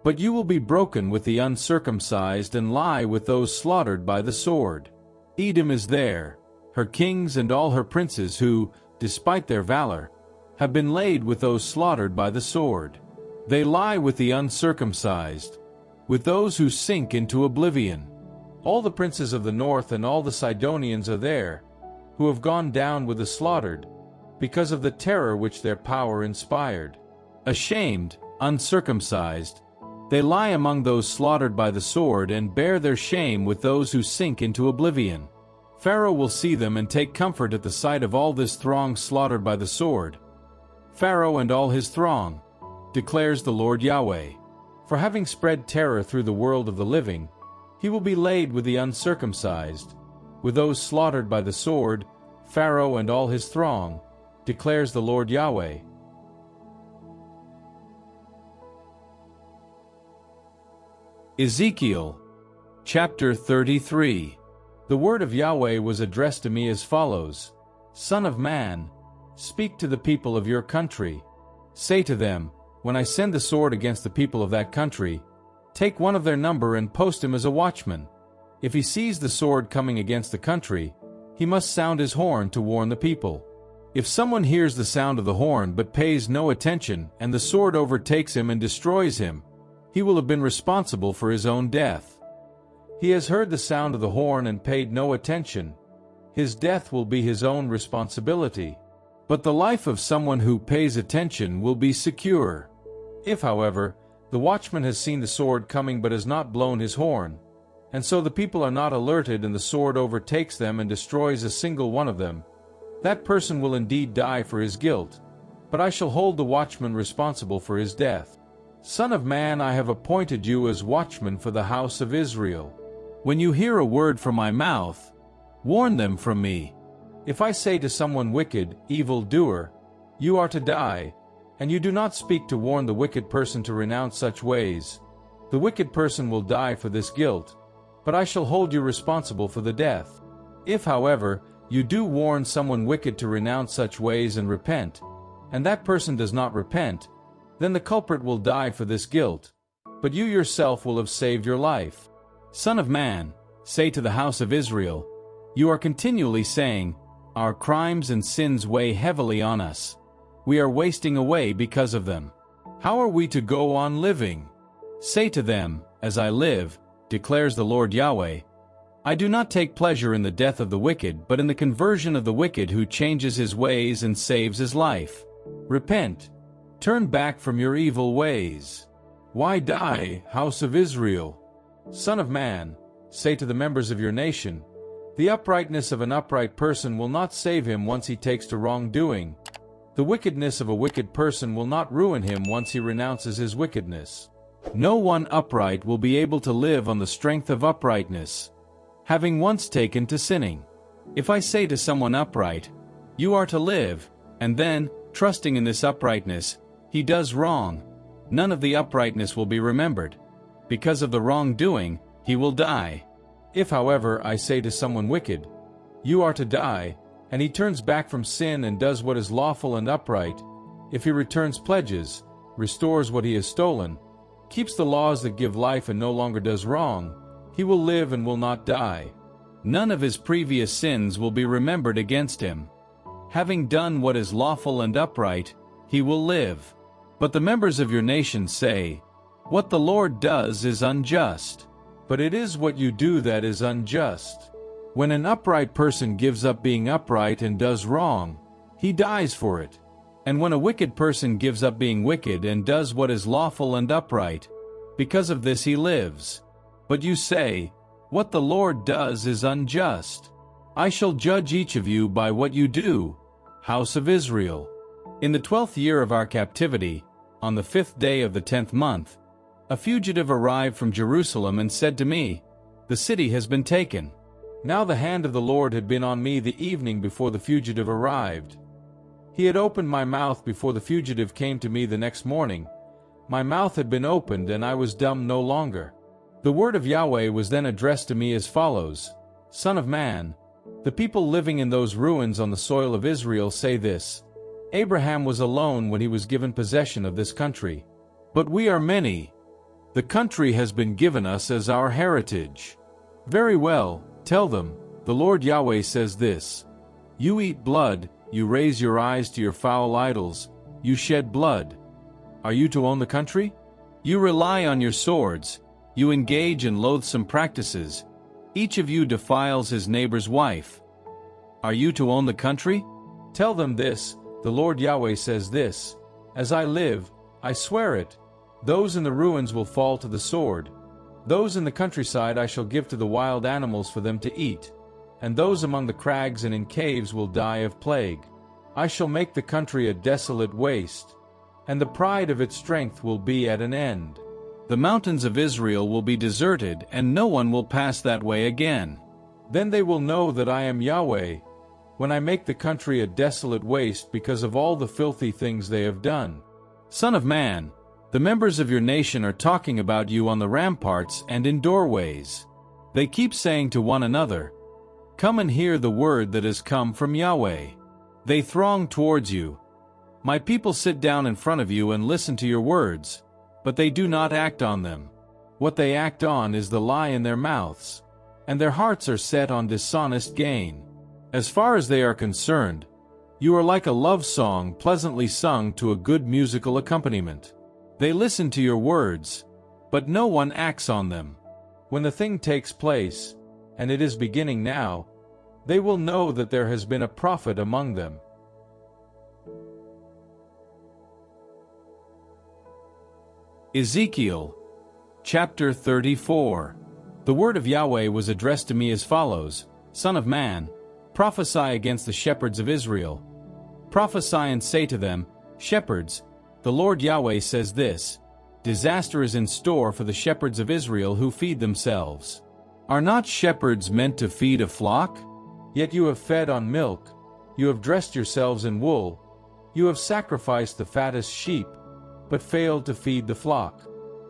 But you will be broken with the uncircumcised and lie with those slaughtered by the sword. Edom is there, her kings and all her princes who, despite their valor, have been laid with those slaughtered by the sword. They lie with the uncircumcised, with those who sink into oblivion. All the princes of the north and all the Sidonians are there, who have gone down with the slaughtered, because of the terror which their power inspired. Ashamed, uncircumcised, they lie among those slaughtered by the sword and bear their shame with those who sink into oblivion. Pharaoh will see them and take comfort at the sight of all this throng slaughtered by the sword. Pharaoh and all his throng, declares the Lord Yahweh. For having spread terror through the world of the living, he will be laid with the uncircumcised, with those slaughtered by the sword, Pharaoh and all his throng, declares the Lord Yahweh. Ezekiel, chapter 33. The word of Yahweh was addressed to me as follows: Son of man, speak to the people of your country. Say to them, when I send the sword against the people of that country, take one of their number and post him as a watchman. If he sees the sword coming against the country, he must sound his horn to warn the people. If someone hears the sound of the horn but pays no attention, and the sword overtakes him and destroys him, he will have been responsible for his own death. He has heard the sound of the horn and paid no attention. His death will be his own responsibility. But the life of someone who pays attention will be secure. If, however, the watchman has seen the sword coming but has not blown his horn, and so the people are not alerted and the sword overtakes them and destroys a single one of them, that person will indeed die for his guilt, but I shall hold the watchman responsible for his death. Son of man, I have appointed you as watchman for the house of Israel. When you hear a word from my mouth, warn them from me. If I say to someone wicked, evil-doer, you are to die, and you do not speak to warn the wicked person to renounce such ways, The wicked person will die for this guilt, but I shall hold you responsible for the death. If, however, you do warn someone wicked to renounce such ways and repent, and that person does not repent, then the culprit will die for this guilt, but you yourself will have saved your life. Son of man, say to the house of Israel, you are continually saying, our crimes and sins weigh heavily on us. We are wasting away because of them. How are we to go on living? Say to them, as I live, declares the Lord Yahweh, I do not take pleasure in the death of the wicked, but in the conversion of the wicked who changes his ways and saves his life. Repent. Turn back from your evil ways. Why die, house of Israel? Son of man, say to the members of your nation, the uprightness of an upright person will not save him once he takes to wrongdoing. The wickedness of a wicked person will not ruin him once he renounces his wickedness. No one upright will be able to live on the strength of uprightness, having once taken to sinning. If I say to someone upright, you are to live, and then, trusting in this uprightness, he does wrong, none of the uprightness will be remembered. Because of the wrongdoing, he will die. If, however, I say to someone wicked, you are to die, and he turns back from sin and does what is lawful and upright, if he returns pledges, restores what he has stolen, keeps the laws that give life and no longer does wrong, he will live and will not die. None of his previous sins will be remembered against him. Having done what is lawful and upright, he will live. But the members of your nation say, what the Lord does is unjust. But it is what you do that is unjust. When an upright person gives up being upright and does wrong, he dies for it. And when a wicked person gives up being wicked and does what is lawful and upright, because of this he lives. But you say, what the Lord does is unjust. I shall judge each of you by what you do, house of Israel. In the 12th year of our captivity, on the 5th day of the 10th month, a fugitive arrived from Jerusalem and said to me, the city has been taken. Now the hand of the Lord had been on me the evening before the fugitive arrived. He had opened my mouth before the fugitive came to me the next morning. My mouth had been opened and I was dumb no longer. The word of Yahweh was then addressed to me as follows, Son of man, the people living in those ruins on the soil of Israel say this, Abraham was alone when he was given possession of this country. But we are many. The country has been given us as our heritage. Very well, tell them, the Lord Yahweh says this, you eat blood, you raise your eyes to your foul idols, you shed blood. Are you to own the country? You rely on your swords, you engage in loathsome practices, each of you defiles his neighbor's wife. Are you to own the country? Tell them this, the Lord Yahweh says this, as I live, I swear it, those in the ruins will fall to the sword, those in the countryside I shall give to the wild animals for them to eat, and those among the crags and in caves will die of plague. I shall make the country a desolate waste, and the pride of its strength will be at an end. The mountains of Israel will be deserted, and no one will pass that way again. Then they will know that I am Yahweh, when I make the country a desolate waste because of all the filthy things they have done. Son of man, the members of your nation are talking about you on the ramparts and in doorways. They keep saying to one another, come and hear the word that has come from Yahweh. They throng towards you. My people sit down in front of you and listen to your words, but they do not act on them. What they act on is the lie in their mouths, and their hearts are set on dishonest gain. As far as they are concerned, you are like a love song pleasantly sung to a good musical accompaniment. They listen to your words, but no one acts on them. When the thing takes place, and it is beginning now, they will know that there has been a prophet among them. Ezekiel, chapter 34. The word of Yahweh was addressed to me as follows, Son of man, prophesy against the shepherds of Israel. Prophesy and say to them, Shepherds, the Lord Yahweh says this, disaster is in store for the shepherds of Israel who feed themselves. Are not shepherds meant to feed a flock? Yet you have fed on milk, you have dressed yourselves in wool, you have sacrificed the fattest sheep, but failed to feed the flock.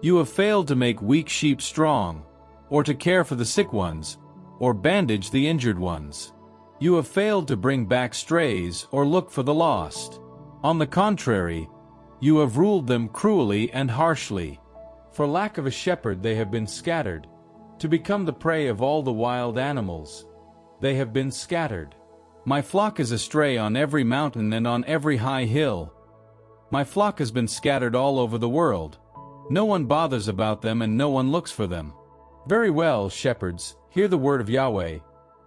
You have failed to make weak sheep strong, or to care for the sick ones, or bandage the injured ones. You have failed to bring back strays or look for the lost. On the contrary, you have ruled them cruelly and harshly. For lack of a shepherd they have been scattered, to become the prey of all the wild animals. They have been scattered. My flock is astray on every mountain and on every high hill. My flock has been scattered all over the world. No one bothers about them and no one looks for them. Very well, shepherds, hear the word of Yahweh.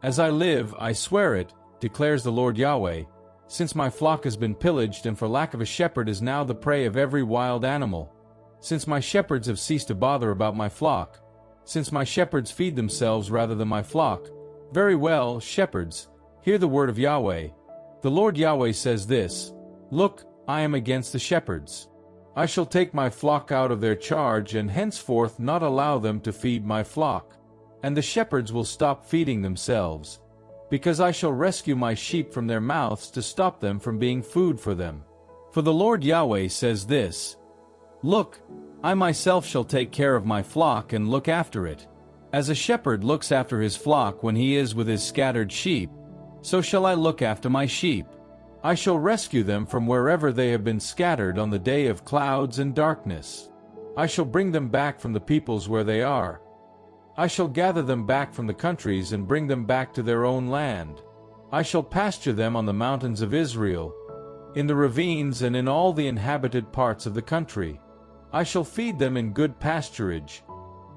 As I live, I swear it, declares the Lord Yahweh, since my flock has been pillaged and for lack of a shepherd is now the prey of every wild animal. Since my shepherds have ceased to bother about my flock, since my shepherds feed themselves rather than my flock. Very well, shepherds, hear the word of Yahweh. The Lord Yahweh says this, Look, I am against the shepherds. I shall take my flock out of their charge and henceforth not allow them to feed my flock. And the shepherds will stop feeding themselves, because I shall rescue my sheep from their mouths to stop them from being food for them. For the Lord Yahweh says this, Look, I myself shall take care of my flock and look after it. As a shepherd looks after his flock when he is with his scattered sheep, so shall I look after my sheep. I shall rescue them from wherever they have been scattered on the day of clouds and darkness. I shall bring them back from the peoples where they are. I shall gather them back from the countries and bring them back to their own land. I shall pasture them on the mountains of Israel, in the ravines and in all the inhabited parts of the country. I shall feed them in good pasturage.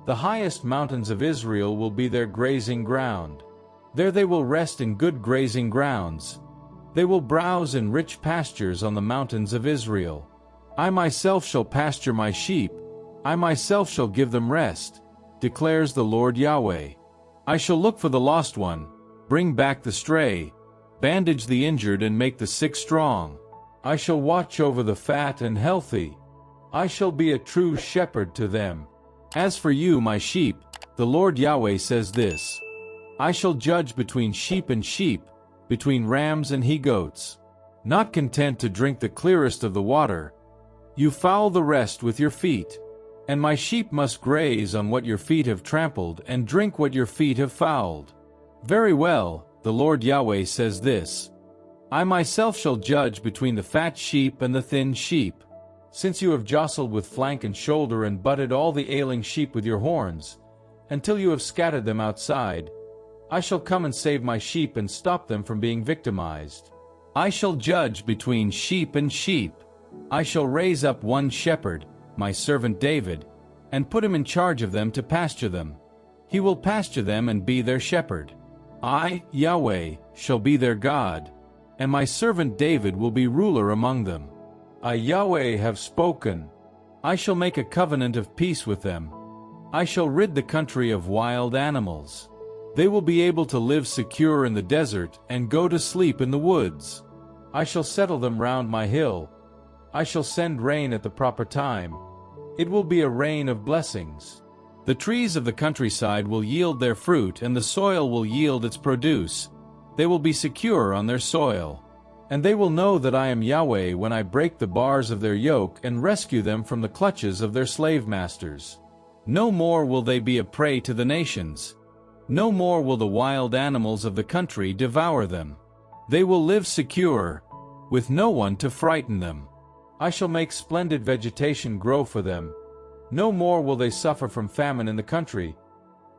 The highest mountains of Israel will be their grazing ground. There they will rest in good grazing grounds. They will browse in rich pastures on the mountains of Israel. I myself shall pasture my sheep. I myself shall give them rest, declares the Lord Yahweh. I shall look for the lost one, bring back the stray, bandage the injured and make the sick strong. I shall watch over the fat and healthy. I shall be a true shepherd to them. As for you, my sheep, the Lord Yahweh says this, I shall judge between sheep and sheep, between rams and he-goats. Not content to drink the clearest of the water, you foul the rest with your feet. And my sheep must graze on what your feet have trampled and drink what your feet have fouled. Very well, the Lord Yahweh says this, I myself shall judge between the fat sheep and the thin sheep. Since you have jostled with flank and shoulder and butted all the ailing sheep with your horns, until you have scattered them outside, I shall come and save my sheep and stop them from being victimized. I shall judge between sheep and sheep. I shall raise up one shepherd, my servant David, and put him in charge of them to pasture them. He will pasture them and be their shepherd. I, Yahweh, shall be their God, and my servant David will be ruler among them. I, Yahweh, have spoken. I shall make a covenant of peace with them. I shall rid the country of wild animals. They will be able to live secure in the desert and go to sleep in the woods. I shall settle them round my hill. I shall send rain at the proper time. It will be a rain of blessings. The trees of the countryside will yield their fruit and the soil will yield its produce. They will be secure on their soil. And they will know that I am Yahweh when I break the bars of their yoke and rescue them from the clutches of their slave masters. No more will they be a prey to the nations. No more will the wild animals of the country devour them. They will live secure, with no one to frighten them. I shall make splendid vegetation grow for them. No more will they suffer from famine in the country.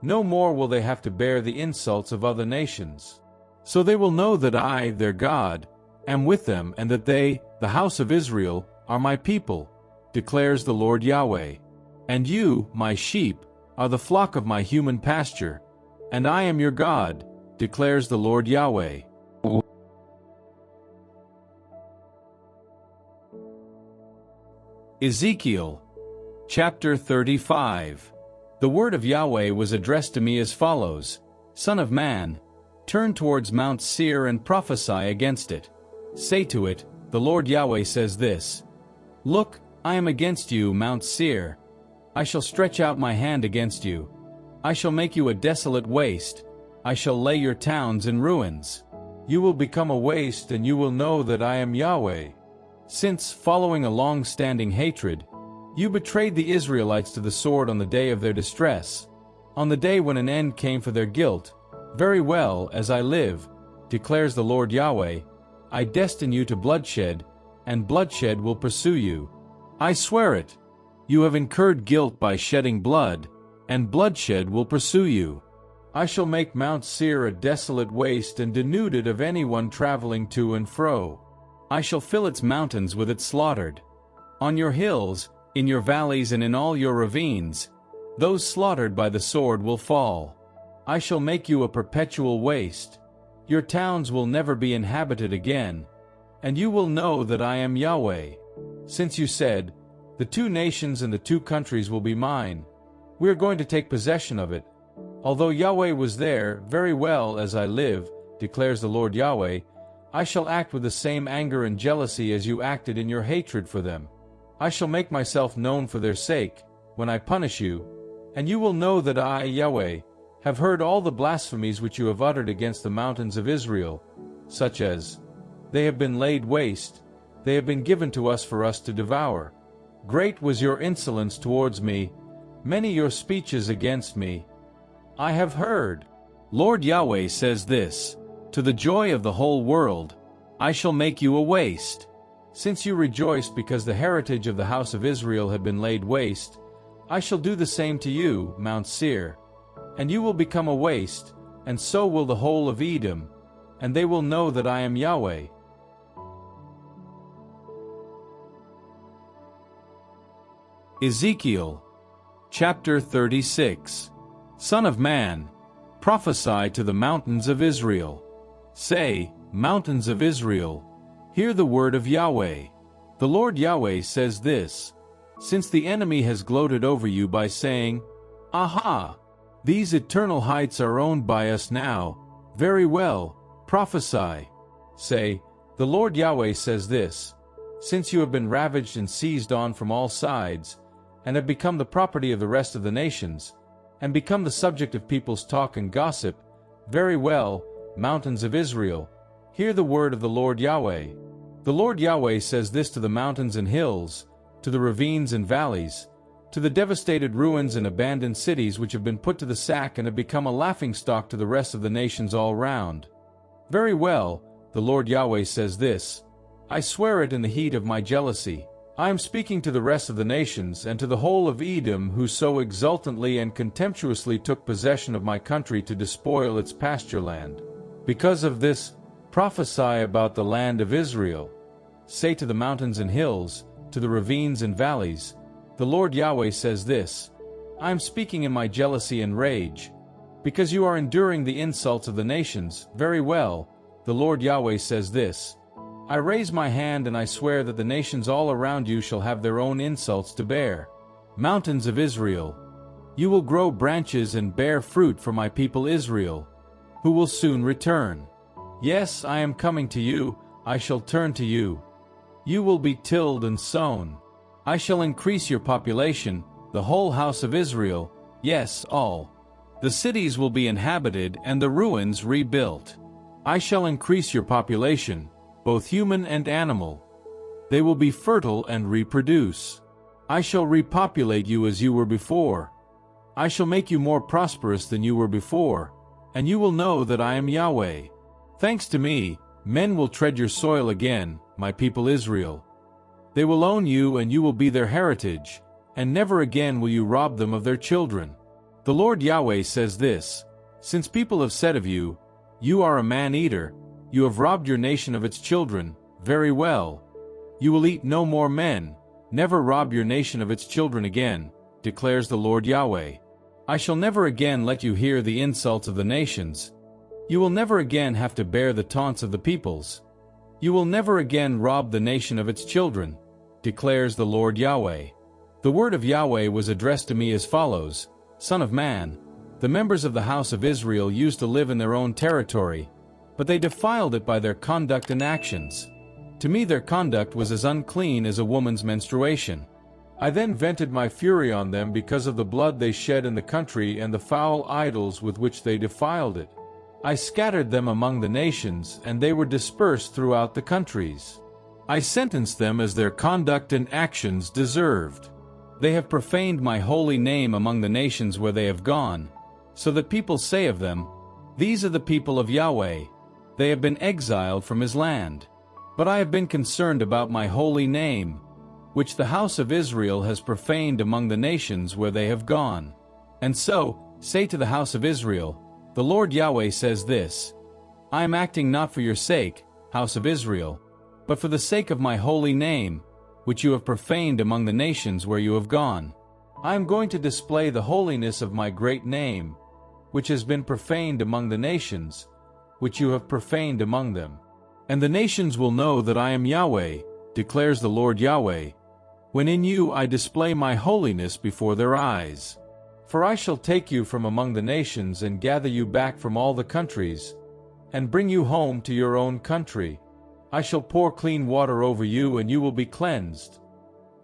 No more will they have to bear the insults of other nations. So they will know that I, their God, am with them and that they, the house of Israel, are my people, declares the Lord Yahweh. And you, my sheep, are the flock of my human pasture, and I am your God, declares the Lord Yahweh. Ezekiel, chapter 35. The word of Yahweh was addressed to me as follows, Son of man, turn towards Mount Seir and prophesy against it. Say to it, the Lord Yahweh says this, Look, I am against you, Mount Seir. I shall stretch out my hand against you. I shall make you a desolate waste. I shall lay your towns in ruins. You will become a waste and you will know that I am Yahweh. Since, following a long-standing hatred, You betrayed the Israelites to the sword on the day of their distress, on the day when an end came for their guilt. Very well, as I live, declares the Lord Yahweh, I destine you to bloodshed, and bloodshed will pursue you. I swear it. You have incurred guilt by shedding blood, and bloodshed will pursue you. I shall make Mount Seir a desolate waste and denude it of anyone traveling to and fro. I shall fill its mountains with its slaughtered. On your hills, in your valleys and in all your ravines, those slaughtered by the sword will fall. I shall make you a perpetual waste. Your towns will never be inhabited again, and you will know that I am Yahweh. Since you said, the two nations and the two countries will be mine, we are going to take possession of it. Although Yahweh was there, very well, as I live, declares the Lord Yahweh, I shall act with the same anger and jealousy as you acted in your hatred for them. I shall make myself known for their sake, when I punish you, and you will know that I, Yahweh, have heard all the blasphemies which you have uttered against the mountains of Israel, such as, they have been laid waste, they have been given to us for us to devour. Great was your insolence towards me, many your speeches against me. I have heard. Lord Yahweh says this, to the joy of the whole world, I shall make you a waste. Since you rejoiced because the heritage of the house of Israel had been laid waste, I shall do the same to you, Mount Seir. And you will become a waste, and so will the whole of Edom, and they will know that I am Yahweh. Ezekiel, chapter 36. Son of man, prophesy to the mountains of Israel. Say, mountains of Israel, hear the word of Yahweh. The Lord Yahweh says this, since the enemy has gloated over you by saying, Aha! These eternal heights are owned by us now. Very well, prophesy. Say, the Lord Yahweh says this, since you have been ravaged and seized on from all sides, and have become the property of the rest of the nations, and become the subject of people's talk and gossip, very well, mountains of Israel, hear the word of the Lord Yahweh. The Lord Yahweh says this to the mountains and hills, to the ravines and valleys, to the devastated ruins and abandoned cities which have been put to the sack and have become a laughingstock to the rest of the nations all round. Very well, the Lord Yahweh says this, I swear it in the heat of my jealousy. I am speaking to the rest of the nations and to the whole of Edom who so exultantly and contemptuously took possession of my country to despoil its pasture land. Because of this, prophesy about the land of Israel. Say to the mountains and hills, to the ravines and valleys, the Lord Yahweh says this, I am speaking in my jealousy and rage, because you are enduring the insults of the nations. Very well, the Lord Yahweh says this, I raise my hand and I swear that the nations all around you shall have their own insults to bear. Mountains of Israel, you will grow branches and bear fruit for my people Israel, who will soon return. Yes, I am coming to you, I shall turn to you. You will be tilled and sown. I shall increase your population, the whole house of Israel, yes, all. The cities will be inhabited and the ruins rebuilt. I shall increase your population, both human and animal. They will be fertile and reproduce. I shall repopulate you as you were before. I shall make you more prosperous than you were before, and you will know that I am Yahweh. Thanks to me, men will tread your soil again, my people Israel. They will own you and you will be their heritage, and never again will you rob them of their children. The Lord Yahweh says this, since people have said of you, you are a man-eater, you have robbed your nation of its children, very well. You will eat no more men, never rob your nation of its children again, declares the Lord Yahweh. I shall never again let you hear the insults of the nations. You will never again have to bear the taunts of the peoples. You will never again rob the nation of its children, declares the Lord Yahweh. The word of Yahweh was addressed to me as follows, Son of man, the members of the house of Israel used to live in their own territory, but they defiled it by their conduct and actions. To me their conduct was as unclean as a woman's menstruation. I then vented my fury on them because of the blood they shed in the country and the foul idols with which they defiled it. I scattered them among the nations, and they were dispersed throughout the countries. I sentenced them as their conduct and actions deserved. They have profaned my holy name among the nations where they have gone, so that people say of them, These are the people of Yahweh. They have been exiled from his land. But I have been concerned about my holy name, which the house of Israel has profaned among the nations where they have gone. And so, say to the house of Israel, The Lord Yahweh says this, I am acting not for your sake, house of Israel, but for the sake of my holy name, which you have profaned among the nations where you have gone. I am going to display the holiness of my great name, which has been profaned among the nations, which you have profaned among them. And the nations will know that I am Yahweh, declares the Lord Yahweh, when in you I display my holiness before their eyes. For I shall take you from among the nations and gather you back from all the countries, and bring you home to your own country. I shall pour clean water over you, and you will be cleansed.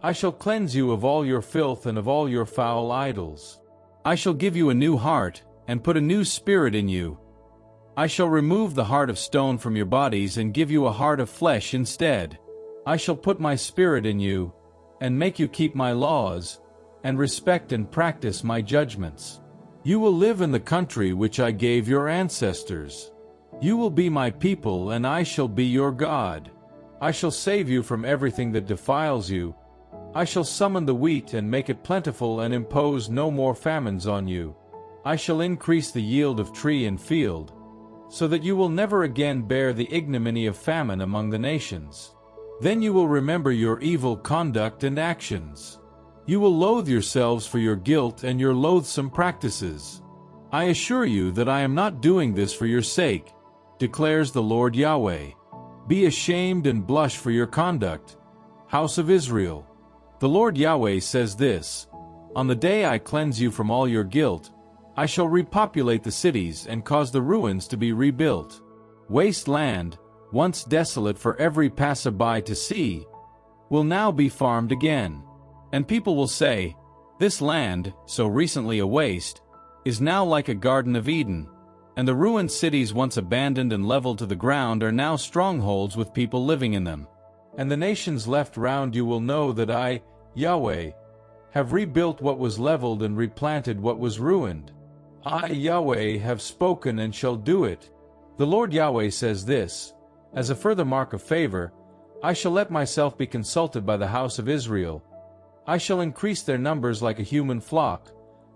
I shall cleanse you of all your filth and of all your foul idols. I shall give you a new heart, and put a new spirit in you. I shall remove the heart of stone from your bodies and give you a heart of flesh instead. I shall put my spirit in you, and make you keep my laws, and respect and practice my judgments. You will live in the country which I gave your ancestors. You will be my people, and I shall be your God. I shall save you from everything that defiles you. I shall summon the wheat and make it plentiful and impose no more famines on you. I shall increase the yield of tree and field, so that you will never again bear the ignominy of famine among the nations. Then you will remember your evil conduct and actions. You will loathe yourselves for your guilt and your loathsome practices. I assure you that I am not doing this for your sake, declares the Lord Yahweh. Be ashamed and blush for your conduct, house of Israel. The Lord Yahweh says this, On the day I cleanse you from all your guilt, I shall repopulate the cities and cause the ruins to be rebuilt. Waste land, once desolate for every passerby to see, will now be farmed again. And people will say, This land, so recently a waste, is now like a Garden of Eden, and the ruined cities once abandoned and leveled to the ground are now strongholds with people living in them. And the nations left round you will know that I, Yahweh, have rebuilt what was leveled and replanted what was ruined. I, Yahweh, have spoken and shall do it. The Lord Yahweh says this, As a further mark of favor, I shall let myself be consulted by the house of Israel. I shall increase their numbers like a human flock,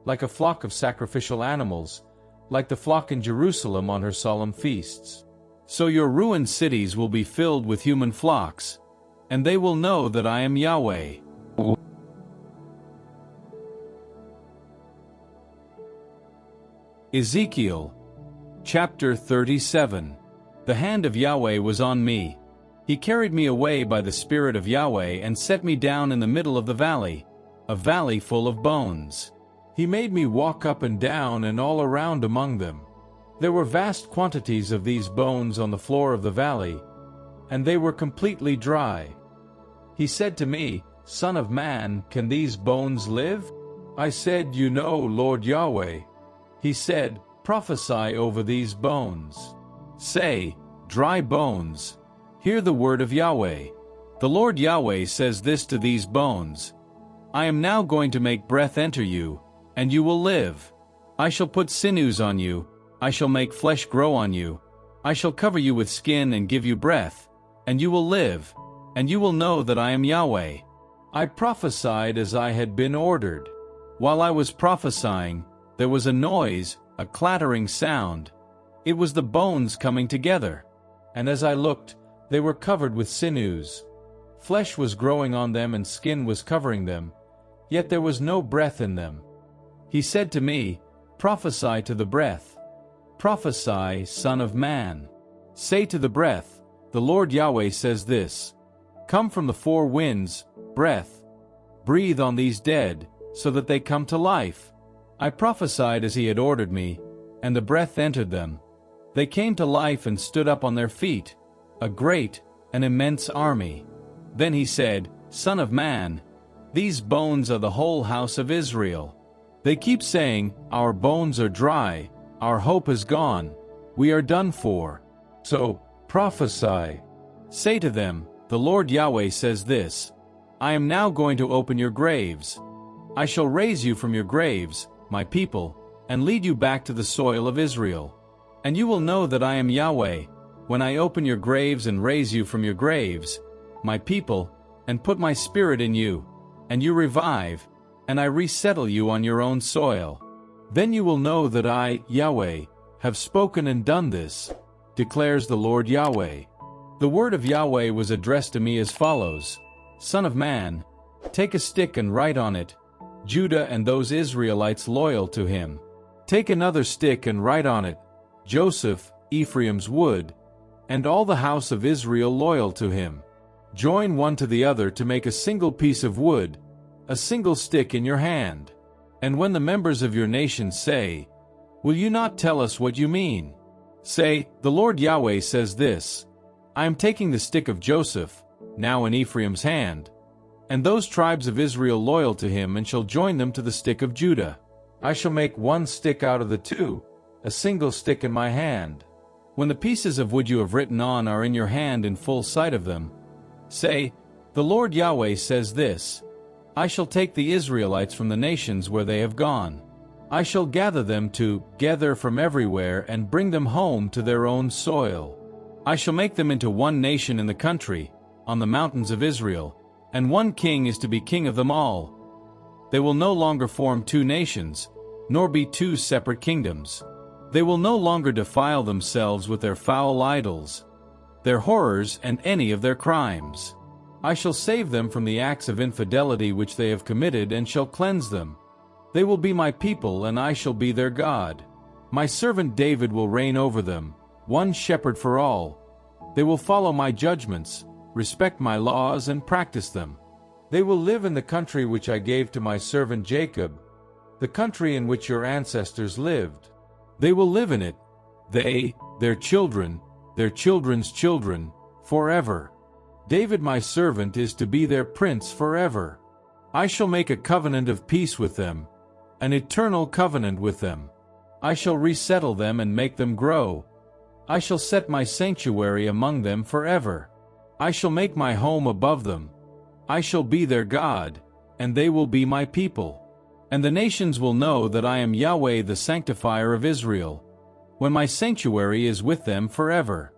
like a flock of sacrificial animals, like the flock in Jerusalem on her solemn feasts. So your ruined cities will be filled with human flocks, and they will know that I am Yahweh. Ezekiel, chapter 37. The hand of Yahweh was on me. He carried me away by the Spirit of Yahweh and set me down in the middle of the valley, a valley full of bones. He made me walk up and down and all around among them. There were vast quantities of these bones on the floor of the valley, and they were completely dry. He said to me, Son of man, can these bones live? I said, You know, Lord Yahweh. He said, Prophesy over these bones. Say, Dry bones, hear the word of Yahweh. The Lord Yahweh says this to these bones, I am now going to make breath enter you, and you will live. I shall put sinews on you, I shall make flesh grow on you. I shall cover you with skin and give you breath, and you will live, and you will know that I am Yahweh. I prophesied as I had been ordered. While I was prophesying, there was a noise, a clattering sound. It was the bones coming together. And as I looked, they were covered with sinews. Flesh was growing on them and skin was covering them, yet there was no breath in them. He said to me, Prophesy to the breath. Prophesy, Son of man. Say to the breath, The Lord Yahweh says this, Come from the four winds, breath. Breathe on these dead, so that they come to life. I prophesied as he had ordered me, and the breath entered them. They came to life and stood up on their feet, a great, an immense army. Then he said, Son of man, these bones are the whole house of Israel. They keep saying, Our bones are dry, our hope is gone, we are done for. So, prophesy. Say to them, The Lord Yahweh says this, I am now going to open your graves. I shall raise you from your graves, my people, and lead you back to the soil of Israel. And you will know that I am Yahweh, when I open your graves and raise you from your graves, my people, and put my spirit in you, and you revive, and I resettle you on your own soil. Then you will know that I, Yahweh, have spoken and done this, declares the Lord Yahweh. The word of Yahweh was addressed to me as follows: Son of man, take a stick and write on it, Judah and those Israelites loyal to him. Take another stick and write on it, Joseph, Ephraim's wood, and all the house of Israel loyal to him. Join one to the other to make a single piece of wood, a single stick in your hand. And when the members of your nation say, Will you not tell us what you mean? Say, The Lord Yahweh says this: I am taking the stick of Joseph, now in Ephraim's hand, and those tribes of Israel loyal to him, and shall join them to the stick of Judah. I shall make one stick out of the two, a single stick in my hand. When the pieces of wood you have written on are in your hand in full sight of them, say, The Lord Yahweh says this: I shall take the Israelites from the nations where they have gone. I shall gather them together from everywhere and bring them home to their own soil. I shall make them into one nation in the country, on the mountains of Israel, and one king is to be king of them all. They will no longer form two nations, nor be two separate kingdoms. They will no longer defile themselves with their foul idols, their horrors, and any of their crimes. I shall save them from the acts of infidelity which they have committed, and shall cleanse them. They will be my people, and I shall be their God. My servant David will reign over them, one shepherd for all. They will follow my judgments, respect my laws, and practice them. They will live in the country which I gave to my servant Jacob, the country in which your ancestors lived. They will live in it, they, their children, their children's children, forever. David my servant is to be their prince forever. I shall make a covenant of peace with them, an eternal covenant with them. I shall resettle them and make them grow. I shall set my sanctuary among them forever. I shall make my home above them. I shall be their God, and they will be my people. And the nations will know that I am Yahweh, the sanctifier of Israel, when my sanctuary is with them forever.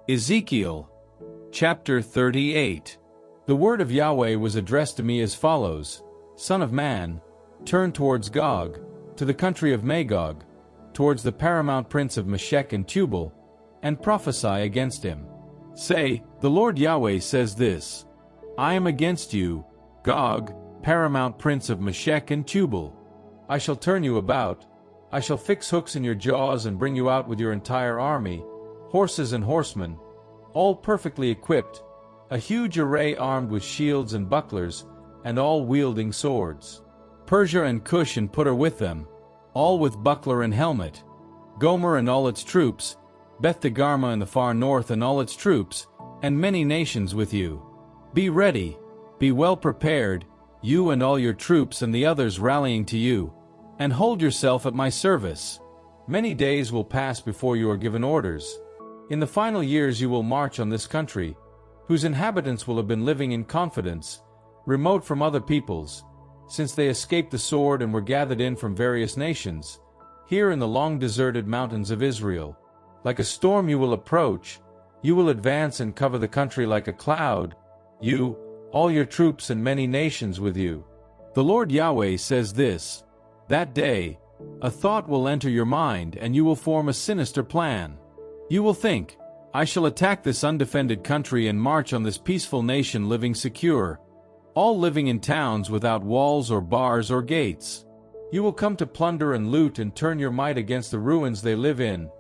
Ezekiel, chapter 38. The word of Yahweh was addressed to me as follows: Son of man, turn towards Gog, to the country of Magog, towards the paramount prince of Meshech and Tubal, and prophesy against him. Say, The Lord Yahweh says this: I am against you, Gog, paramount prince of Meshech and Tubal. I shall turn you about. I shall fix hooks in your jaws and bring you out with your entire army, horses and horsemen, all perfectly equipped, a huge array armed with shields and bucklers, and all wielding swords. Persia and Cush and Put are with them, all with buckler and helmet. Gomer and all its troops, Beth Dagarma in the far north and all its troops, and many nations with you. Be ready, be well prepared, you and all your troops and the others rallying to you, and hold yourself at my service. Many days will pass before you are given orders. In the final years you will march on this country, whose inhabitants will have been living in confidence, remote from other peoples, since they escaped the sword and were gathered in from various nations, here in the long deserted mountains of Israel. Like a storm you will approach, you will advance and cover the country like a cloud, you, all your troops and many nations with you. The Lord Yahweh says this: That day, a thought will enter your mind and you will form a sinister plan. You will think, I shall attack this undefended country and march on this peaceful nation living secure, all living in towns without walls or bars or gates. You will come to plunder and loot and turn your might against the ruins they live in,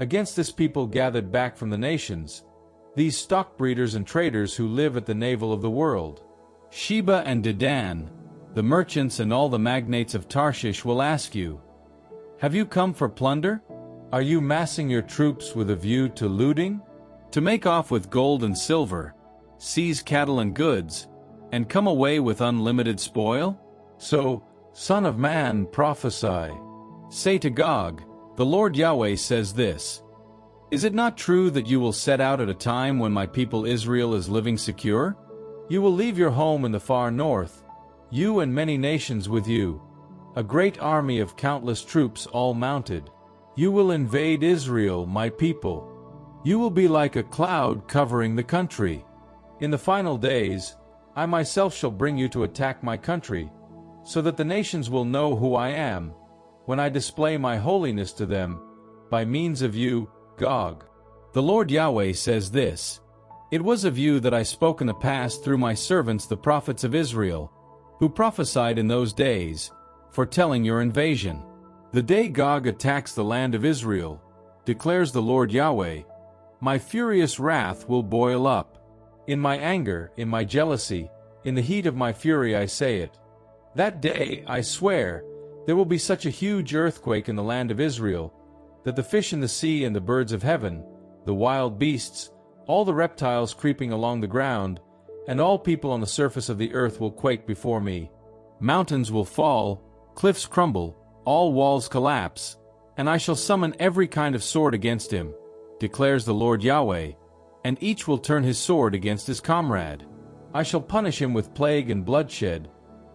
against this people gathered back from the nations, these stock breeders and traders who live at the navel of the world. Sheba and Dedan, the merchants and all the magnates of Tarshish will ask you, Have you come for plunder? Are you massing your troops with a view to looting? To make off with gold and silver, seize cattle and goods, and come away with unlimited spoil? So, Son of man, prophesy. Say to Gog, The Lord Yahweh says this: Is it not true that you will set out at a time when my people Israel is living secure? You will leave your home in the far north, you and many nations with you, a great army of countless troops all mounted. You will invade Israel, my people. You will be like a cloud covering the country. In the final days, I myself shall bring you to attack my country, so that the nations will know who I am, when I display my holiness to them, by means of you, Gog. The Lord Yahweh says this: It was of you that I spoke in the past through my servants the prophets of Israel, who prophesied in those days, foretelling your invasion. The day Gog attacks the land of Israel, declares the Lord Yahweh, my furious wrath will boil up. In my anger, in my jealousy, in the heat of my fury I say it. That day, I swear, there will be such a huge earthquake in the land of Israel, that the fish in the sea and the birds of heaven, the wild beasts, all the reptiles creeping along the ground, and all people on the surface of the earth will quake before me. Mountains will fall, cliffs crumble, all walls collapse, and I shall summon every kind of sword against him, declares the Lord Yahweh, and each will turn his sword against his comrade. I shall punish him with plague and bloodshed,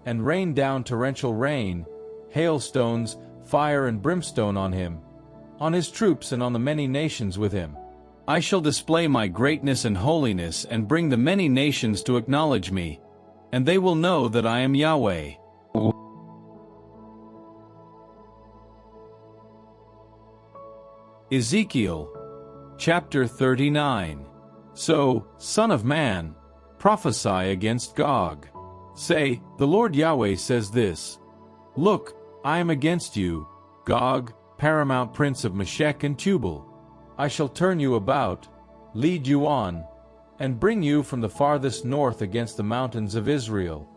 and rain down torrential rain, hailstones, fire and brimstone on him, on his troops and on the many nations with him. I shall display my greatness and holiness and bring the many nations to acknowledge me, and they will know that I am Yahweh. Ezekiel, chapter 39. So, Son of man, prophesy against Gog. Say, the Lord Yahweh says this: Look, I am against you, Gog, paramount prince of Meshech and Tubal. I shall turn you about, lead you on, and bring you from the farthest north against the mountains of Israel.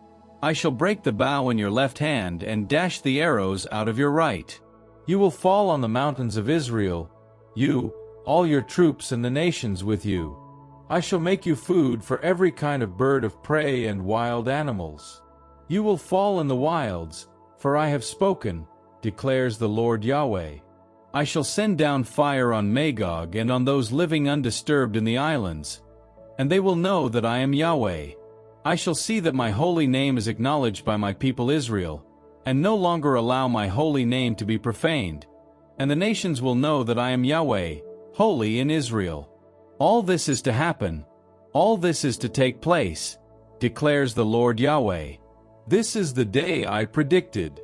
I shall break the bow in your left hand and dash the arrows out of your right. You will fall on the mountains of Israel, you, all your troops and the nations with you. I shall make you food for every kind of bird of prey and wild animals. You will fall in the wilds, for I have spoken, declares the Lord Yahweh. I shall send down fire on Magog and on those living undisturbed in the islands, and they will know that I am Yahweh. I shall see that my holy name is acknowledged by my people Israel, and no longer allow my holy name to be profaned, and the nations will know that I am Yahweh, holy in Israel. All this is to happen, all this is to take place, declares the Lord Yahweh. This is the day I predicted.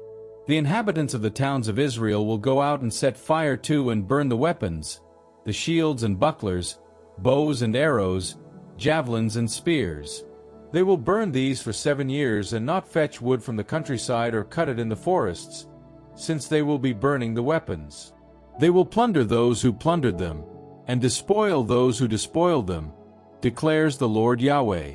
The inhabitants of the towns of Israel will go out and set fire to and burn the weapons, the shields and bucklers, bows and arrows, javelins and spears. They will burn these for 7 years and not fetch wood from the countryside or cut it in the forests, since they will be burning the weapons. They will plunder those who plundered them, and despoil those who despoiled them, declares the Lord Yahweh.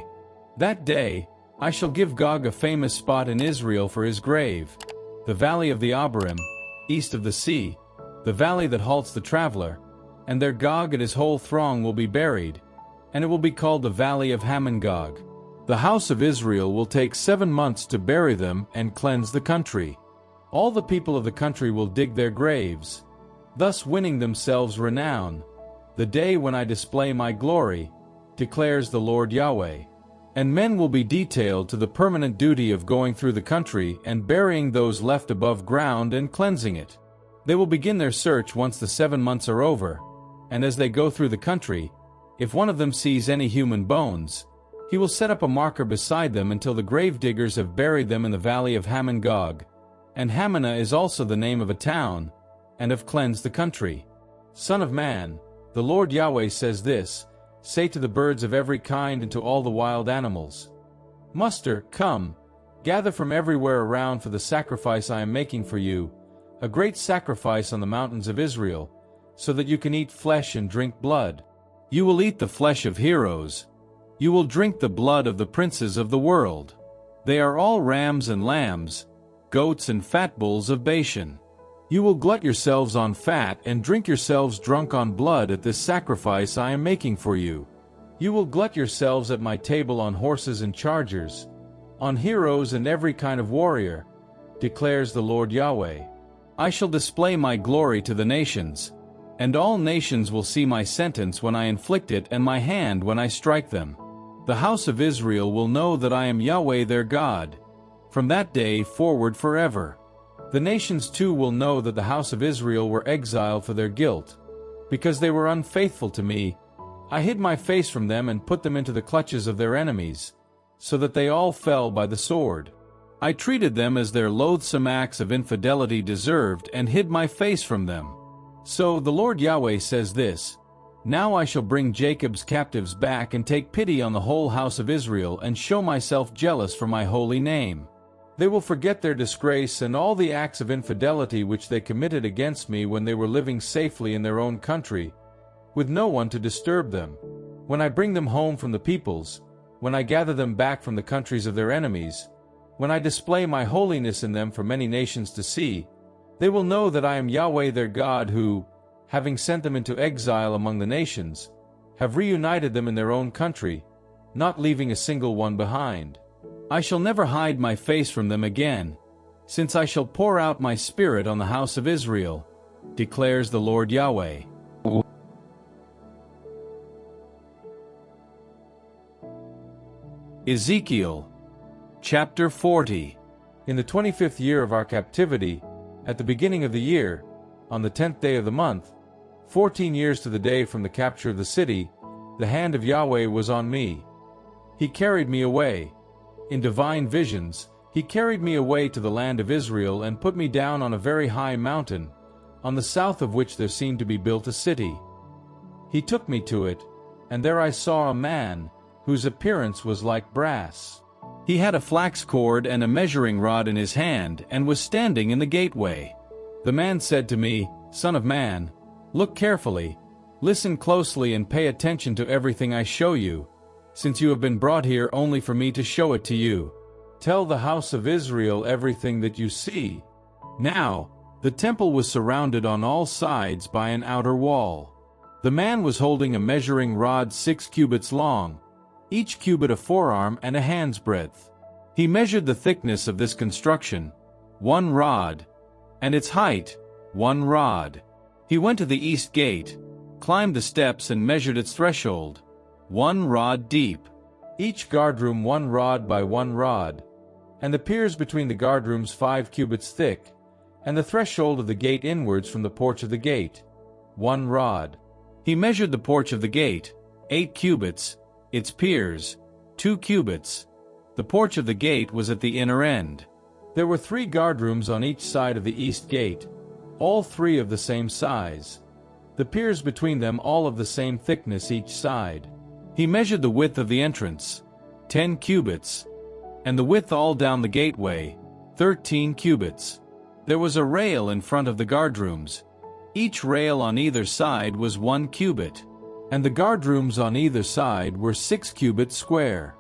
That day, I shall give Gog a famous spot in Israel for his grave, the valley of the Abarim, east of the sea, the valley that halts the traveler, and there Gog and his whole throng will be buried, and it will be called the valley of Hamon-Gog. The house of Israel will take 7 months to bury them and cleanse the country. All the people of the country will dig their graves, thus winning themselves renown, the day when I display my glory, declares the Lord Yahweh. And men will be detailed to the permanent duty of going through the country and burying those left above ground and cleansing it. They will begin their search once the 7 months are over, and as they go through the country, if one of them sees any human bones, he will set up a marker beside them until the grave diggers have buried them in the valley of Hamon-Gog. And Hamanah is also the name of a town, and have cleansed the country. Son of man, the Lord Yahweh says this: Say to the birds of every kind and to all the wild animals, Muster, come, gather from everywhere around for the sacrifice I am making for you, a great sacrifice on the mountains of Israel, so that you can eat flesh and drink blood. You will eat the flesh of heroes. You will drink the blood of the princes of the world. They are all rams and lambs, goats and fat bulls of Bashan. You will glut yourselves on fat and drink yourselves drunk on blood at this sacrifice I am making for you. You will glut yourselves at my table on horses and chargers, on heroes and every kind of warrior, declares the Lord Yahweh. I shall display my glory to the nations, And all nations will see my sentence when I inflict it and my hand when I strike them. The house of Israel will know that I am Yahweh their God, from that day forward forever. The nations too will know that the house of Israel were exiled for their guilt. Because they were unfaithful to me, I hid my face from them and put them into the clutches of their enemies, so that they all fell by the sword. I treated them as their loathsome acts of infidelity deserved and hid my face from them. So the Lord Yahweh says this, Now I shall bring Jacob's captives back and take pity on the whole house of Israel and show myself jealous for my holy name. They will forget their disgrace and all the acts of infidelity which they committed against me when they were living safely in their own country, with no one to disturb them. When I bring them home from the peoples, when I gather them back from the countries of their enemies, when I display my holiness in them for many nations to see, they will know that I am Yahweh their God who, having sent them into exile among the nations, have reunited them in their own country, not leaving a single one behind. I shall never hide my face from them again, since I shall pour out my spirit on the house of Israel, declares the Lord Yahweh. Ezekiel, chapter 40. In the 25th year of our captivity, at the beginning of the year, on the 10th day of the month, 14 years to the day from the capture of the city, the hand of Yahweh was on me. He carried me away. In divine visions, he carried me away to the land of Israel and put me down on a very high mountain, on the south of which there seemed to be built a city. He took me to it, and there I saw a man, whose appearance was like brass. He had a flax cord and a measuring rod in his hand, and was standing in the gateway. The man said to me, Son of man, look carefully, listen closely and pay attention to everything I show you, since you have been brought here only for me to show it to you. Tell the house of Israel everything that you see. Now, the temple was surrounded on all sides by an outer wall. The man was holding a measuring rod 6 cubits long, each cubit a forearm and a hand's breadth. He measured the thickness of this construction, 1 rod, and its height, 1 rod. He went to the east gate, climbed the steps and measured its threshold, 1 rod deep, each guardroom 1 rod by 1 rod, and the piers between the guardrooms 5 cubits thick, and the threshold of the gate inwards from the porch of the gate, 1 rod. He measured the porch of the gate, 8 cubits, its piers, 2 cubits. The porch of the gate was at the inner end. There were 3 guardrooms on each side of the east gate, all 3 of the same size. The piers between them all of the same thickness each side. He measured the width of the entrance, 10 cubits, and the width all down the gateway, 13 cubits. There was a rail in front of the guardrooms. Each rail on either side was 1 cubit, and the guardrooms on either side were 6 cubits square.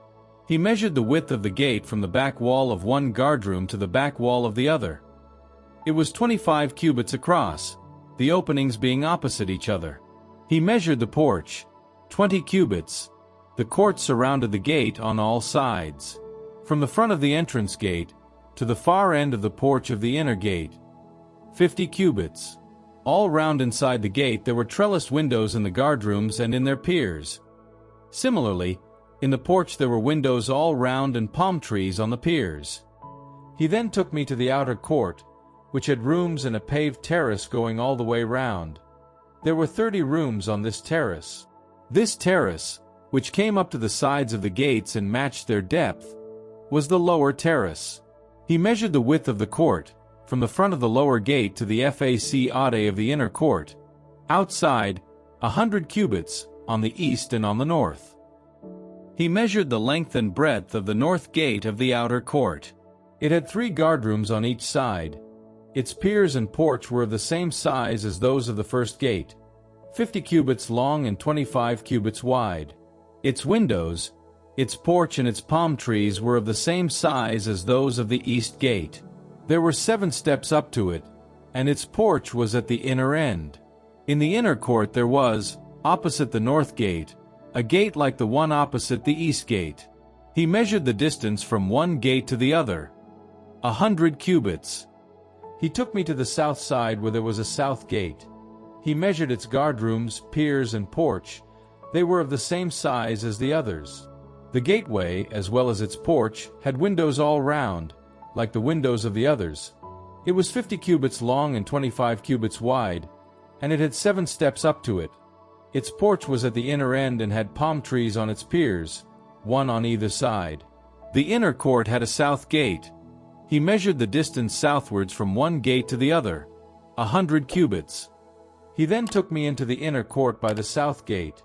He measured the width of the gate from the back wall of one guardroom to the back wall of the other. It was 25 cubits across, the openings being opposite each other. He measured the porch, 20 cubits. The court surrounded the gate on all sides. From the front of the entrance gate to the far end of the porch of the inner gate, 50 cubits. All round inside the gate there were trellised windows in the guardrooms and in their piers. Similarly, in the porch there were windows all round and palm trees on the piers. He then took me to the outer court, which had rooms and a paved terrace going all the way round. There were 30 rooms on this terrace. This terrace, which came up to the sides of the gates and matched their depth, was the lower terrace. He measured the width of the court, from the front of the lower gate to the facade of the inner court, outside, 100 cubits, on the east and on the north. He measured the length and breadth of the north gate of the outer court. It had 3 guardrooms on each side. Its piers and porch were of the same size as those of the first gate, 50 cubits long and 25 cubits wide. Its windows, its porch and its palm trees were of the same size as those of the east gate. There were 7 steps up to it, and its porch was at the inner end. In the inner court there was, opposite the north gate, a gate like the one opposite the east gate. He measured the distance from one gate to the other, 100 cubits. He took me to the south side where there was a south gate. He measured its guardrooms, piers, and porch. They were of the same size as the others. The gateway, as well as its porch, had windows all round, like the windows of the others. It was 50 cubits long and 25 cubits wide, and it had 7 steps up to it. Its porch was at the inner end and had palm trees on its piers, one on either side. The inner court had a south gate. He measured the distance southwards from one gate to the other, 100 cubits. He then took me into the inner court by the south gate.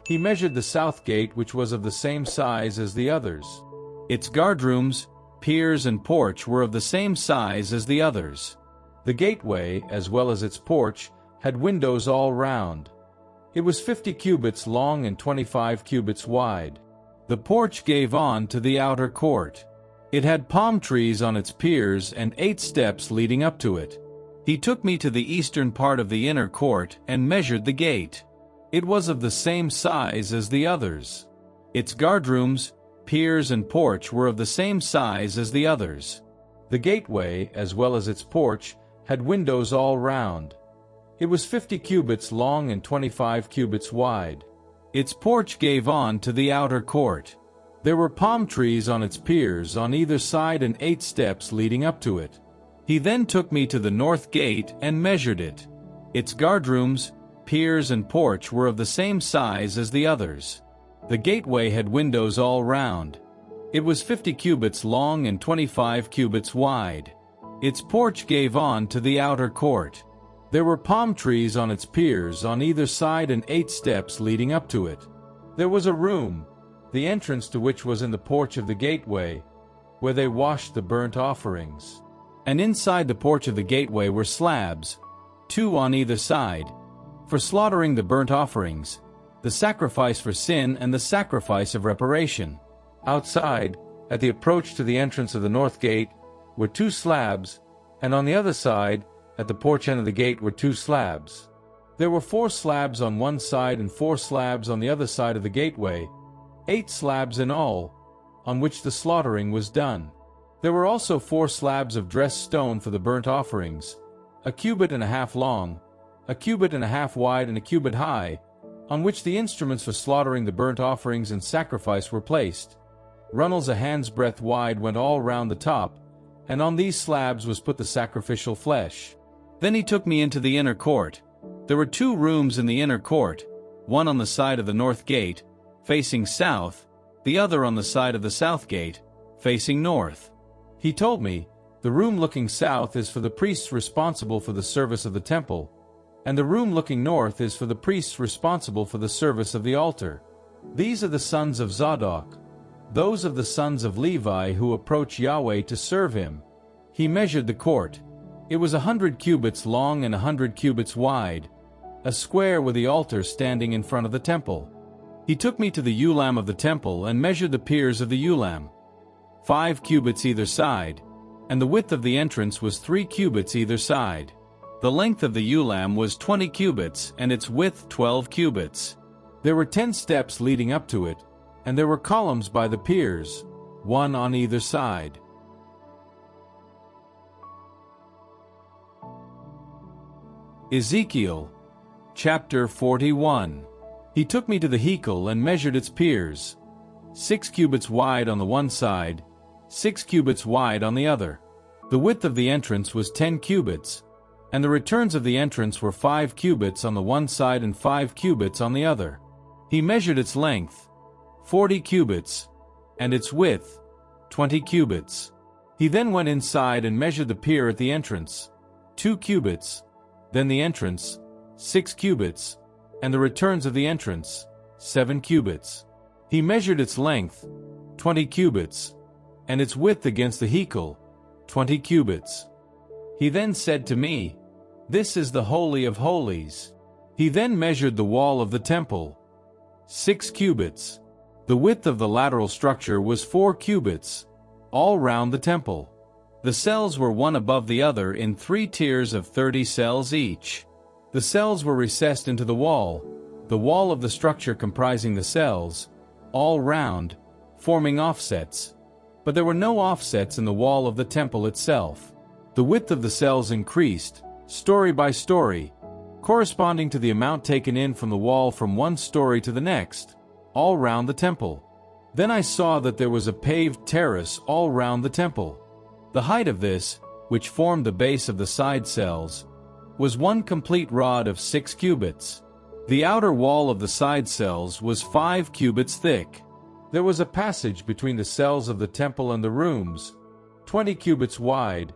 He measured the south gate, which was of the same size as the others. Its guardrooms, piers, and porch were of the same size as the others. The gateway, as well as its porch, had windows all round. It was 50 cubits long and 25 cubits wide. The porch gave on to the outer court. It had palm trees on its piers and 8 steps leading up to it. He took me to the eastern part of the inner court and measured the gate. It was of the same size as the others. Its guardrooms, piers, and porch were of the same size as the others. The gateway, as well as its porch, had windows all round. It was 50 cubits long and 25 cubits wide. Its porch gave on to the outer court. There were palm trees on its piers on either side and 8 steps leading up to it. He then took me to the north gate and measured it. Its guardrooms, piers, and porch were of the same size as the others. The gateway had windows all round. It was 50 cubits long and 25 cubits wide. Its porch gave on to the outer court. There were palm trees on its piers on either side and 8 steps leading up to it. There was a room, the entrance to which was in the porch of the gateway, where they washed the burnt offerings. And inside the porch of the gateway were slabs, 2 on either side, for slaughtering the burnt offerings, the sacrifice for sin and the sacrifice of reparation. Outside, at the approach to the entrance of the north gate, were 2 slabs, and on the other side, at the porch end of the gate, were 2 slabs. There were 4 slabs on one side and 4 slabs on the other side of the gateway, 8 slabs in all, on which the slaughtering was done. There were also 4 slabs of dressed stone for the burnt offerings, 1.5 cubits long, 1.5 cubits wide, and 1 cubit high, on which the instruments for slaughtering the burnt offerings and sacrifice were placed. Runnels a hand's breadth wide went all round the top, and on these slabs was put the sacrificial flesh. Then he took me into the inner court. There were 2 rooms in the inner court, one on the side of the north gate, facing south, the other on the side of the south gate, facing north. He told me, the room looking south is for the priests responsible for the service of the temple, and the room looking north is for the priests responsible for the service of the altar. These are the sons of Zadok, those of the sons of Levi who approach Yahweh to serve him. He measured the court. It was 100 cubits long and 100 cubits wide, a square with the altar standing in front of the temple. He took me to the ulam of the temple and measured the piers of the ulam, 5 cubits either side, and the width of the entrance was 3 cubits either side. The length of the ulam was 20 cubits and its width 12 cubits. There were 10 steps leading up to it, and there were columns by the piers, 1 on either side. Ezekiel, chapter 41. He took me to the hekel and measured its piers, 6 cubits wide on the one side, 6 cubits wide on the other. The width of the entrance was 10 cubits, and the returns of the entrance were 5 cubits on the one side and 5 cubits on the other. He measured its length, 40 cubits, and its width, 20 cubits. He then went inside and measured the pier at the entrance, 2 cubits, then the entrance, 6 cubits, and the returns of the entrance, 7 cubits. He measured its length, 20 cubits, and its width against the hekel, 20 cubits. He then said to me, "This is the Holy of Holies." He then measured the wall of the temple, 6 cubits. The width of the lateral structure was 4 cubits, all round the temple. The cells were one above the other in 3 tiers of 30 cells each. The cells were recessed into the wall of the structure comprising the cells, all round, forming offsets. But there were no offsets in the wall of the temple itself. The width of the cells increased, story by story, corresponding to the amount taken in from the wall from one story to the next, all round the temple. Then I saw that there was a paved terrace all round the temple. The height of this, which formed the base of the side cells, was 1 complete rod of 6 cubits. The outer wall of the side cells was 5 cubits thick. There was a passage between the cells of the temple and the rooms, 20 cubits wide,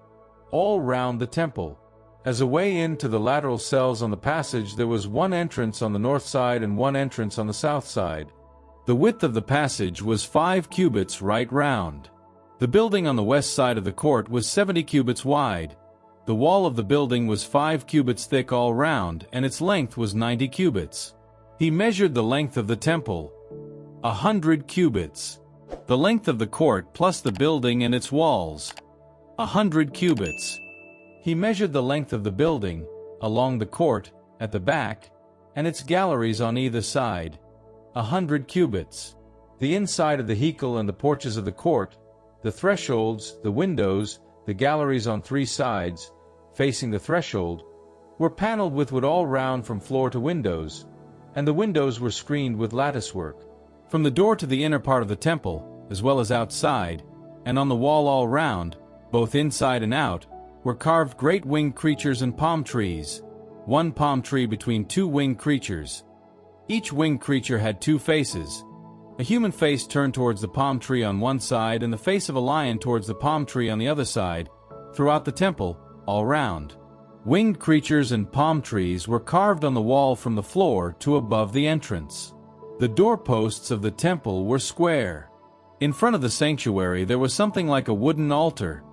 all round the temple. As a way in to the lateral cells on the passage, there was one entrance on the north side and one entrance on the south side. The width of the passage was 5 cubits right round. The building on the west side of the court was 70 cubits wide. The wall of the building was 5 cubits thick all round, and its length was 90 cubits. He measured the length of the temple, 100 cubits. The length of the court plus the building and its walls, 100 cubits. He measured the length of the building, along the court, at the back, and its galleries on either side, 100 cubits. The inside of the heichal and the porches of the court, the thresholds, the windows, the galleries on 3 sides, facing the threshold, were paneled with wood all round from floor to windows, and the windows were screened with latticework. From the door to the inner part of the temple, as well as outside, and on the wall all round, both inside and out, were carved great winged creatures and palm trees, 1 palm tree between 2 winged creatures. Each winged creature had 2 faces, a human face turned towards the palm tree on one side and the face of a lion towards the palm tree on the other side, throughout the temple, all round. Winged creatures and palm trees were carved on the wall from the floor to above the entrance. The doorposts of the temple were square. In front of the sanctuary there was something like a wooden altar,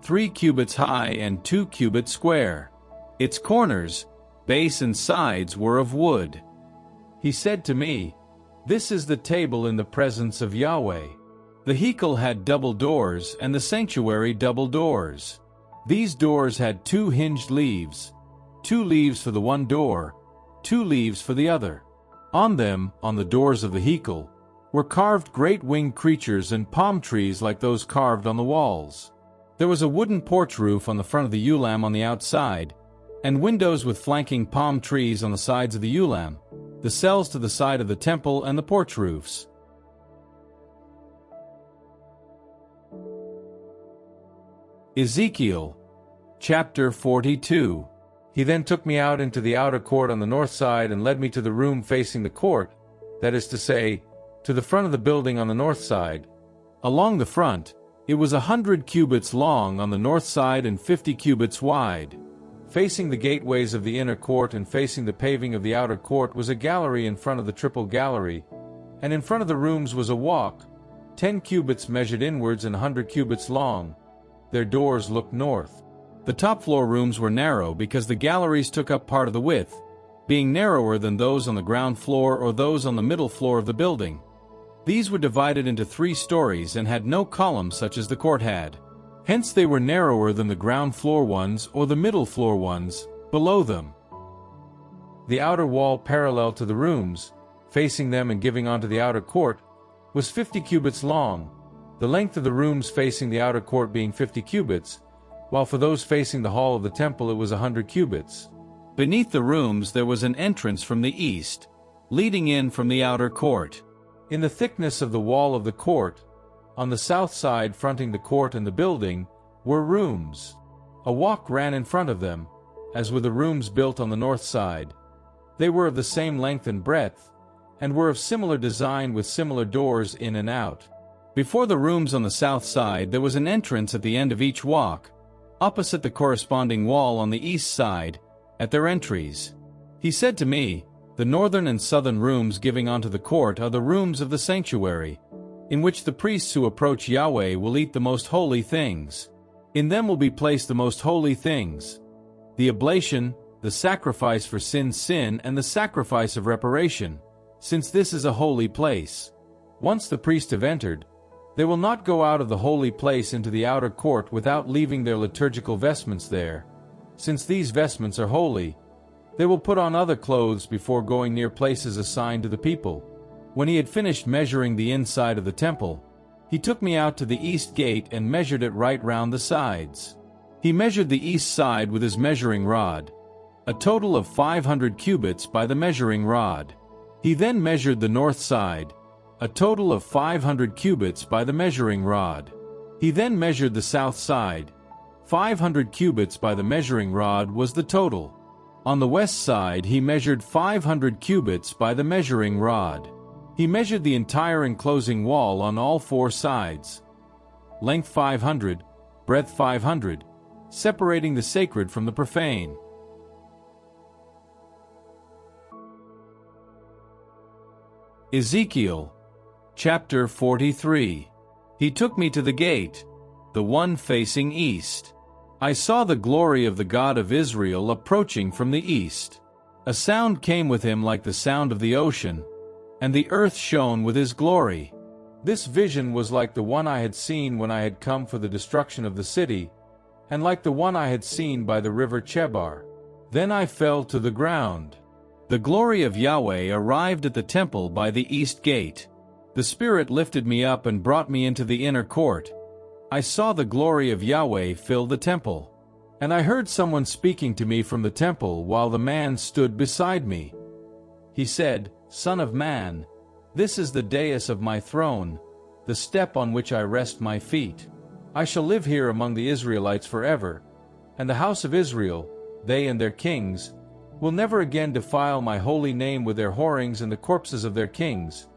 3 cubits high and 2 cubits square. Its corners, base and sides were of wood. He said to me, "This is the table in the presence of Yahweh." The heichal had double doors and the sanctuary double doors. These doors had 2 hinged leaves, 2 leaves for the one door, 2 leaves for the other. On them, on the doors of the heichal, were carved great winged creatures and palm trees like those carved on the walls. There was a wooden porch roof on the front of the ulam on the outside, and windows with flanking palm trees on the sides of the ulam, the cells to the side of the temple and the porch roofs. Ezekiel, chapter 42. He then took me out into the outer court on the north side and led me to the room facing the court, that is to say, to the front of the building on the north side. Along the front, it was 100 cubits long on the north side and 50 cubits wide. Facing the gateways of the inner court and facing the paving of the outer court was a gallery in front of the triple gallery, and in front of the rooms was a walk, 10 cubits measured inwards and 100 cubits long. Their doors looked north. The top floor rooms were narrow because the galleries took up part of the width, being narrower than those on the ground floor or those on the middle floor of the building. These were divided into 3 stories and had no columns such as the court had. Hence they were narrower than the ground floor ones or the middle floor ones below them. The outer wall parallel to the rooms, facing them and giving onto the outer court, was 50 cubits long, the length of the rooms facing the outer court being 50 cubits, while for those facing the hall of the temple it was 100 cubits. Beneath the rooms there was an entrance from the east, leading in from the outer court. In the thickness of the wall of the court, on the south side fronting the court and the building, were rooms. A walk ran in front of them, as were the rooms built on the north side. They were of the same length and breadth, and were of similar design with similar doors in and out. Before the rooms on the south side there was an entrance at the end of each walk, opposite the corresponding wall on the east side, at their entries. He said to me, "The northern and southern rooms giving onto the court are the rooms of the sanctuary, in which the priests who approach Yahweh will eat the most holy things. In them will be placed the most holy things, the oblation, the sacrifice for sin, and the sacrifice of reparation, since this is a holy place. Once the priests have entered, they will not go out of the holy place into the outer court without leaving their liturgical vestments there. Since these vestments are holy, they will put on other clothes before going near places assigned to the people." When he had finished measuring the inside of the temple, he took me out to the east gate and measured it right round the sides. He measured the east side with his measuring rod, a total of 500 cubits by the measuring rod. He then measured the north side, a total of 500 cubits by the measuring rod. He then measured the south side. 500 cubits by the measuring rod was the total. On the west side he measured 500 cubits by the measuring rod. He measured the entire enclosing wall on all four sides. Length 500, breadth 500, separating the sacred from the profane. Ezekiel, chapter 43. He took me to the gate, the one facing east. I saw the glory of the God of Israel approaching from the east. A sound came with him like the sound of the ocean, and the earth shone with his glory. This vision was like the one I had seen when I had come for the destruction of the city, and like the one I had seen by the river Chebar. Then I fell to the ground. The glory of Yahweh arrived at the temple by the east gate. The Spirit lifted me up and brought me into the inner court. I saw the glory of Yahweh fill the temple. And I heard someone speaking to me from the temple while the man stood beside me. He said, "Son of man, this is the dais of my throne, the step on which I rest my feet. I shall live here among the Israelites forever, and the house of Israel, they and their kings, will never again defile my holy name with their whorings and the corpses of their kings,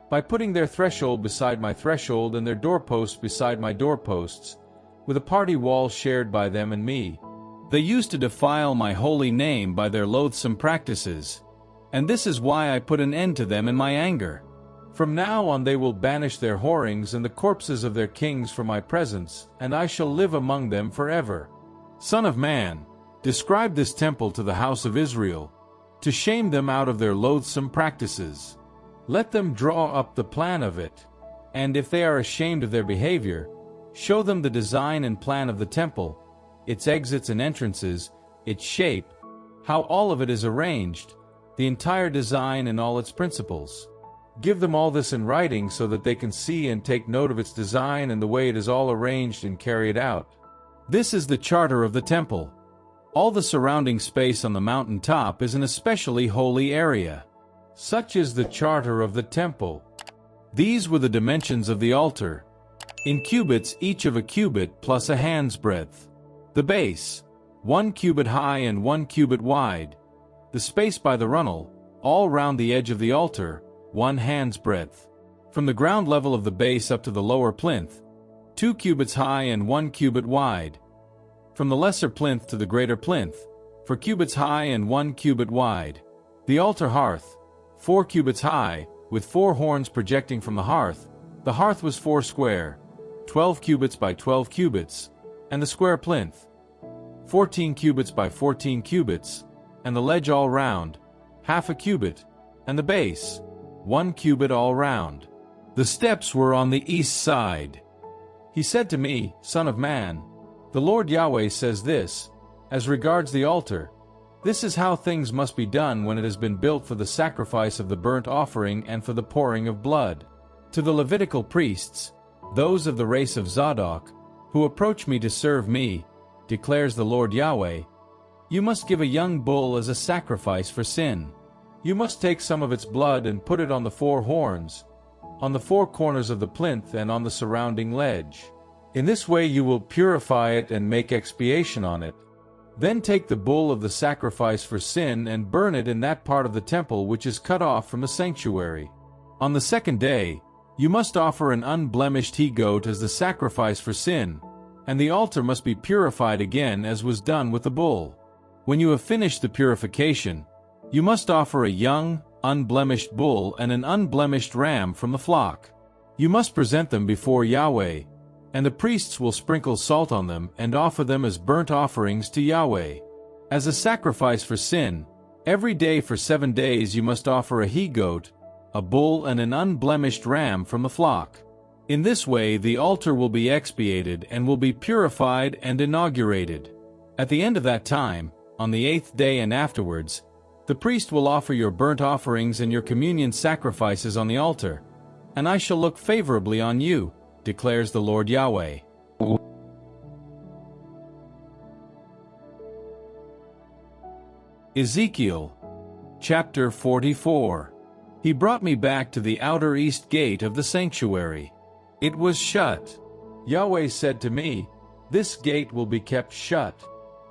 by putting their threshold beside my threshold and their doorposts beside my doorposts, with a party wall shared by them and me. They used to defile my holy name by their loathsome practices, and this is why I put an end to them in my anger. From now on they will banish their whorings and the corpses of their kings from my presence, and I shall live among them forever. Son of man, describe this temple to the house of Israel, to shame them out of their loathsome practices. Let them draw up the plan of it, and if they are ashamed of their behavior, show them the design and plan of the temple, its exits and entrances, its shape, how all of it is arranged, the entire design and all its principles. Give them all this in writing so that they can see and take note of its design and the way it is all arranged and carry it out. This is the charter of the temple. All the surrounding space on the mountain top is an especially holy area. Such is the charter of the temple. These were the dimensions of the altar, in cubits each of a cubit plus a hand's breadth. The base, 1 cubit high and 1 cubit wide. The space by the runnel, all round the edge of the altar, 1 hand's breadth. From the ground level of the base up to the lower plinth, 2 cubits high and 1 cubit wide. From the lesser plinth to the greater plinth, 4 cubits high and 1 cubit wide. The altar hearth, 4 cubits high, with 4 horns projecting from the hearth. The hearth was 4 square, 12 cubits by 12 cubits, and the square plinth, 14 cubits by 14 cubits, and the ledge all round, half a cubit, and the base, 1 cubit all round. The steps were on the east side. He said to me, Son of man, the Lord Yahweh says this, as regards the altar, this is how things must be done when it has been built for the sacrifice of the burnt offering and for the pouring of blood. To the Levitical priests, those of the race of Zadok, who approach me to serve me, declares the Lord Yahweh, you must give a young bull as a sacrifice for sin. You must take some of its blood and put it on the 4 horns, on the 4 corners of the plinth and on the surrounding ledge. In this way you will purify it and make expiation on it. Then take the bull of the sacrifice for sin and burn it in that part of the temple which is cut off from the sanctuary. On the 2nd day, you must offer an unblemished he-goat as the sacrifice for sin, and the altar must be purified again as was done with the bull. When you have finished the purification, you must offer a young, unblemished bull and an unblemished ram from the flock. You must present them before Yahweh, and the priests will sprinkle salt on them and offer them as burnt offerings to Yahweh. As a sacrifice for sin, every day for 7 days you must offer a he-goat, a bull and an unblemished ram from the flock. In this way the altar will be expiated and will be purified and inaugurated. At the end of that time, on the 8th day and afterwards, the priest will offer your burnt offerings and your communion sacrifices on the altar, and I shall look favorably on you, declares the Lord Yahweh. Ezekiel, chapter 44. He brought me back to the outer east gate of the sanctuary. It was shut. Yahweh said to me, "This gate will be kept shut.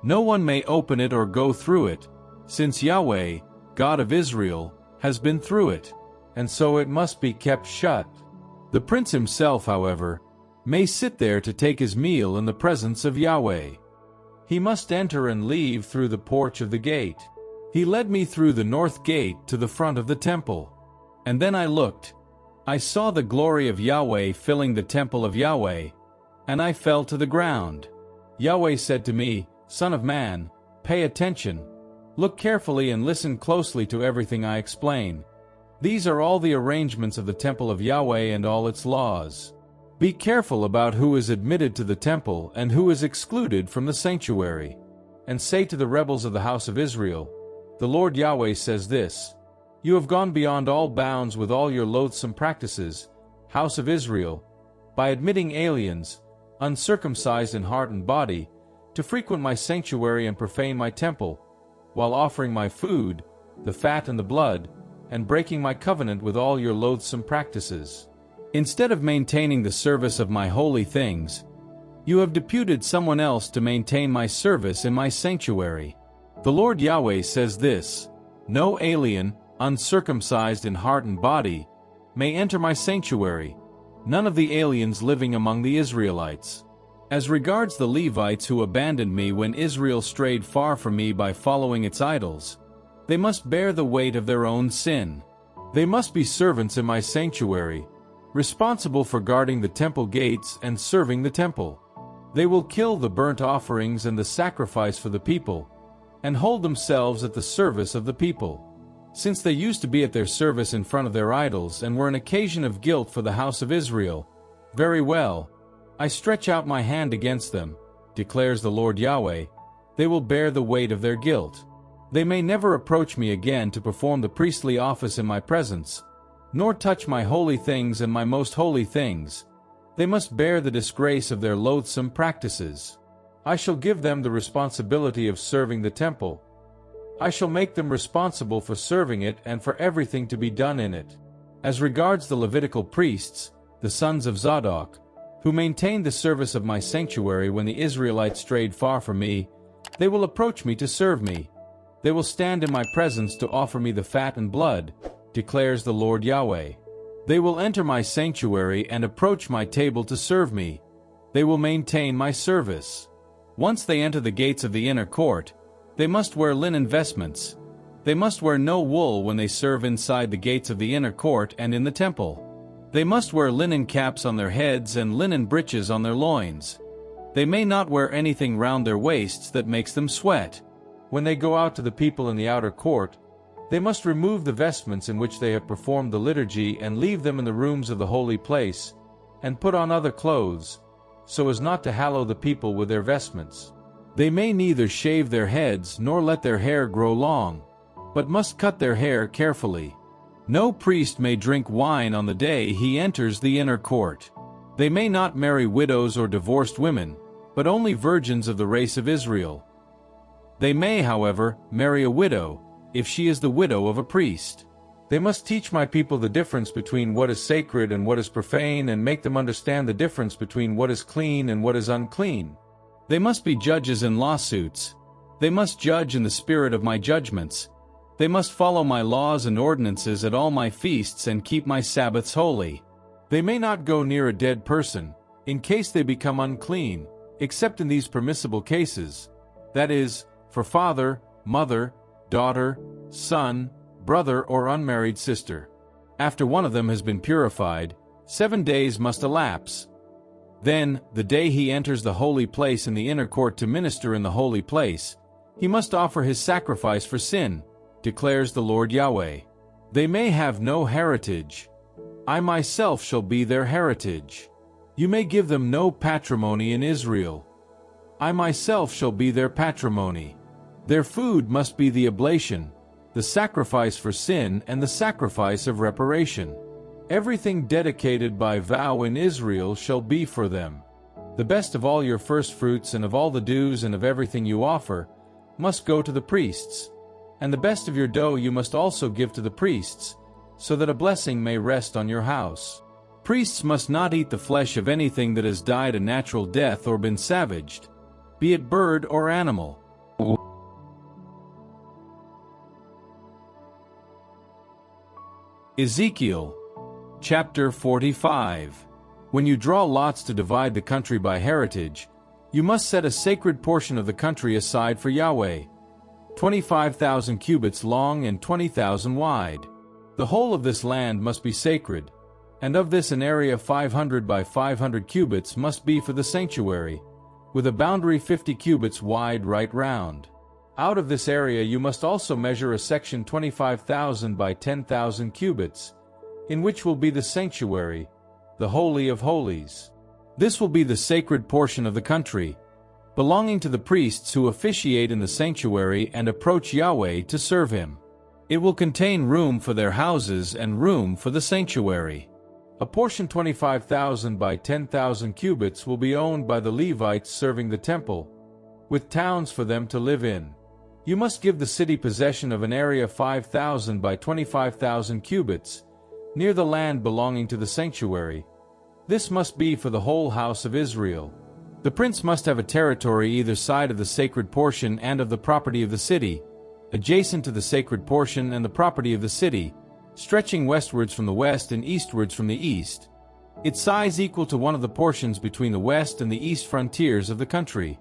No one may open it or go through it, since Yahweh, God of Israel, has been through it, and so it must be kept shut. The prince himself, however, may sit there to take his meal in the presence of Yahweh. He must enter and leave through the porch of the gate." He led me through the north gate to the front of the temple. And then I looked. I saw the glory of Yahweh filling the temple of Yahweh, and I fell to the ground. Yahweh said to me, "Son of man, pay attention. Look carefully and listen closely to everything I explain. These are all the arrangements of the temple of Yahweh and all its laws. Be careful about who is admitted to the temple and who is excluded from the sanctuary. And say to the rebels of the house of Israel, 'The Lord Yahweh says this: You have gone beyond all bounds with all your loathsome practices, house of Israel, by admitting aliens, uncircumcised in heart and body, to frequent my sanctuary and profane my temple, while offering my food, the fat and the blood, and breaking my covenant with all your loathsome practices. Instead of maintaining the service of my holy things, you have deputed someone else to maintain my service in my sanctuary. The Lord Yahweh says this: No alien, uncircumcised in heart and body, may enter my sanctuary, none of the aliens living among the Israelites. As regards the Levites who abandoned me when Israel strayed far from me by following its idols, they must bear the weight of their own sin. They must be servants in my sanctuary, responsible for guarding the temple gates and serving the temple. They will kill the burnt offerings and the sacrifice for the people, and hold themselves at the service of the people. Since they used to be at their service in front of their idols and were an occasion of guilt for the house of Israel, very well, I stretch out my hand against them, declares the Lord Yahweh. They will bear the weight of their guilt. They may never approach me again to perform the priestly office in my presence, nor touch my holy things and my most holy things. They must bear the disgrace of their loathsome practices. I shall give them the responsibility of serving the temple. I shall make them responsible for serving it and for everything to be done in it. As regards the Levitical priests, the sons of Zadok, who maintained the service of my sanctuary when the Israelites strayed far from me, they will approach me to serve me. They will stand in my presence to offer me the fat and blood, declares the Lord Yahweh. They will enter my sanctuary and approach my table to serve me. They will maintain my service. Once they enter the gates of the inner court, they must wear linen vestments. They must wear no wool when they serve inside the gates of the inner court and in the temple. They must wear linen caps on their heads and linen breeches on their loins. They may not wear anything round their waists that makes them sweat. When they go out to the people in the outer court, they must remove the vestments in which they have performed the liturgy and leave them in the rooms of the holy place, and put on other clothes, so as not to hallow the people with their vestments. They may neither shave their heads nor let their hair grow long, but must cut their hair carefully. No priest may drink wine on the day he enters the inner court. They may not marry widows or divorced women, but only virgins of the race of Israel. They may, however, marry a widow, if she is the widow of a priest. They must teach my people the difference between what is sacred and what is profane, and make them understand the difference between what is clean and what is unclean. They must be judges in lawsuits. They must judge in the spirit of my judgments. They must follow my laws and ordinances at all my feasts and keep my Sabbaths holy. They may not go near a dead person, in case they become unclean, except in these permissible cases, that is, for father, mother, daughter, son, brother, or unmarried sister. After one of them has been purified, 7 days must elapse. Then, the day he enters the holy place in the inner court to minister in the holy place, he must offer his sacrifice for sin, declares the Lord Yahweh. They may have no heritage. I myself shall be their heritage. You may give them no patrimony in Israel. I myself shall be their patrimony. Their food must be the oblation, the sacrifice for sin, and the sacrifice of reparation. Everything dedicated by vow in Israel shall be for them. The best of all your firstfruits and of all the dues and of everything you offer must go to the priests. And the best of your dough you must also give to the priests, so that a blessing may rest on your house. Priests must not eat the flesh of anything that has died a natural death or been savaged, be it bird or animal. Ezekiel, chapter 45. When you draw lots to divide the country by heritage, you must set a sacred portion of the country aside for Yahweh, 25,000 cubits long and 20,000 wide. The whole of this land must be sacred, and of this an area 500 by 500 cubits must be for the sanctuary, with a boundary 50 cubits wide right round. Out of this area you must also measure a section 25,000 by 10,000 cubits, in which will be the sanctuary, the Holy of Holies. This will be the sacred portion of the country, belonging to the priests who officiate in the sanctuary and approach Yahweh to serve Him. It will contain room for their houses and room for the sanctuary. A portion 25,000 by 10,000 cubits will be owned by the Levites serving the temple, with towns for them to live in. You must give the city possession of an area 5,000 by 25,000 cubits, near the land belonging to the sanctuary. This must be for the whole house of Israel. The prince must have a territory either side of the sacred portion and of the property of the city, adjacent to the sacred portion and the property of the city, stretching westwards from the west and eastwards from the east, its size equal to one of the portions between the west and the east frontiers of the country.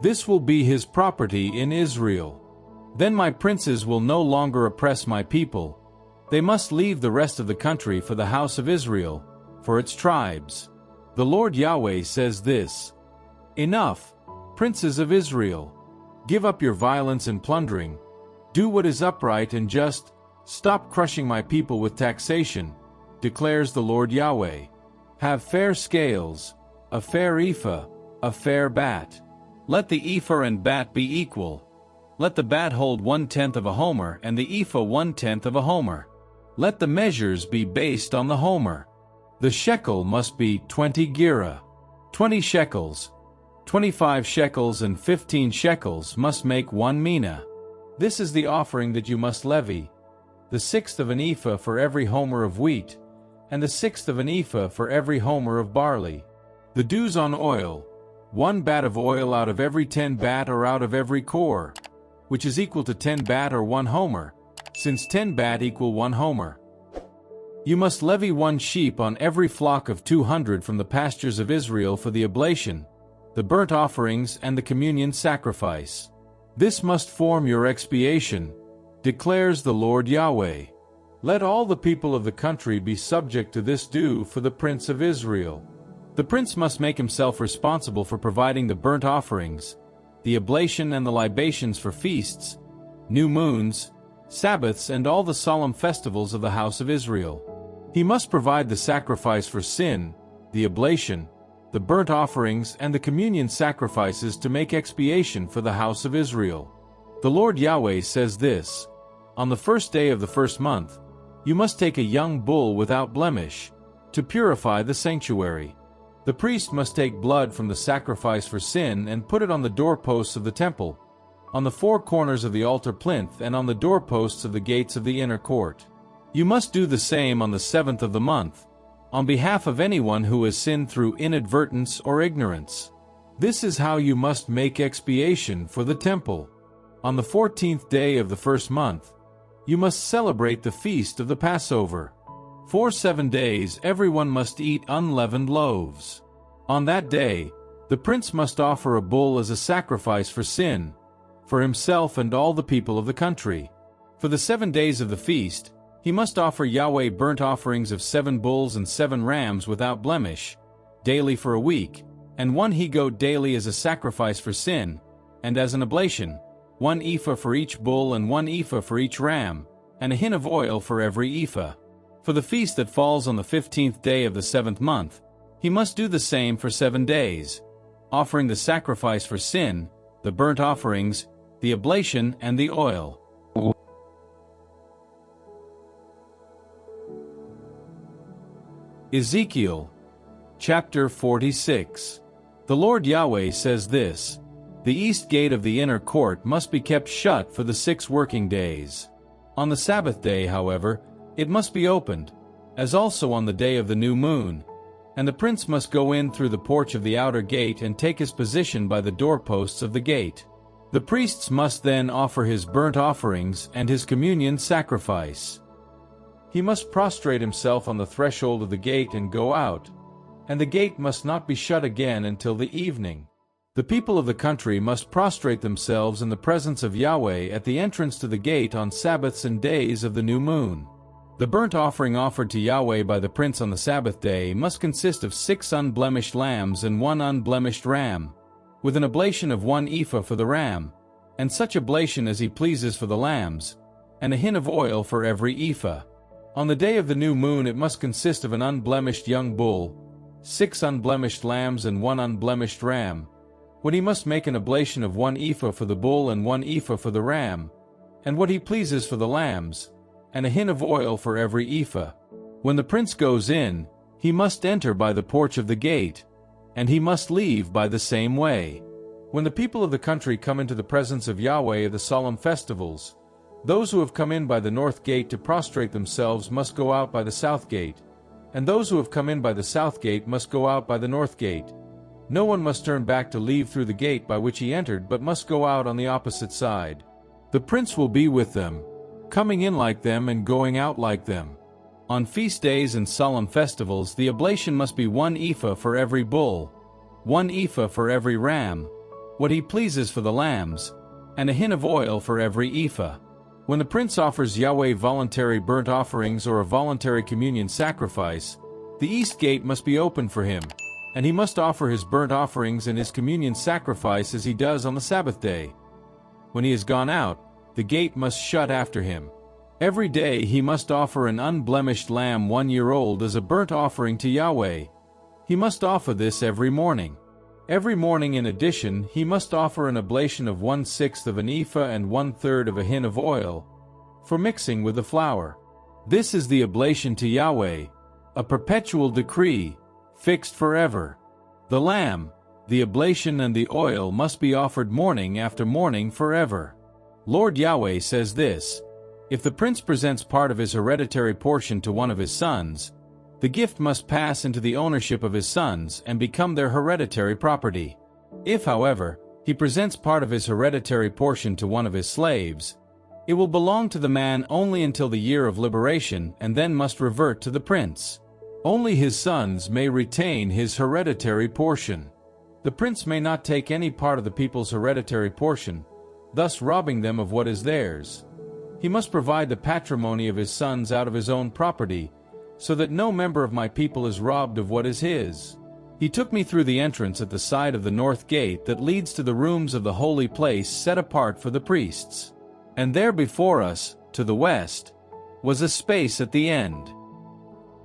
This will be his property in Israel. Then my princes will no longer oppress my people. They must leave the rest of the country for the house of Israel, for its tribes. The Lord Yahweh says this: Enough, princes of Israel! Give up your violence and plundering. Do what is upright and just. Stop crushing my people with taxation, declares the Lord Yahweh. Have fair scales, a fair ephah, a fair bat. Let the ephah and bat be equal. Let the bat hold 1/10 of a homer and the ephah 1/10 of a homer. Let the measures be based on the homer. The shekel must be 20 gerah. 20 shekels, 25 shekels and 15 shekels must make 1 mina. This is the offering that you must levy: the 1/6 of an ephah for every homer of wheat, and the 1/6 of an ephah for every homer of barley. The dues on oil, 1 bat of oil out of every 10 bat or out of every core, which is equal to 10 bat or 1 homer, since 10 bat equal 1 homer. You must levy 1 sheep on every flock of 200 from the pastures of Israel for the oblation, the burnt offerings and the communion sacrifice. This must form your expiation, declares the Lord Yahweh. Let all the people of the country be subject to this due for the prince of Israel. The prince must make himself responsible for providing the burnt offerings, the oblation and the libations for feasts, new moons, Sabbaths and all the solemn festivals of the house of Israel. He must provide the sacrifice for sin, the oblation, the burnt offerings and the communion sacrifices to make expiation for the house of Israel. The Lord Yahweh says this: On the first day of the first month, you must take a young bull without blemish, to purify the sanctuary. The priest must take blood from the sacrifice for sin and put it on the doorposts of the temple, on the 4 corners of the altar plinth and on the doorposts of the gates of the inner court. You must do the same on the 7th of the month, on behalf of anyone who has sinned through inadvertence or ignorance. This is how you must make expiation for the temple. On the 14th day of the first month, you must celebrate the feast of the Passover. For 7 days everyone must eat unleavened loaves. On that day, the prince must offer a bull as a sacrifice for sin, for himself and all the people of the country. For the 7 days of the feast, he must offer Yahweh burnt offerings of 7 bulls and 7 rams without blemish, daily for a week, and 1 he-goat daily as a sacrifice for sin, and as an oblation, 1 ephah for each bull and 1 ephah for each ram, and a hin of oil for every ephah. For the feast that falls on the 15th day of the 7th month, he must do the same for 7 days, offering the sacrifice for sin, the burnt offerings, the oblation and the oil. Ezekiel, chapter 46. The Lord Yahweh says this: The east gate of the inner court must be kept shut for the 6 working days. On the Sabbath day, however, it must be opened, as also on the day of the new moon, and the prince must go in through the porch of the outer gate and take his position by the doorposts of the gate. The priests must then offer his burnt offerings and his communion sacrifice. He must prostrate himself on the threshold of the gate and go out, and the gate must not be shut again until the evening. The people of the country must prostrate themselves in the presence of Yahweh at the entrance to the gate on Sabbaths and days of the new moon. The burnt offering offered to Yahweh by the prince on the Sabbath day must consist of 6 unblemished lambs and 1 unblemished ram, with an oblation of 1 ephah for the ram, and such oblation as he pleases for the lambs, and a hin of oil for every ephah. On the day of the new moon it must consist of an unblemished young bull, 6 unblemished lambs and 1 unblemished ram, when he must make an oblation of 1 ephah for the bull and 1 ephah for the ram, and what he pleases for the lambs, and a hin of oil for every ephah. When the prince goes in, he must enter by the porch of the gate, and he must leave by the same way. When the people of the country come into the presence of Yahweh at the solemn festivals, those who have come in by the north gate to prostrate themselves must go out by the south gate, and those who have come in by the south gate must go out by the north gate. No one must turn back to leave through the gate by which he entered, but must go out on the opposite side. The prince will be with them, coming in like them and going out like them. On feast days and solemn festivals the oblation must be 1 ephah for every bull, 1 ephah for every ram, what he pleases for the lambs, and a hin of oil for every ephah. When the prince offers Yahweh voluntary burnt offerings or a voluntary communion sacrifice, the east gate must be open for him, and he must offer his burnt offerings and his communion sacrifice as he does on the Sabbath day. When he has gone out, the gate must shut after him. Every day he must offer an unblemished lamb 1 year old as a burnt offering to Yahweh. He must offer this every morning. Every morning in addition he must offer an oblation of 1/6 of an ephah and 1/3 of a hin of oil, for mixing with the flour. This is the oblation to Yahweh, a perpetual decree, fixed forever. The lamb, the oblation and the oil must be offered morning after morning forever. Lord Yahweh says this: if the prince presents part of his hereditary portion to one of his sons, the gift must pass into the ownership of his sons and become their hereditary property. If, however, he presents part of his hereditary portion to one of his slaves, it will belong to the man only until the year of liberation and then must revert to the prince. Only his sons may retain his hereditary portion. The prince may not take any part of the people's hereditary portion, thus robbing them of what is theirs. He must provide the patrimony of his sons out of his own property, so that no member of my people is robbed of what is his. He took me through the entrance at the side of the north gate that leads to the rooms of the holy place set apart for the priests. And there before us, to the west, was a space at the end.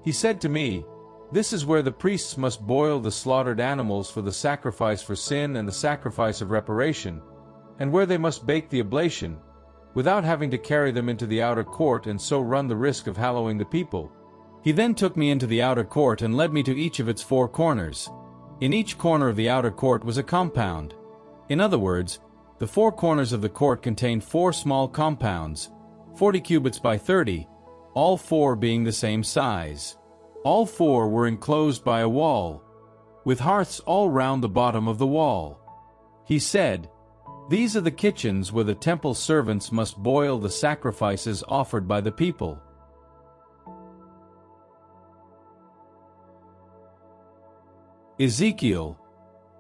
He said to me, "This is where the priests must boil the slaughtered animals for the sacrifice for sin and the sacrifice of reparation, and where they must bake the oblation, without having to carry them into the outer court and so run the risk of hallowing the people." He then took me into the outer court and led me to each of its 4 corners. In each corner of the outer court was a compound. In other words, the 4 corners of the court contained 4 small compounds, 40 cubits by 30, all 4 being the same size. All 4 were enclosed by a wall, with hearths all round the bottom of the wall. He said, "These are the kitchens where the temple servants must boil the sacrifices offered by the people." Ezekiel,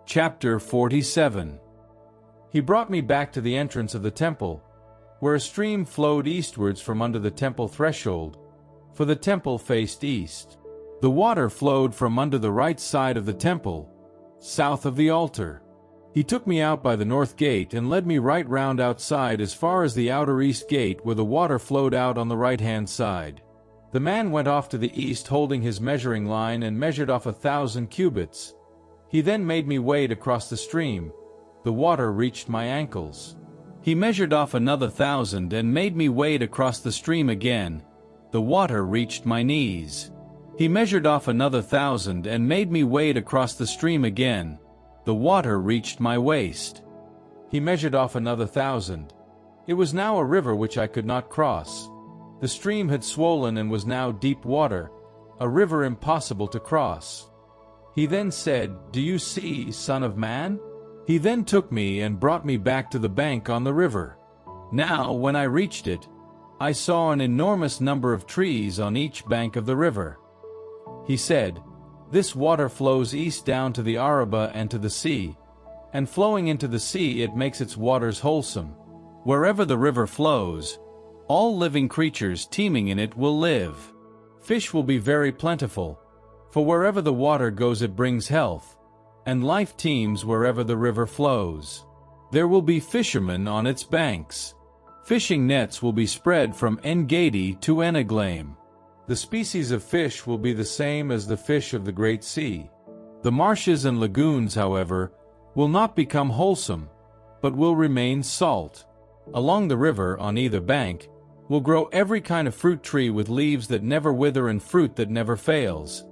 chapter 47. He brought me back to the entrance of the temple, where a stream flowed eastwards from under the temple threshold, for the temple faced east. The water flowed from under the right side of the temple, south of the altar. He took me out by the north gate and led me right round outside as far as the outer east gate where the water flowed out on the right-hand side. The man went off to the east holding his measuring line and measured off 1,000 cubits. He then made me wade across the stream. The water reached my ankles. He measured off another 1,000 and made me wade across the stream again. The water reached my knees. He measured off another 1,000 and made me wade across the stream again. The water reached my waist. He measured off another 1,000. It was now a river which I could not cross. The stream had swollen and was now deep water, a river impossible to cross. He then said, "Do you see, Son of Man?" He then took me and brought me back to the bank on the river. Now, when I reached it, I saw an enormous number of trees on each bank of the river. He said, "This water flows east down to the Arabah and to the sea, and flowing into the sea it makes its waters wholesome. Wherever the river flows, all living creatures teeming in it will live. Fish will be very plentiful, for wherever the water goes it brings health, and life teems wherever the river flows. There will be fishermen on its banks. Fishing nets will be spread from En-Gedi to En-Eglaim. The species of fish will be the same as the fish of the Great Sea. The marshes and lagoons, however, will not become wholesome, but will remain salt. Along the river, on either bank, will grow every kind of fruit tree with leaves that never wither and fruit that never fails.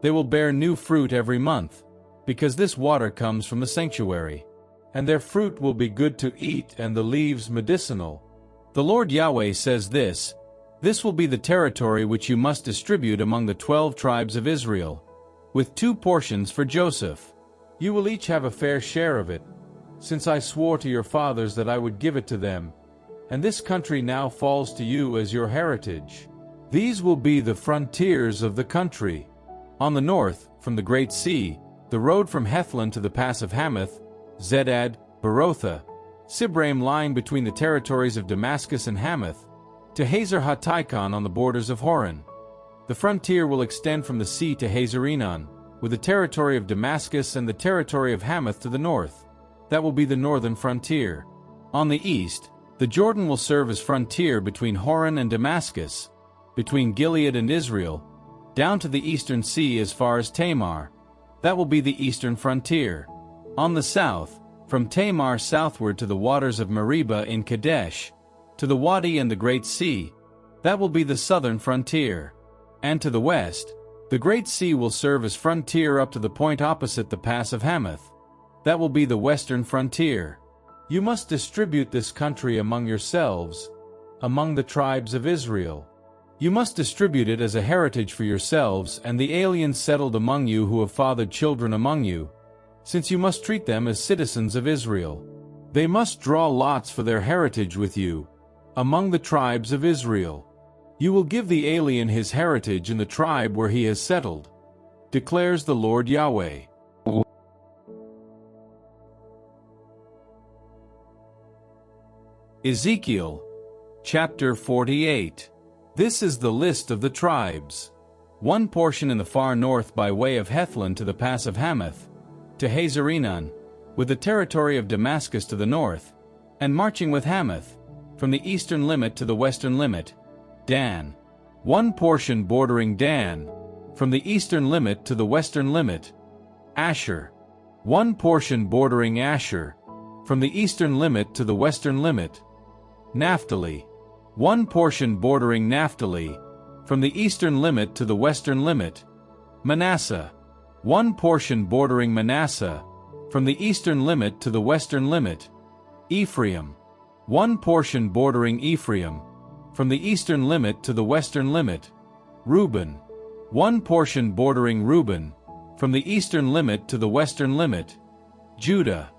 They will bear new fruit every month, because this water comes from the sanctuary. And their fruit will be good to eat and the leaves medicinal. The Lord Yahweh says this will be the territory which you must distribute among the 12 tribes of Israel, with 2 portions for Joseph. You will each have a fair share of it, since I swore to your fathers that I would give it to them, and this country now falls to you as your heritage. These will be the frontiers of the country. On the north, from the Great Sea, the road from Hethlon to the pass of Hamath, Zedad, Berotha, Sibraim lying between the territories of Damascus and Hamath, to Hazer Hatikon on the borders of Horon. The frontier will extend from the sea to Hazer Enon, with the territory of Damascus and the territory of Hamath to the north. That will be the northern frontier. On the east, the Jordan will serve as frontier between Horon and Damascus, between Gilead and Israel, down to the eastern sea as far as Tamar. That will be the eastern frontier. On the south, from Tamar southward to the waters of Meribah in Kadesh, to the Wadi and the Great Sea, that will be the southern frontier. And to the west, the Great Sea will serve as frontier up to the point opposite the pass of Hamath. That will be the western frontier. You must distribute this country among yourselves, among the tribes of Israel. You must distribute it as a heritage for yourselves and the aliens settled among you who have fathered children among you, since you must treat them as citizens of Israel. They must draw lots for their heritage with you, among the tribes of Israel. You will give the alien his heritage in the tribe where he has settled, declares the Lord Yahweh. Ezekiel, chapter 48. This is the list of the tribes. 1 portion in the far north by way of Hethlon to the pass of Hamath, to Hazer Enon, with the territory of Damascus to the north, and marching with Hamath, from the eastern limit to the western limit, Dan. 1 portion bordering Dan, from the eastern limit to the western limit, Asher. 1 portion bordering Asher, from the eastern limit to the western limit, Naphtali. 1 portion bordering Naphtali, from the eastern limit to the western limit, Manasseh. 1 portion bordering Manasseh, from the eastern limit to the western limit, Ephraim. 1 portion bordering Ephraim, from the eastern limit to the western limit, Reuben. 1 portion bordering Reuben, from the eastern limit to the western limit, Judah.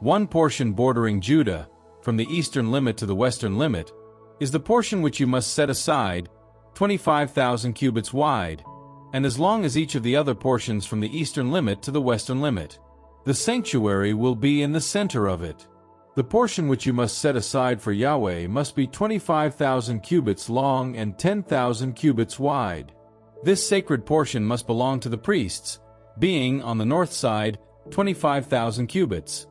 1 portion bordering Judah, from the eastern limit to the western limit, is the portion which you must set aside, 25,000 cubits wide, and as long as each of the other portions from the eastern limit to the western limit. The sanctuary will be in the center of it. The portion which you must set aside for Yahweh must be 25,000 cubits long and 10,000 cubits wide. This sacred portion must belong to the priests, being, on the north side, 25,000 cubits.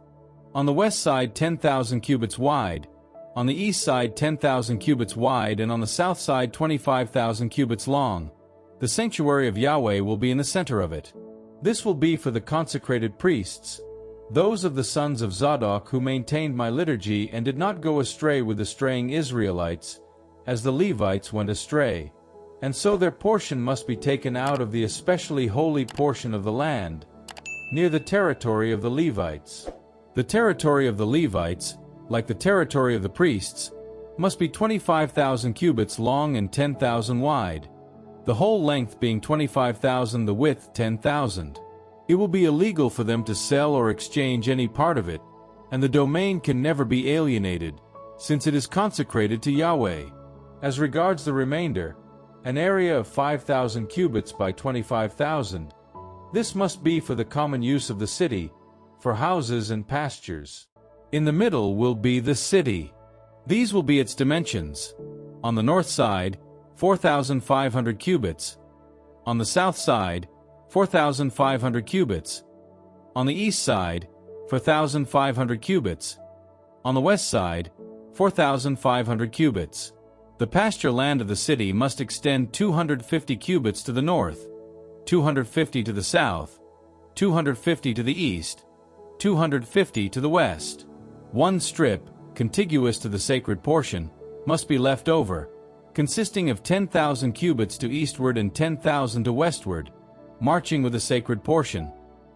On the west side 10,000 cubits wide, on the east side 10,000 cubits wide, and on the south side 25,000 cubits long. The sanctuary of Yahweh will be in the center of it. This will be for the consecrated priests, those of the sons of Zadok who maintained my liturgy and did not go astray with the straying Israelites, as the Levites went astray. And so their portion must be taken out of the especially holy portion of the land, near the territory of the Levites. The territory of the Levites, like the territory of the priests, must be 25,000 cubits long and 10,000 wide, the whole length being 25,000, the width 10,000. It will be illegal for them to sell or exchange any part of it, and the domain can never be alienated, since it is consecrated to Yahweh. As regards the remainder, an area of 5,000 cubits by 25,000, this must be for the common use of the city, for houses and pastures. In the middle will be the city. These will be its dimensions. On the north side, 4,500 cubits. On the south side, 4,500 cubits. On the east side, 4,500 cubits. On the west side, 4,500 cubits. The pasture land of the city must extend 250 cubits to the north, 250 to the south, 250 to the east, 250 to the west. One strip, contiguous to the sacred portion, must be left over, consisting of 10,000 cubits to eastward and 10,000 to westward, marching with the sacred portion.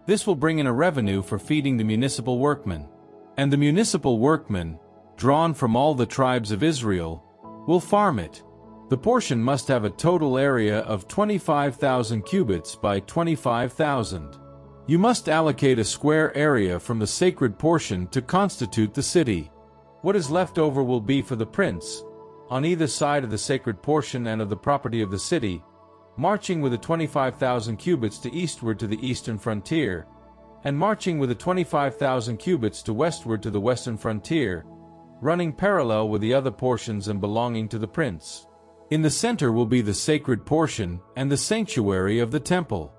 This will bring in a revenue for feeding the municipal workmen. And the municipal workmen, drawn from all the tribes of Israel, will farm it. The portion must have a total area of 25,000 cubits by 25,000. You must allocate a square area from the sacred portion to constitute the city. What is left over will be for the prince, on either side of the sacred portion and of the property of the city, marching with the 25,000 cubits to eastward to the eastern frontier, and marching with the 25,000 cubits to westward to the western frontier, running parallel with the other portions and belonging to the prince. In the center will be the sacred portion and the sanctuary of the temple.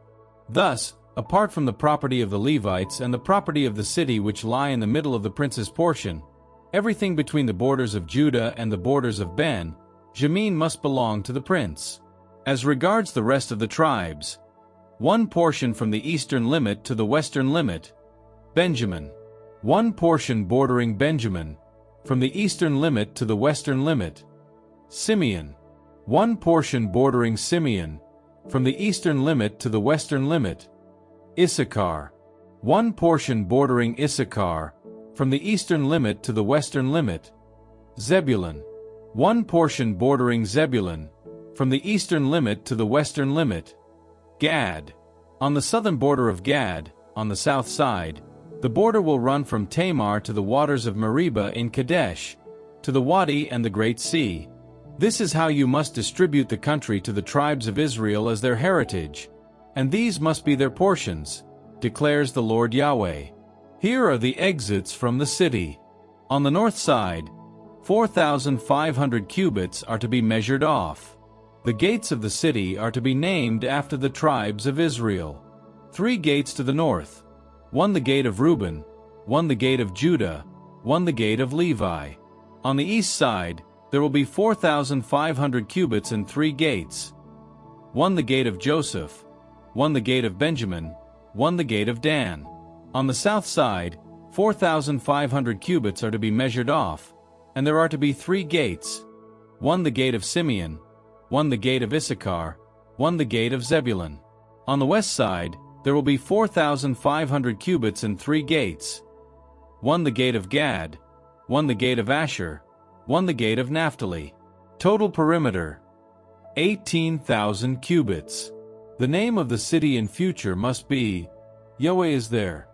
Thus, apart from the property of the Levites and the property of the city which lie in the middle of the prince's portion, everything between the borders of Judah and the borders of Ben-Jamin must belong to the prince. As regards the rest of the tribes, one portion from the eastern limit to the western limit, Benjamin. One portion bordering Benjamin, from the eastern limit to the western limit, Simeon. One portion bordering Simeon, from the eastern limit to the western limit, Issachar. One portion bordering Issachar, from the eastern limit to the western limit, Zebulun. One portion bordering Zebulun, from the eastern limit to the western limit, Gad. On the southern border of Gad, on the south side, the border will run from Tamar to the waters of Meribah in Kadesh, to the Wadi and the Great Sea. This is how you must distribute the country to the tribes of Israel as their heritage, and these must be their portions, declares the Lord Yahweh. Here are the exits from the city. On the north side, 4,500 cubits are to be measured off. The gates of the city are to be named after the tribes of Israel. 3 gates to the north, one the gate of Reuben, one the gate of Judah, one the gate of Levi. On the east side, there will be 4,500 cubits and 3 gates. One the gate of Joseph, one the gate of Benjamin, one the gate of Dan. On the south side, 4,500 cubits are to be measured off, and there are to be 3 gates. One the gate of Simeon, one the gate of Issachar, one the gate of Zebulun. On the west side, there will be 4,500 cubits and 3 gates. One the gate of Gad, one the gate of Asher, one the gate of Naphtali. Total perimeter, 18,000 cubits. The name of the city in future must be, Yahweh is there.